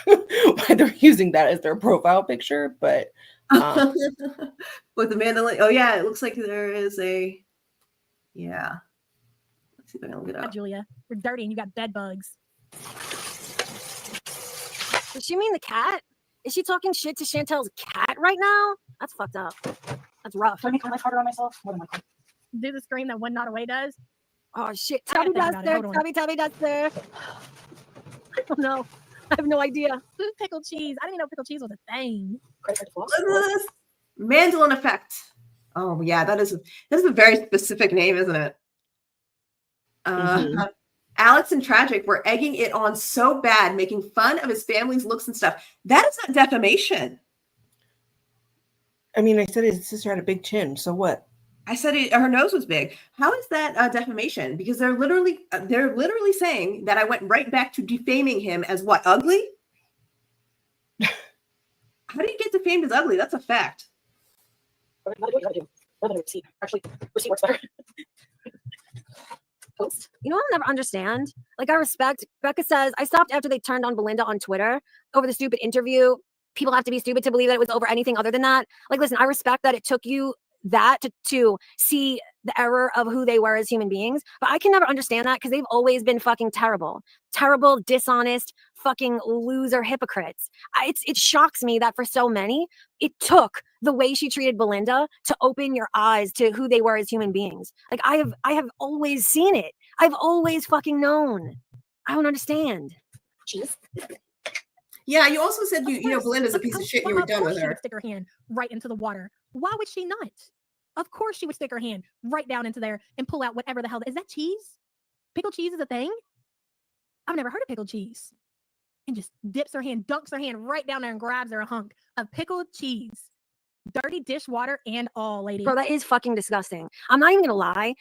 why they're using that as their profile picture, but with the mandolin. Oh yeah, it looks like there is a Let's see if I can look it up. Julia, you're dirty and you got bed bugs. Does she mean the cat? Is she talking shit to Chantel's cat right now? That's fucked up. That's rough. Let me make life harder on myself. More than my Do the scream that One Not Away does. Oh shit. I gotta Tubby think about it. duster. Hold on. Tubby duster. I don't know. I have no idea. Pickled cheese. I didn't even know pickled cheese was a thing. Look at this. Mandolin effect. Oh yeah, that is a very specific name, isn't it? Alex and Tragic were egging it on so bad, making fun of his family's looks and stuff. That is not defamation. I mean, I said his sister had a big chin. So what? I said her nose was big. How is that defamation? Because they're literally saying that I went right back to defaming him as what, ugly? How do you get defamed as ugly? That's a fact. Actually, receipt works better. Post. You know, I'll never understand. Like, I respect. Becca says, I stopped after they turned on Belinda on Twitter over the stupid interview. People have to be stupid to believe that it was over anything other than that. Like, listen, I respect that it took you that to see the error of who they were as human beings, but I can never understand that because they've always been fucking terrible, dishonest, fucking loser hypocrites. It shocks me that for so many, it took the way she treated Belinda to open your eyes to who they were as human beings. Like, I have always seen it. I've always fucking known. I don't understand. Jeez. Yeah, you also said you know Belinda's a piece of shit. You were done with She her. would stick her hand right into the water. Why would she not? Of course she would stick her hand right down into there and pull out whatever the hell. Is that cheese? Pickled cheese is a thing? I've never heard of pickled cheese. And just dips her hand, dunks her hand right down there and grabs her a hunk of pickled cheese. Dirty dishwater and all, lady. Bro, that is fucking disgusting. I'm not even gonna lie.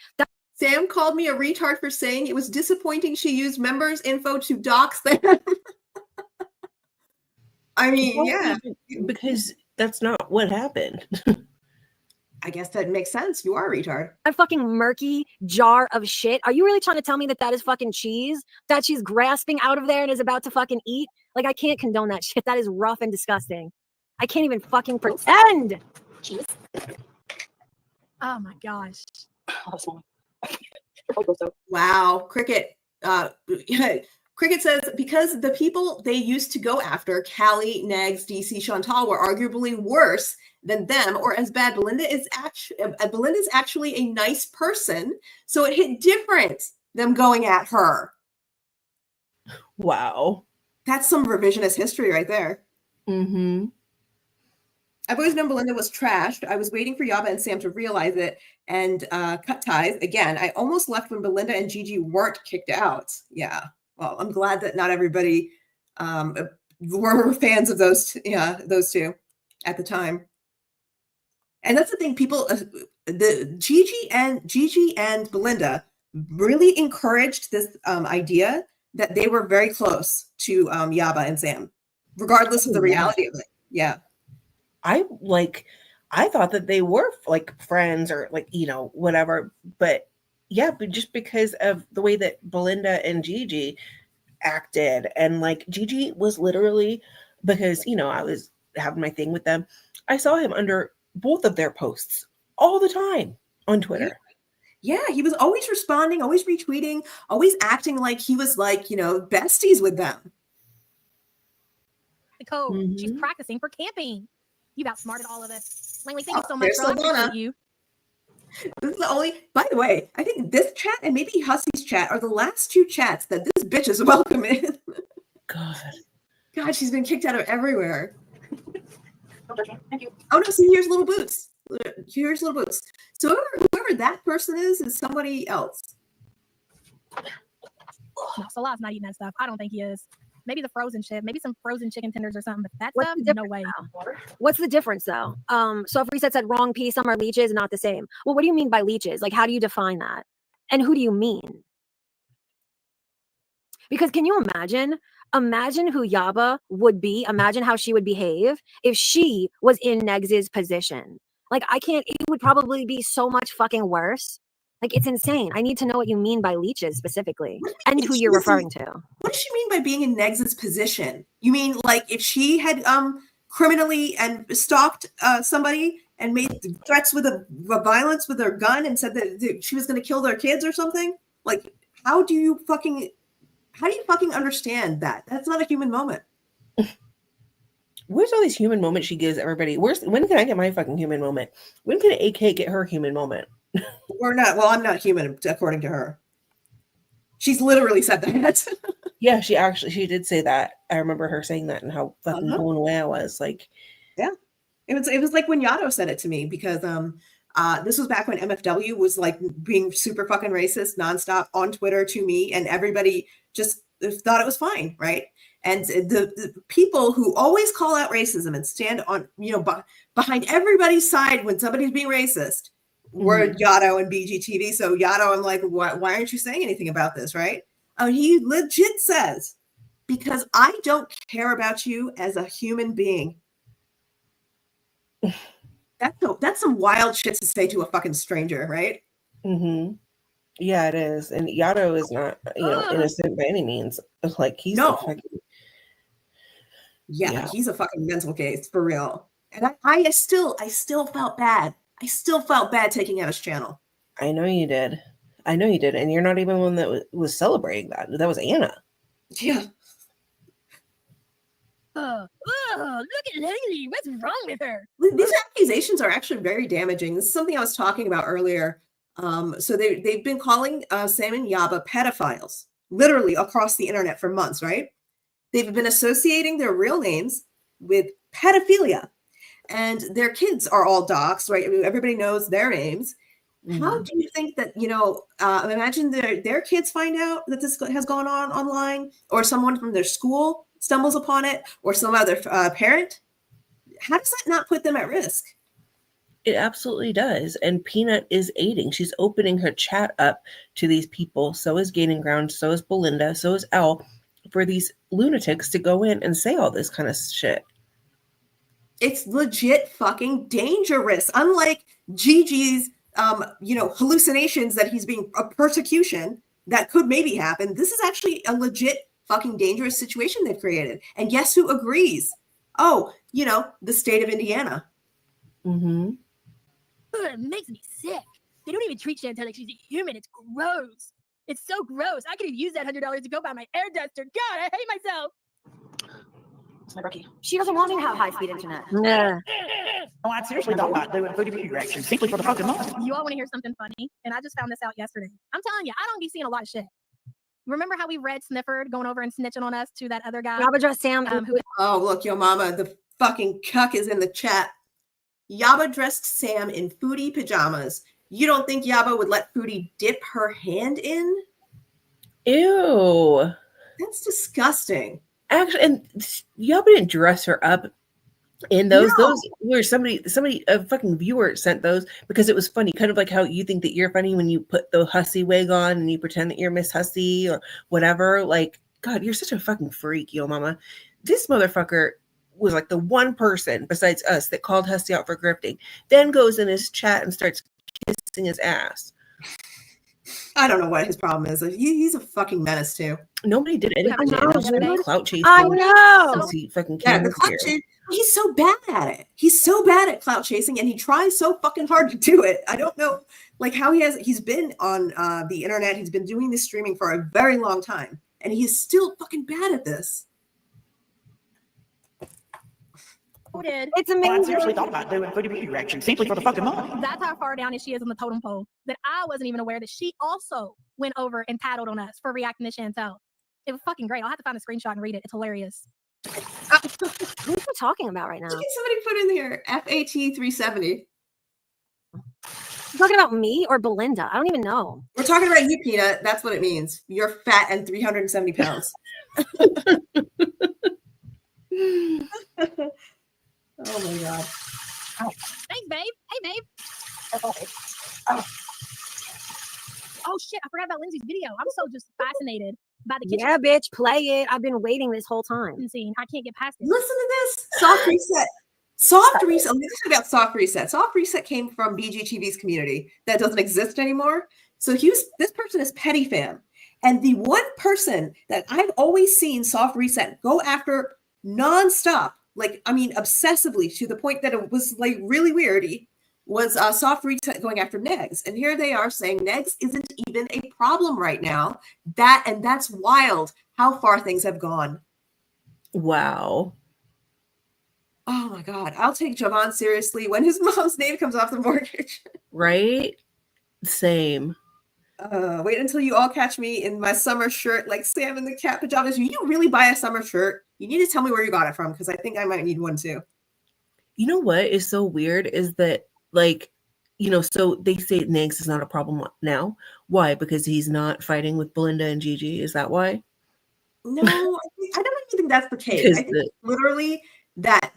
Sam called me a retard for saying it was disappointing she used members' info to dox them. I mean, yeah. Because that's not what happened. I guess that makes sense. You are a retard. A fucking murky jar of shit. Are you really trying to tell me that that is fucking cheese that she's grasping out of there and is about to fucking eat? Like, I can't condone that shit. That is rough and disgusting. I can't even fucking pretend. Cheese. Oh my gosh. Wow. Cricket. Cricket says, because the people they used to go after, Callie, Negs, DC, Chantal, were arguably worse than them or as bad. Belinda's actually a nice person, so it hit different them going at her. Wow. That's some revisionist history right there. Mm-hmm. I've always known Belinda was trashed. I was waiting for Yaba and Sam to realize it and cut ties. Again, I almost left when Belinda and Gigi weren't kicked out. Yeah. Well, I'm glad that not everybody were fans of those two at the time. And that's the thing, people, the Gigi and Belinda really encouraged this idea that they were very close to Yaba and Sam, regardless of the reality of it. Yeah. I thought that they were like friends or like, you know, whatever, but yeah, but just because of the way that Belinda and Gigi acted, and like Gigi was literally, because, you know, I was having my thing with them, I saw him under both of their posts all the time on Twitter. Yeah, he was always responding, always retweeting, always acting like he was like, you know, besties with them. The code. Mm-hmm. She's practicing for camping. You've outsmarted all of us. Langley, thank you so much. There's Girl. I Silvana. appreciate you. This is the only, by the way, I think this chat and maybe Hussey's chat are the last two chats that this bitch is welcome in. God, she's been kicked out of everywhere. Thank you. Oh no, see, here's Little Boots. Here's Little Boots. So whoever that person is somebody else. No, Salah's not eating that stuff. I don't think he is. Maybe the frozen shit. Maybe some frozen chicken tenders or something. But that What's stuff, the no way. What's the difference though? So if Reset said wrong piece, some are leeches, not the same. Well, what do you mean by leeches? Like, how do you define that? And who do you mean? Because can you imagine who Yaba would be? Imagine how she would behave if she was in Negs's position. Like, it would probably be so much fucking worse. Like, it's insane. I need to know what you mean by leeches specifically and who you're referring to. What does she mean by being in Negs's position? You mean like if she had criminally and stalked somebody and made threats with a violence with her gun and said that she was going to kill their kids or something? Like, how do you fucking understand that? That's not a human moment. Where's all these human moments she gives everybody? When can I get my fucking human moment? When can AK get her human moment? Or not. Well, I'm not human, according to her. She's literally said that. Yeah, she did say that. I remember her saying that and how fucking blown away I was. Like, yeah, it was like when Yato said it to me, because this was back when MFW was like being super fucking racist nonstop on Twitter to me, and everybody just thought it was fine, right? And the people who always call out racism and stand on, behind everybody's side when somebody's being racist were Yato and BGTV. So Yato, I'm like, why aren't you saying anything about this, right? He legit says, because I don't care about you as a human being. That's some wild shit to say to a fucking stranger, right? Mm-hmm. Yeah, it is. And Yato is not, innocent by any means. Like he's he's a fucking mental case for real. And I still felt bad. I still felt bad taking out his channel. I know you did. And you're not even one that was celebrating that. That was Anna. Yeah. Look at Lily. What's wrong with her? These accusations are actually very damaging. This is something I was talking about earlier. So they've been calling Sam and Yaba pedophiles, literally across the internet for months, right? They've been associating their real names with pedophilia, and their kids are all doxxed, right? I mean, everybody knows their names. How do you think that, imagine their kids find out that this has gone on online, or someone from their school stumbles upon it, or some other parent? How does that not put them at risk? It absolutely does. And Peanut is aiding. She's opening her chat up to these people. So is Gaining Ground. So is Belinda. So is Elle, for these lunatics to go in and say all this kind of shit. It's legit fucking dangerous. Unlike Gigi's, hallucinations that he's being a persecution that could maybe happen. This is actually a legit fucking dangerous situation they've created. And guess who agrees? Oh, the state of Indiana. Mm-hmm. It makes me sick. They don't even treat Chantel like she's a human. It's gross. It's so gross. I could have used that $100 to go buy my air duster. God, I hate myself. It's my rookie. She doesn't want to have high-speed internet. Yeah. No, I seriously don't like doing food beauty reactions simply for the fucking money. You all want to hear something funny? And I just found this out yesterday. I'm telling you, I don't be seeing a lot of shit. Remember how we read Snifford going over and snitching on us to that other guy? Yaba dressed Sam. Oh, look, yo mama, the fucking cuck is in the chat. Yaba dressed Sam in Foodie pajamas. You don't think Yaba would let Foodie dip her hand in? Ew. That's disgusting. Actually, and Yaba didn't dress her up in those. No. Those were a fucking viewer sent those because it was funny. Kind of like how you think that you're funny when you put the hussy wig on and you pretend that you're Miss Hussy or whatever. Like, God, you're such a fucking freak, yo mama. This motherfucker was like the one person besides us that called Hussy out for grifting, then goes in his chat and starts kissing his ass. I don't know what his problem is. He's a fucking menace too. Nobody did anything. Clout chasing. I know. He fucking the clout chase. He's so bad at it. He's so bad at clout chasing, and he tries so fucking hard to do it. I don't know, like how he's been on the internet. He's been doing this streaming for a very long time, and he is still fucking bad at this. It's Well, I amazing. seriously thought about doing food beauty reactions simply for the fucking money. That's how far down she is on the totem pole that I wasn't even aware that she also went over and tattled on us for reacting to Chantel. It was fucking great. I'll have to find a screenshot and read it. It's hilarious. Who are you talking about right now? Somebody put in here FAT 370. You talking about me or Belinda? I don't even know. We're talking about you, Peanut. That's what it means. You're fat and 370 pounds. Oh my god. Thanks, babe. Hey, babe. Oh shit, I forgot about Lindsay's video. I'm so just fascinated by the kitchen Yeah, bitch, play it. I've been waiting this whole time. scene. I can't get past it. Listen to this. Soft reset. Soft reset. Let me talk about soft reset. Soft reset came from BGTV's community that doesn't exist anymore. So this person is Petty Fam. And the one person that I've always seen Soft Reset go after nonstop, obsessively, to the point that it was like really weirdy, was Soft Reset going after Negs. And here they are saying Negs isn't even a problem right now. That's wild how far things have gone. Wow. Oh my God. I'll take Javon seriously when his mom's name comes off the mortgage. Right? Same. Wait until you all catch me in my summer shirt like Sam in the cat pajamas. You really buy a summer shirt? You need to tell me where you got it from, because I think I might need one too. You know what is so weird is that, so they say Negs is not a problem now. Why? Because he's not fighting with Belinda and Gigi. Is that why? No, I don't even think that's the case. Because I think it's literally that,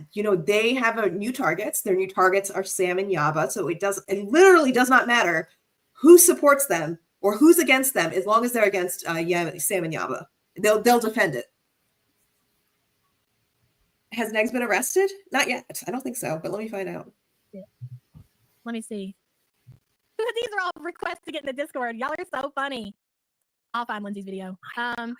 they have a new targets. Their new targets are Sam and Yaba. So it literally does not matter who supports them or who's against them, as long as they're against Sam and Yaba. They'll defend it. Has Negs been arrested? Not yet. I don't think so, but let me find out. Let me see. These are all requests to get in the Discord. Y'all are so funny. I'll find Lindsay's video.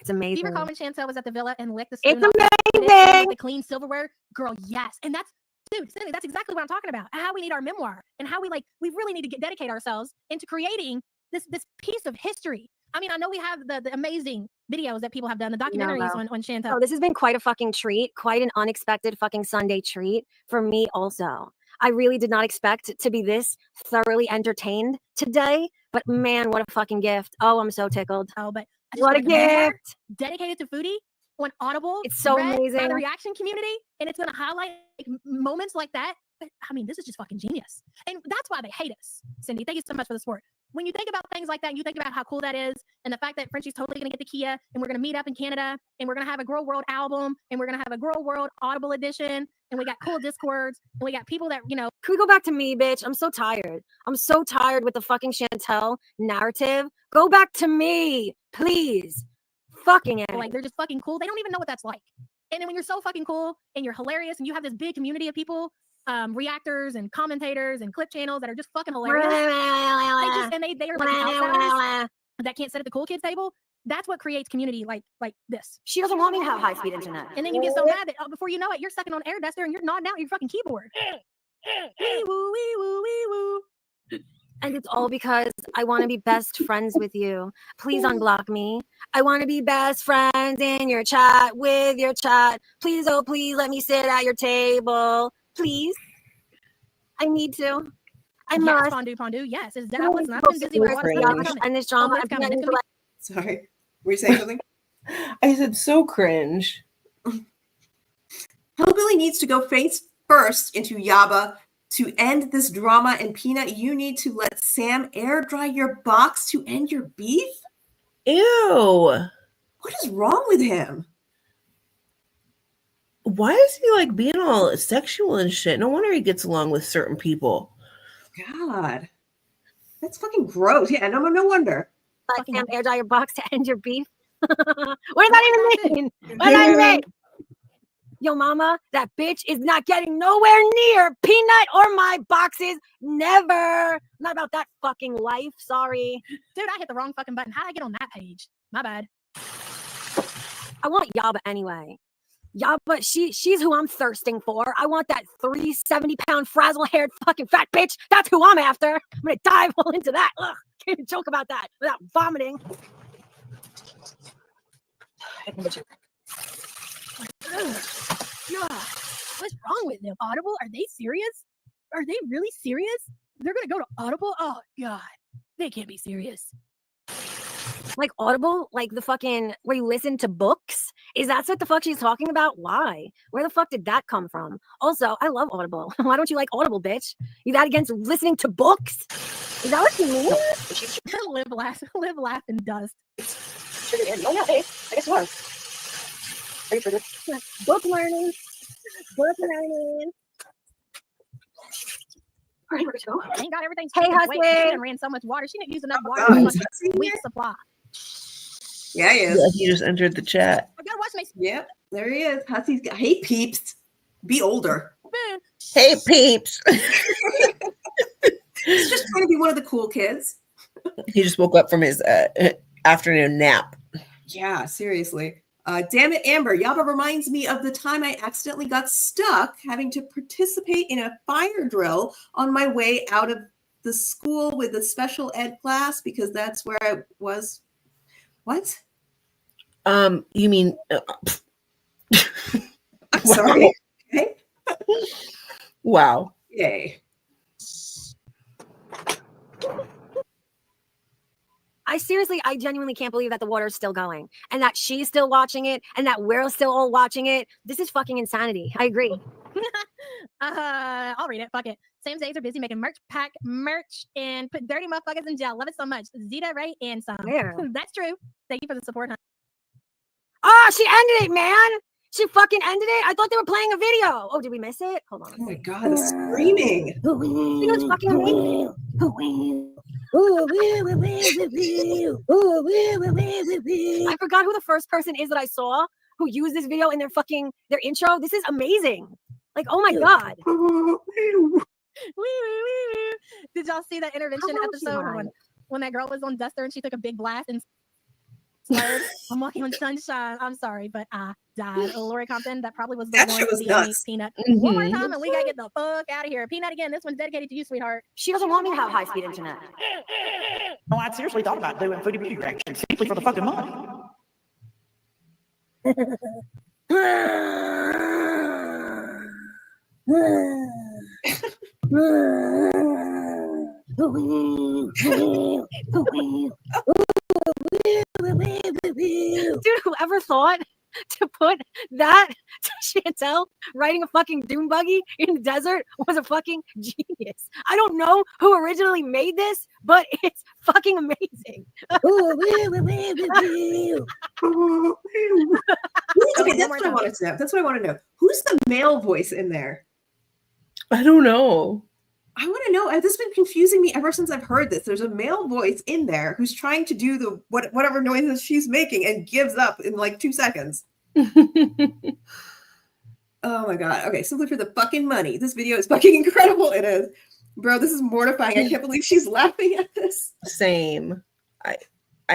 It's amazing. Do you recall when Chantel was at the villa and licked the It's spoon off amazing. the clean silverware? Girl, yes. And that's, dude, Cindy, that's exactly what I'm talking about. How we need our memoir and how we really need to dedicate ourselves into creating this piece of history. I mean, I know we have the amazing videos that people have done, the documentaries on Chantel. Oh, this has been quite a fucking treat, quite an unexpected fucking Sunday treat for me also. I really did not expect to be this thoroughly entertained today, but man, what a fucking gift. Oh, I'm so tickled. Oh, but what a gift. Dedicated to foodie on Audible. It's so read amazing. by the reaction community, and it's going to highlight moments like that. But I mean, this is just fucking genius. And that's why they hate us. Cindy, thank you so much for the support. When you think about things like that, you think about how cool that is, and the fact that Frenchie's totally going to get the Kia, and we're going to meet up in Canada, and we're going to have a Grow World album, and we're going to have a Grow World Audible edition, and we got cool Discords, and we got people that, Can we go back to me, bitch? I'm so tired. I'm so tired with the fucking Chantel narrative. Go back to me, please. Fucking it. They're just fucking cool. They don't even know what that's like. And then when you're so fucking cool, and you're hilarious, and you have this big community of people, reactors and commentators and clip channels that are just fucking hilarious. They are like outsiders that can't sit at the cool kids table. That's what creates community like this. She doesn't want me to have high-speed internet. And then you get so mad that before you know it, you're sucking on air duster and you're nodding out your fucking keyboard. Wee woo, wee woo, wee woo. And it's all because I want to be best friends with you. Please unblock me. I want to be best friends in your chat with your chat. Please, oh please, let me sit at your table. Please. I need to. I must. Pondu. Yes, is that what's not been busy with and this drama. Sorry. Were you saying something? I said so cringe. Hillbilly needs to go face first into Yaba. To end this drama, and Peanut, you need to let Sam air dry your box to end your beef? Ew. What is wrong with him? Why is he being all sexual and shit? No wonder he gets along with certain people. God. That's fucking gross. Yeah, no wonder. Let Sam air dry your box to end your beef? What does that even mean? What does that mean? Yo, mama, that bitch is not getting nowhere near Peanut or my boxes. Never. Not about that fucking life. Sorry. Dude, I hit the wrong fucking button. How did I get on that page? My bad. I want Yaba anyway. Yaba, she's who I'm thirsting for. I want that 370-pound frazzle-haired fucking fat bitch. That's who I'm after. I'm gonna dive all into that. Ugh, can't even joke about that without vomiting. What's wrong with them? Audible? Are they serious? Are they really serious? They're gonna go to Audible? Oh God, they can't be serious. Like Audible, like the fucking where you listen to books? Is that what the fuck she's talking about? Why? Where the fuck did that come from? Also, I love Audible. Why don't you like Audible, bitch? You that against listening to books? Is that what you mean? live, laugh, and dust. Oh yeah, hey, I guess you are. Are you triggered? Book learning. Book learning. All right, we're good to go. Thank God everything's Hey, Husky. Husky. She ran so much water. She didn't use enough water God, for is Husky a week's here? supply. Yeah, he is. Yeah, he just entered the chat. I gotta watch my Yep, there he is. Hussey's got, hey, peeps. Be older. Hey, peeps. He's just trying to be one of the cool kids. He just woke up from his afternoon nap. Yeah, seriously. Damn it, Amber. Yaba reminds me of the time I accidentally got stuck having to participate in a fire drill on my way out of the school with a special ed class because that's where I was. What? You mean? I'm sorry. Okay. Wow. Yay. I genuinely can't believe that the water is still going and that she's still watching it and that we're still all watching it. This is fucking insanity. I agree. I'll read it. Fuck it. Sam's days are busy making merch and put dirty motherfuckers in jail. Love it so much. Zeta, Ray, and some. Yeah. That's true. Thank you for the support, honey. Oh, she ended it, man. She fucking ended it. I thought they were playing a video. Oh, did we miss it? Hold on. Oh my god, the screaming. You know, it's fucking amazing. I forgot who the first person is that I saw who used this video in their intro. This is amazing. Like, oh my god. Did y'all see that intervention How old is she, episode Ryan? when that girl was on Duster and she took a big blast and slurred? I'm walking on sunshine. I'm sorry, but I died. Lori Compton, that probably was the That one shit was DMing nuts. Peanut. Mhm. One more time and we gotta get the fuck out of here. Peanut again, this one's dedicated to you, sweetheart. She doesn't want me to have high-speed internet. No, I'd seriously thought about doing foodie beauty reactions simply for the fucking money. Dude, whoever thought to put that to Chantel riding a fucking dune buggy in the desert was a fucking genius. I don't know who originally made this, but it's fucking amazing. Okay, that's what I wanted to know. That's what I want to know. Who's the male voice in there? I don't know. I want to know. This has been confusing me ever since I've heard this. There's a male voice in there who's trying to do the whatever noises she's making and gives up in like 2 seconds. Oh my god. Okay, simply for the fucking money. This video is fucking incredible. It is. Bro, this is mortifying. I can't believe she's laughing at this. Same. I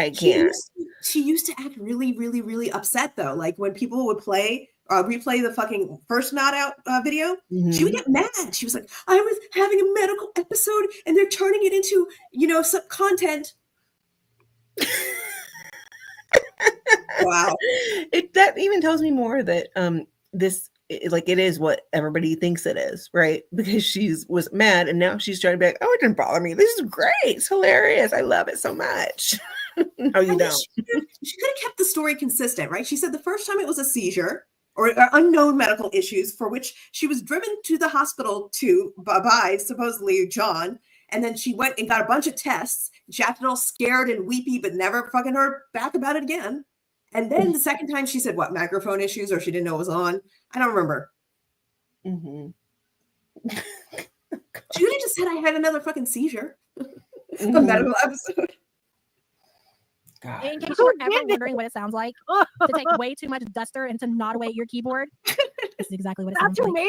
can't. She used to act really, really, really upset though. Like when people would replay the fucking first Not Out video, she would get mad. She was like, I was having a medical episode and they're turning it into, some content. Wow. That even tells me more that it is what everybody thinks it is, right? Because was mad and now she's trying to be like, oh, it didn't bother me. This is great. It's hilarious. I love it so much. No, you don't. She could have kept the story consistent, right? She said the first time it was a seizure or unknown medical issues for which she was driven to the hospital by supposedly John. And then she went and got a bunch of tests. She acted all scared and weepy, but never fucking heard back about it again. And then the second time she said, what, microphone issues, or she didn't know it was on? I don't remember. Mm-hmm. Judy just said I had another fucking seizure. A medical episode. God. In case you're ever wondering what it sounds like to take way too much Duster and to not away your keyboard, this is exactly what it sounds like.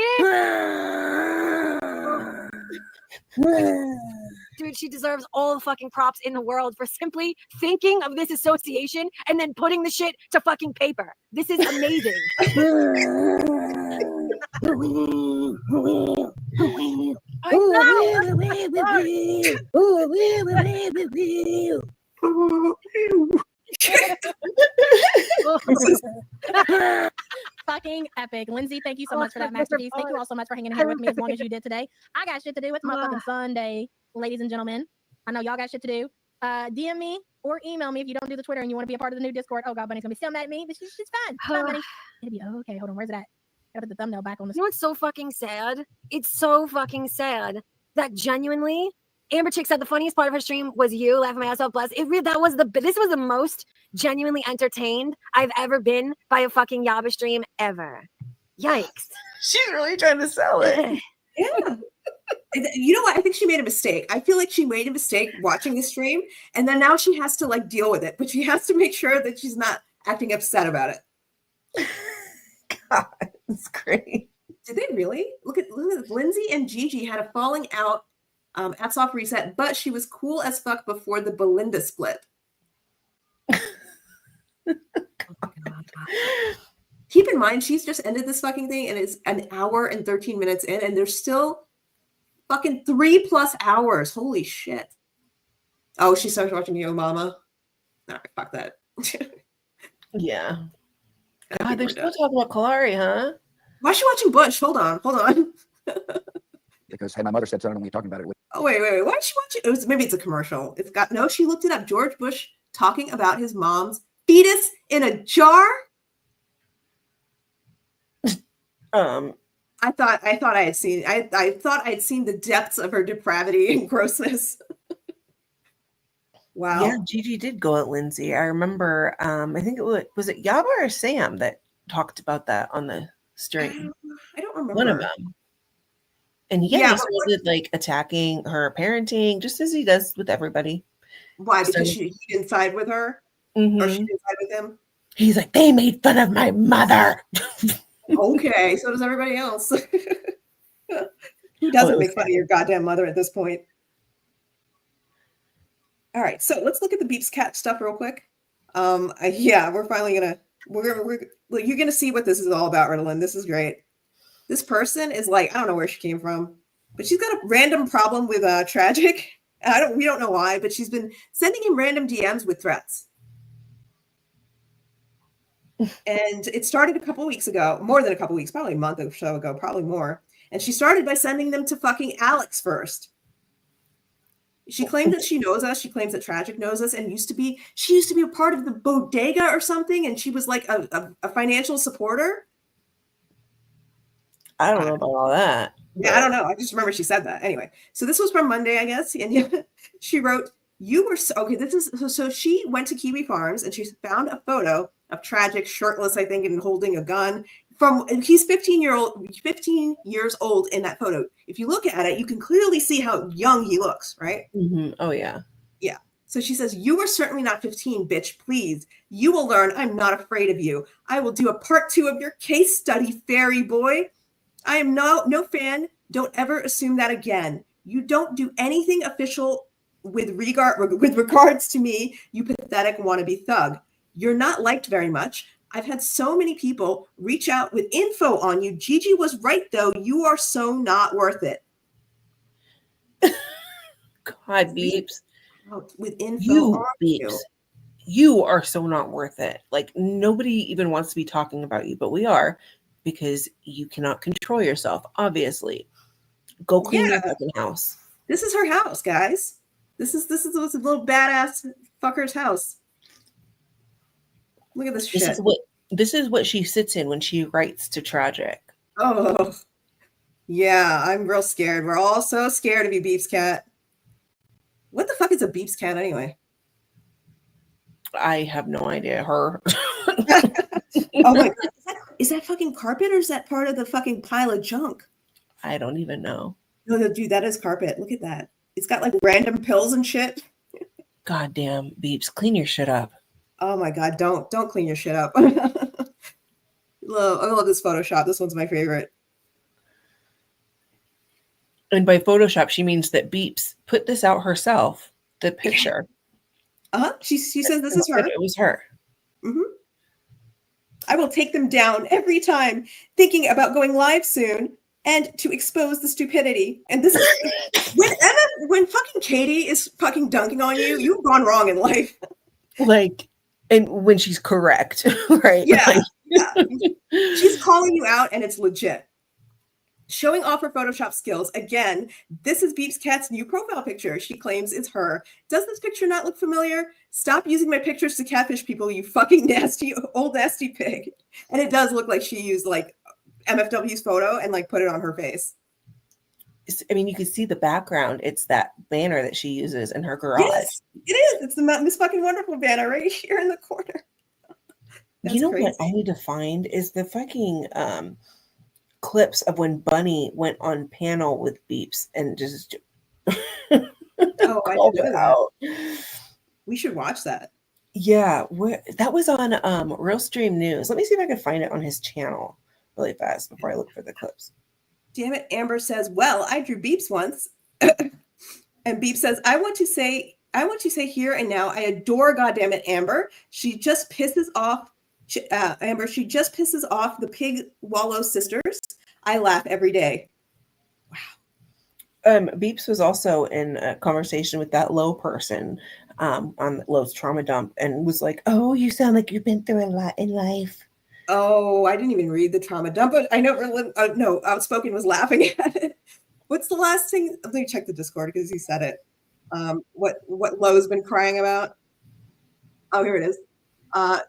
Dude, she deserves all the fucking props in the world for simply thinking of this association and then putting the shit to fucking paper. This is amazing. Fucking epic. Lindsay, thank you so much for that masterpiece. Thank you all so much for hanging in here with me as long as you did today. I got shit to do. It's motherfucking Sunday, ladies and gentlemen. I know y'all got shit to do. DM me or email me if you don't do the Twitter and you want to be a part of the new Discord. Oh God, Bunny's gonna be still mad at me, but she's fine. It's fine, Bunny. It'll be okay. Hold on, where's it at? Gotta put the thumbnail back on the. You know what's so fucking sad? It's so fucking sad that genuinely Amber Chick said the funniest part of her stream was you laughing my ass off. Bless. This was the most genuinely entertained I've ever been by a fucking Yaba stream ever. Yikes. She's really trying to sell it. Yeah. You know what? I think she made a mistake. I feel like she made a mistake watching the stream, and then now she has to deal with it. But she has to make sure that she's not acting upset about it. God, it's great. Did they really? Look at Lindsay and Gigi had a falling out at Soft Reset, but she was cool as fuck before the Belinda split. Keep in mind, she's just ended this fucking thing and it's an hour and 13 minutes in, and there's still fucking 3+ hours. Holy shit. Oh, she started watching Yo Mama. All right, fuck that. Yeah. God, they're still talking about Kalari, huh? Why is she watching Bush? Hold on. Because had my mother said so, I don't know what you're talking about it. Oh, wait. Why is she watching? Maybe it's a commercial. She looked it up. George Bush talking about his mom's fetus in a jar. I thought I had seen. I thought I had seen the depths of her depravity and grossness. Wow. Yeah, Gigi did go at Lindsay. I remember. I think it was it Yaba or Sam that talked about that on the stream. I don't remember. One of them. And yeah, Yeah, he but started like attacking her parenting, just as he does with everybody. Why? Because So- he didn't side with her, or Mhm. she didn't side with him. He's like, they made fun of my mother. Okay, so does everybody else. Who Oh, doesn't it was make fun of your goddamn mother at this point? All right, so let's look at the Beeps Cat stuff real quick. Yeah, we're finally gonna well, you're gonna see what this is all about, Ritalin. This is great. This person is like, I don't know where she came from, but she's got a random problem with Tragic. We don't know why, but she's been sending him random DMs with threats. And it started a couple weeks ago, more than a couple weeks, probably a month or so ago, probably more. And she started by sending them to fucking Alex first. She claimed that she knows us. She claims that Tragic knows us, and she used to be a part of the bodega or something, and she was like a financial supporter. I don't know about all that. Yeah, I don't know. I just remember she said that. Anyway, so this was from Monday, I guess, and she wrote, "You were okay." This is so she went to Kiwi Farms and she found a photo of Tragic shirtless, I think, and holding a gun. He's 15 years old in that photo. If you look at it, you can clearly see how young he looks, right? Mhm. Oh yeah. Yeah. So she says, "You are certainly not 15, bitch. Please. You will learn. I'm not afraid of you. I will do a part 2 of your case study, fairy boy. I am no fan. Don't ever assume that again. You don't do anything official with regards to me, you pathetic wannabe thug. You're not liked very much. I've had so many people reach out with info on you. Gigi was right, though. You are so not worth it." God, Beeps. With info You, on Beeps. You are so not worth it. Like, nobody even wants to be talking about you, but we are, because you cannot control yourself, obviously. Go clean your fucking house. This is her house, guys. This is this little badass fucker's house. Look at this shit. This is what she sits in when she writes to Tragic. Oh, yeah, I'm real scared. We're all so scared of you, Beeps Cat. What the fuck is a Beeps Cat anyway? I have no idea. Her. Oh my god, is that fucking carpet or is that part of the fucking pile of junk? I don't even know. No, dude, that is carpet. Look at that. It's got like random pills and shit. God damn, Beeps, clean your shit up. Oh my god, don't clean your shit up. I love this Photoshop. This one's my favorite. And by Photoshop, she means that Beeps put this out herself, the picture. She says this is her. It was her. Mm-hmm. I will take them down every time, thinking about going live soon and to expose the stupidity. And this is when fucking Katie is fucking dunking on you, you've gone wrong in life. Like, and when she's correct, right? Yeah. Like, Yeah. She's calling you out and it's legit. Showing off her Photoshop skills. Again, this is Beeps Cat's new profile picture. She claims it's her. Does this picture not look familiar? Stop using my pictures to catfish people, you fucking nasty, old nasty pig. And it does look like she used like MFW's photo and like put it on her face. I mean, you can see the background. It's that banner that she uses in her garage. Yes, it is. It's the Miss Fucking Wonderful banner right here in the corner. You know what I need to find is the fucking clips of when Bunny went on panel with Beeps and just Oh, I called didn't it know out. that. We should watch that. Yeah, that was on Real Stream News. Let me see if I can find it on his channel really fast before I look for the clips. Damn it, Amber says, "Well, I drew Beeps once." And Beeps says, I want to say here and now, I adore goddamn it, Amber. She just pisses off Amber, she just pisses off the Pig Wallow sisters. I laugh every day. Beeps was also in a conversation with that Low person on Low's trauma dump and was like, "Oh, you sound like you've been through a lot in life." Oh, I didn't even read the trauma dump, but I know no, Outspoken was laughing at it. What's the last thing? Let me check the Discord because he said it. What Lowe's been crying about? Oh, here it is.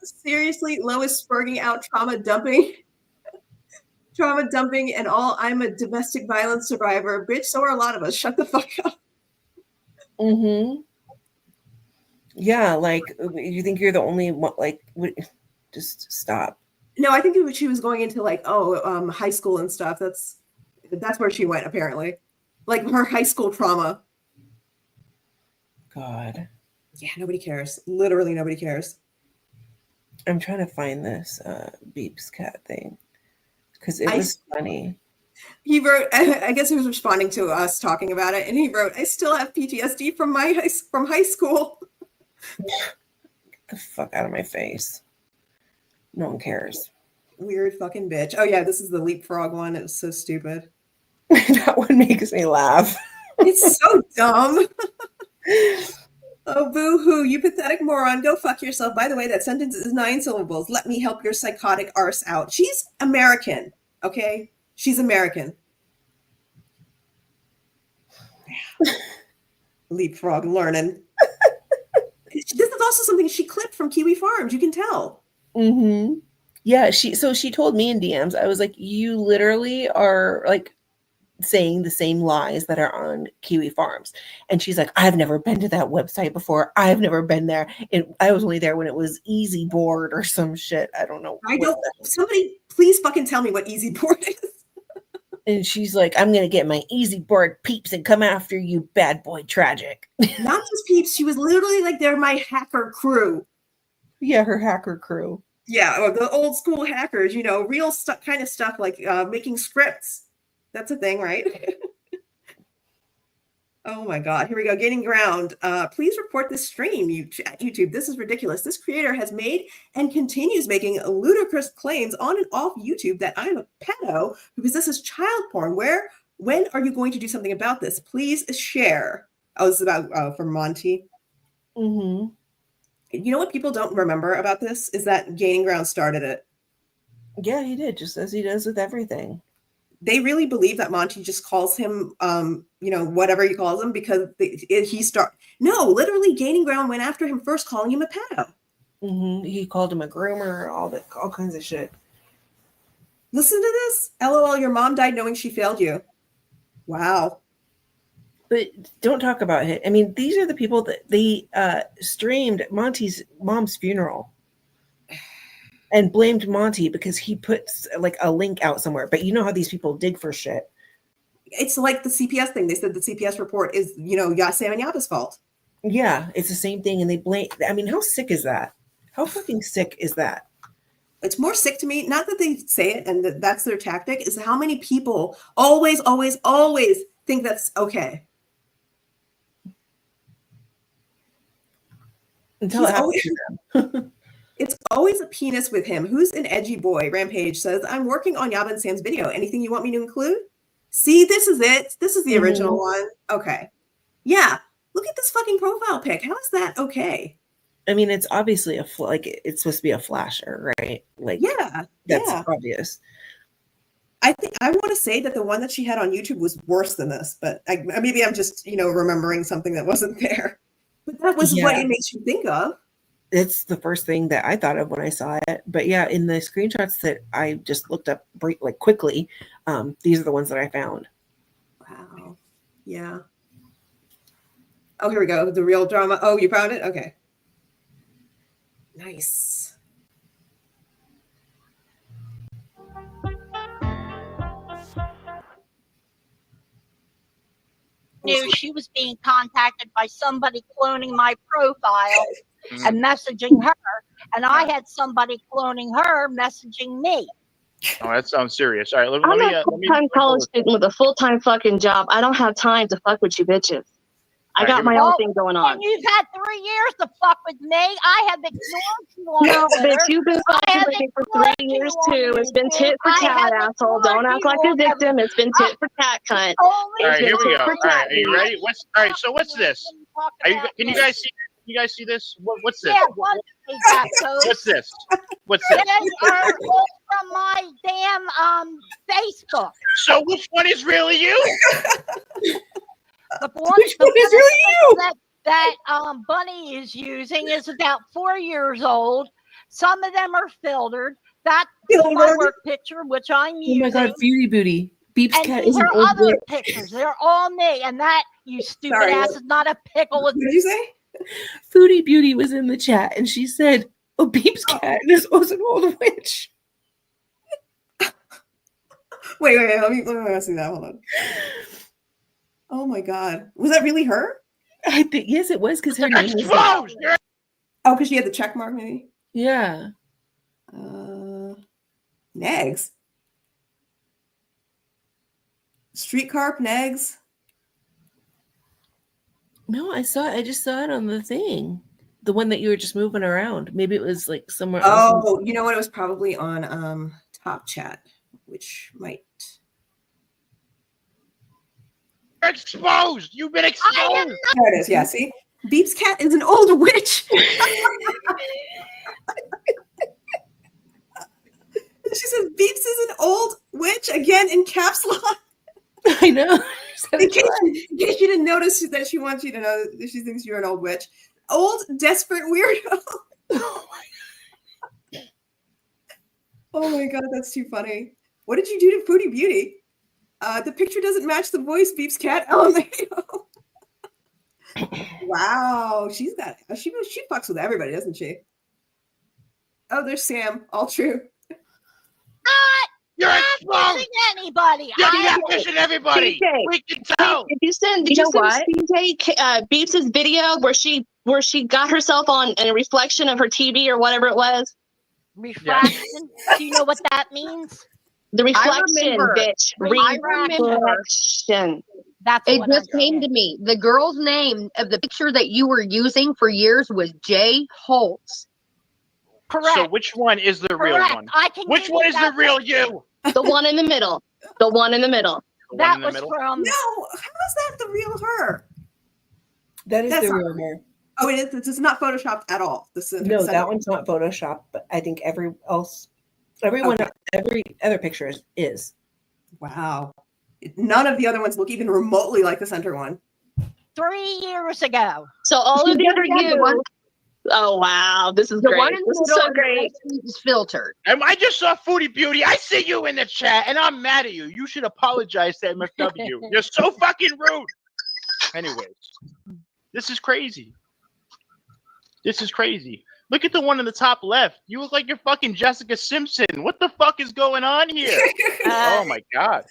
Seriously, Lowe is spurging out trauma dumping, and all. I'm a domestic violence survivor, bitch. So are a lot of us. Shut the fuck up. Mm-hmm. Yeah, like you think you're the only one? Like, just stop. No, I think she was going into like high school and stuff. That's where she went apparently, like her high school trauma. God. Yeah, nobody cares. Literally, nobody cares. I'm trying to find this Beeps cat thing because it was funny. He wrote, I guess he was responding to us talking about it, and he wrote, "I still have PTSD from high school." Get the fuck out of my face. No one cares. Weird fucking bitch. Oh yeah, this is the leapfrog one. It was so stupid. That one makes me laugh. It's so dumb. Oh, boo-hoo, you pathetic moron. Go fuck yourself. By the way, that sentence is 9 syllables. Let me help your psychotic arse out. She's American, okay? She's American. Leapfrog learning. This is also something she clipped from Kiwi Farms. You can tell. Mm-hmm. Yeah, she told me in DMs, I was like, you literally are like saying the same lies that are on Kiwi Farms. And she's like, I've never been to that website before. I've never been there. And I was only there when it was Easy Board or some shit. I don't know. Somebody please fucking tell me what Easy Board is. And she's like, I'm going to get my Easy Board peeps and come after you, bad boy tragic. Not just peeps. She was literally like, they're my hacker crew. Yeah, her hacker crew. Yeah, or the old school hackers, real kind of stuff like making scripts. That's a thing, right? Oh my God. Here we go. Gaining ground. Please report this stream, YouTube. This is ridiculous. This creator has made and continues making ludicrous claims on and off YouTube that I'm a pedo who possesses child porn. When are you going to do something about this? Please share. Oh, this is about from Monty. Mm-hmm. You know what people don't remember about this is that Gaining Ground started it. Yeah, he did, just as he does with everything. They really believe that Monty just calls him, whatever he calls him because No, literally, Gaining Ground went after him first, calling him a pedo. Mm-hmm. He called him a groomer, all kinds of shit. Listen to this. LOL, your mom died knowing she failed you. Wow. But don't talk about it. I mean, these are the people that they streamed Monty's mom's funeral and blamed Monty because he put like a link out somewhere. But you know how these people dig for shit. It's like the CPS thing. They said the CPS report is, Sam and Yaba's fault. Yeah, it's the same thing. And they blame. I mean, how sick is that? How fucking sick is that? It's more sick to me, not that they say it and that's their tactic, is how many people always think that's okay. Until it's always a penis with him. Who's an edgy boy? Rampage says, I'm working on Yaba and Sam's video. Anything you want me to include? See, this is it. This is the original one. Okay. Yeah. Look at this fucking profile pic. How is that okay? I mean, it's obviously it's supposed to be a flasher, right? Like, yeah, that's obvious. I think I want to say that the one that she had on YouTube was worse than this, but maybe I'm just, remembering something that wasn't there. But that was what it makes you think of. It's the first thing that I thought of when I saw it. But yeah, in the screenshots that I just looked up quickly, these are the ones that I found. Wow. Yeah. Oh, here we go. The real drama. Oh, you found it? Okay. Nice. Knew she was being contacted by somebody cloning my profile and messaging her, and I had somebody cloning her messaging me. Oh, that sounds serious. All right, I'm a full-time college student with a full-time fucking job. I don't have time to fuck with you bitches. I got my own thing going on. And you've had 3 years to fuck with me. I have ignored you on No, Twitter. bitch, you've been fucking with me for 3 years too. It's been tit for tat, asshole. Don't act like a victim. It's been tit for tat, cunt. All right, here we go. All right, are you ready? So what's this? Can you guys see? Can you guys see this? What's this? Yeah, What's this? What's this? They are all from my damn Facebook. So which one is really you? The one is really you? That Bunny is using is about 4 years old. Some of them are filtered. That's my work picture, which I'm using. Oh my God, Beauty Booty. Beeps and cat these is an are old other boy. pictures. They're all me. And that, you stupid ass, is not a pickle. What did you say? Foodie Beauty was in the chat and she said, "Oh, Beep's cat is also an old witch." Wait. Let me see that. Hold on. Oh my god, was that really her? I think yes, it was because her name was. Oh, because she had the check mark, maybe. Yeah. Negs. Street carp, Negs. No, I just saw it on the thing. The one that you were just moving around. Maybe it was like somewhere else. Oh, you know what? It was probably on Top Chat, which might. Exposed. You've been exposed. There it is. Yeah, see? Beep's cat is an old witch. She says Beeps is an old witch, again in caps lock. I know. In case you didn't notice that she wants you to know that she thinks you're an old witch. Old, desperate weirdo. Oh my god, that's too funny. What did you do to Foodie Beauty? The picture doesn't match the voice, Beep's cat. LMAO. Wow, she fucks with everybody, doesn't she? Oh, there's Sam. All true. You're exposed. Anybody? You're catfishing everybody. We can tell. Did you send CJ Beeps' video where she got herself on a reflection of her TV or whatever it was? Reflection? Do you know what that means? The reflection, bitch. I remember. Reflection. That's It what just I came to me. The girl's name of the picture that you were using for years was Jay Holtz. Correct. So which one is the real Correct. one? I can Which give one you is the that real you? The one in the middle. The one in the middle. That was from. No, how is that the real her? That's That's the not- real her. Oh, it is. It's not photoshopped at all. No, that one's not photoshopped, but I think every other picture is. Wow. None of the other ones look even remotely like the center one. 3 years ago. So all of the other you. Oh wow, this is The great. one in the This is middle so great. is filtered. And I just saw Foodie Beauty. I see you in the chat, and I'm mad at you. You should apologize to MFW. You're so fucking rude. Anyways, this is crazy. This is crazy. Look at the one in the top left. You look like you're fucking Jessica Simpson. What the fuck is going on here? Oh my god.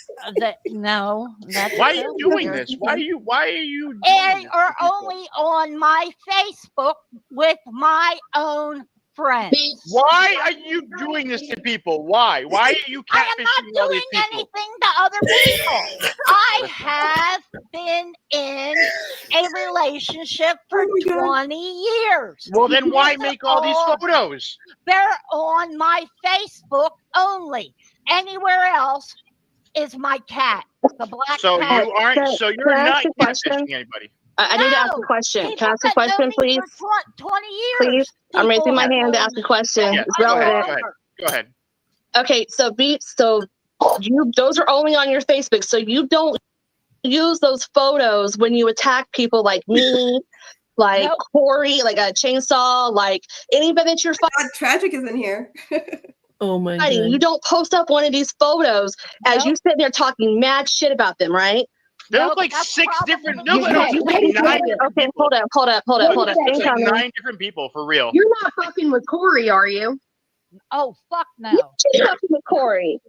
No. That's Why are you doing this? Why are you doing And this are to people? only on my Facebook with my own friends. Why are you doing this to people? Why? Why are you I am catfishing not all these doing people? anything to other people. I have been in a relationship for 20 years. Well, then why make all these photos? They're on my Facebook only. Anywhere else is my cat, the black So cat. you aren't. So you're Can I not ask a question? catfishing anybody. I need to ask a question. Can I ask a question, please? 20 years. Please, I'm raising my People hand to have ask a question. Yeah, It's go ahead. relevant. Go ahead. Go ahead. Okay, so Beeps, those are only on your Facebook, so you don't use those photos when you attack people like me, like Corey, like a chainsaw, like anybody that you're God, Tragic is in here. Oh my fighting. god. You don't post up one of these photos as you sit there talking mad shit about them, right? There look like 6 different. No, Okay, no, no, nine. okay, hold up. It's like 9 different people for real. You're not fucking with Corey, are you? Oh, fuck no. She's fucking with Corey.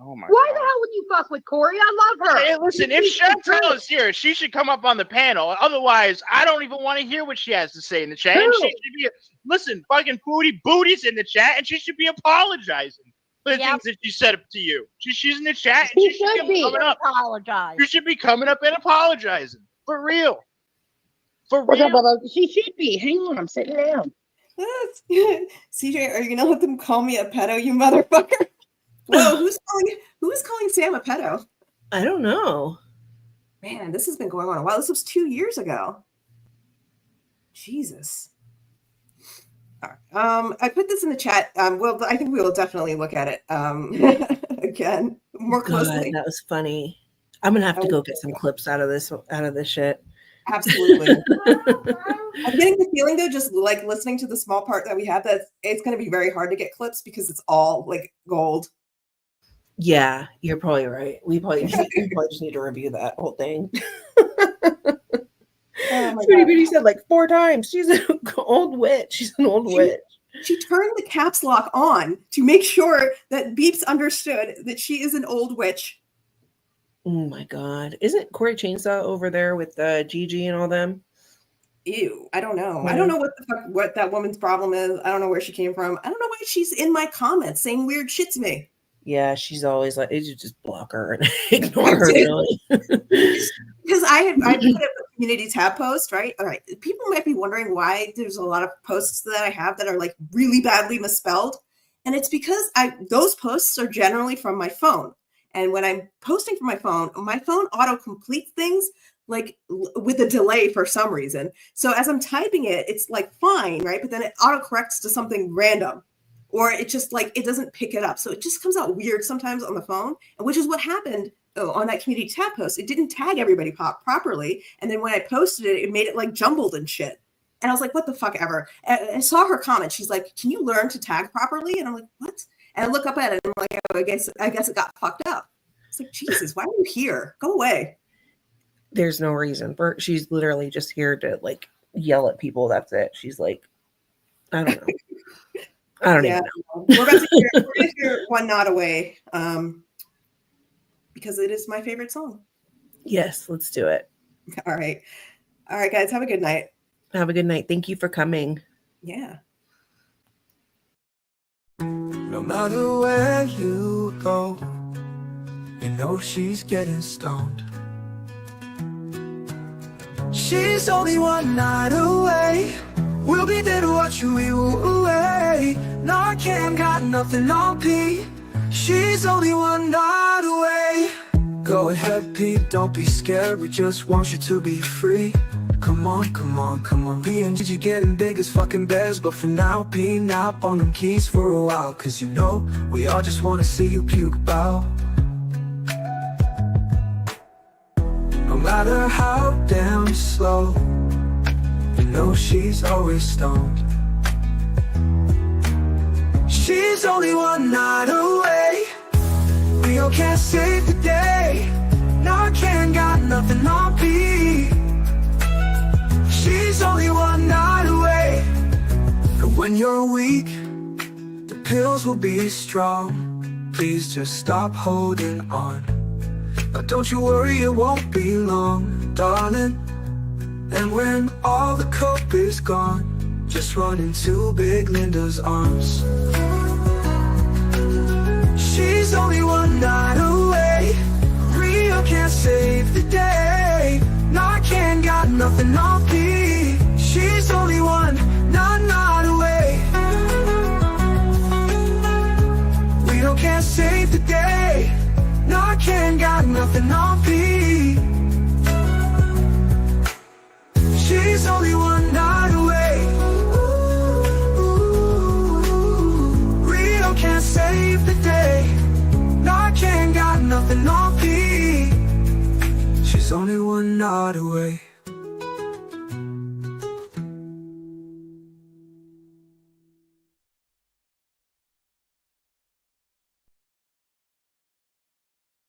Oh my Why god. the hell would you fuck with Corey? I love her. Hey, listen, if Chantel is here, she should come up on the panel. Otherwise, I don't even want to hear what she has to say in the chat. And she should be, listen, fucking Foodie Booty's in the chat, and she should be apologizing for the things that she said up to you. She's in the chat, and she should be coming up. Apologize. You should be coming up and apologizing. For real. For What's up, real. Bubba? She should be. Hang on, I'm sitting down. CJ, are you gonna let them call me a pedo, you motherfucker? Whoa, who's calling Sam a pedo? I don't know. Man, this has been going on a while. This was 2 years ago. Jesus. All right. I put this in the chat. Well, I think we will definitely look at it again more closely. God, that was funny. I'm gonna have to go get some clips out of this shit. Absolutely. I'm getting the feeling though, just like listening to the small part that we have, that it's going to be very hard to get clips because it's all like gold. Yeah, you're probably right. We probably just need to review that whole thing. Oh my Sweetie God. Beauty said like 4 times. She's an old witch. She's an old witch. She turned the caps lock on to make sure that Beeps understood that she is an old witch. Oh my God. Isn't Corey Chainsaw over there with Gigi and all them? Ew, I don't know. I don't know what that woman's problem is. I don't know where she came from. I don't know why she's in my comments saying weird shit to me. Yeah, she's always like, you just block her and ignore her. Really. Because I put a community tab post, right? All right. People might be wondering why there's a lot of posts that I have that are like really badly misspelled. And it's because those posts are generally from my phone. And when I'm posting from my phone auto completes things like with a delay for some reason. So as I'm typing it, it's like fine, right? But then it auto corrects to something random. Or it just like, it doesn't pick it up. So it just comes out weird sometimes on the phone, which is what happened on that community tab post. It didn't tag everybody properly. And then when I posted it, it made it like jumbled and shit. And I was like, what the fuck ever? And I saw her comment. She's like, can you learn to tag properly? And I'm like, what? And I look up at it and I'm like, oh, I guess it got fucked up. It's like, Jesus, why are you here? Go away. There's no reason. She's literally just here to like yell at people. That's it. She's like, I don't know. I don't even know. We're about to hear One Knot Away because it is my favorite song. Yes, let's do it. All right. All right, guys. Have a good night. Have a good night. Thank you for coming. Yeah. No matter where you go, you know she's getting stoned. She's only one night away. We'll be there to watch you away. Narcan got nothing on P. She's only one night away. Go ahead, Pete, don't be scared. We just want you to be free. Come on, come on, come on. B and Gigi getting big as fucking bears. But for now, P, nap on them keys for a while. Cause you know, we all just wanna see you puke bow. No matter how damn slow, you know she's always stoned. She's only one night away. Rio can't save the day. Narcan got nothing on P. She's only one night away. And when you're weak, the pills will be strong. Please just stop holding on. But don't you worry, it won't be long, darling. And when all the cope is gone, just run into Big Linda's arms. She's only one night away. Rio can't save the day. Narcan got nothing on P. She's only one night away. Rio can't save the day. Narcan got nothing on P. She's only one night away. Rio can't save the day. Narcan got nothing on P. She's only one night away.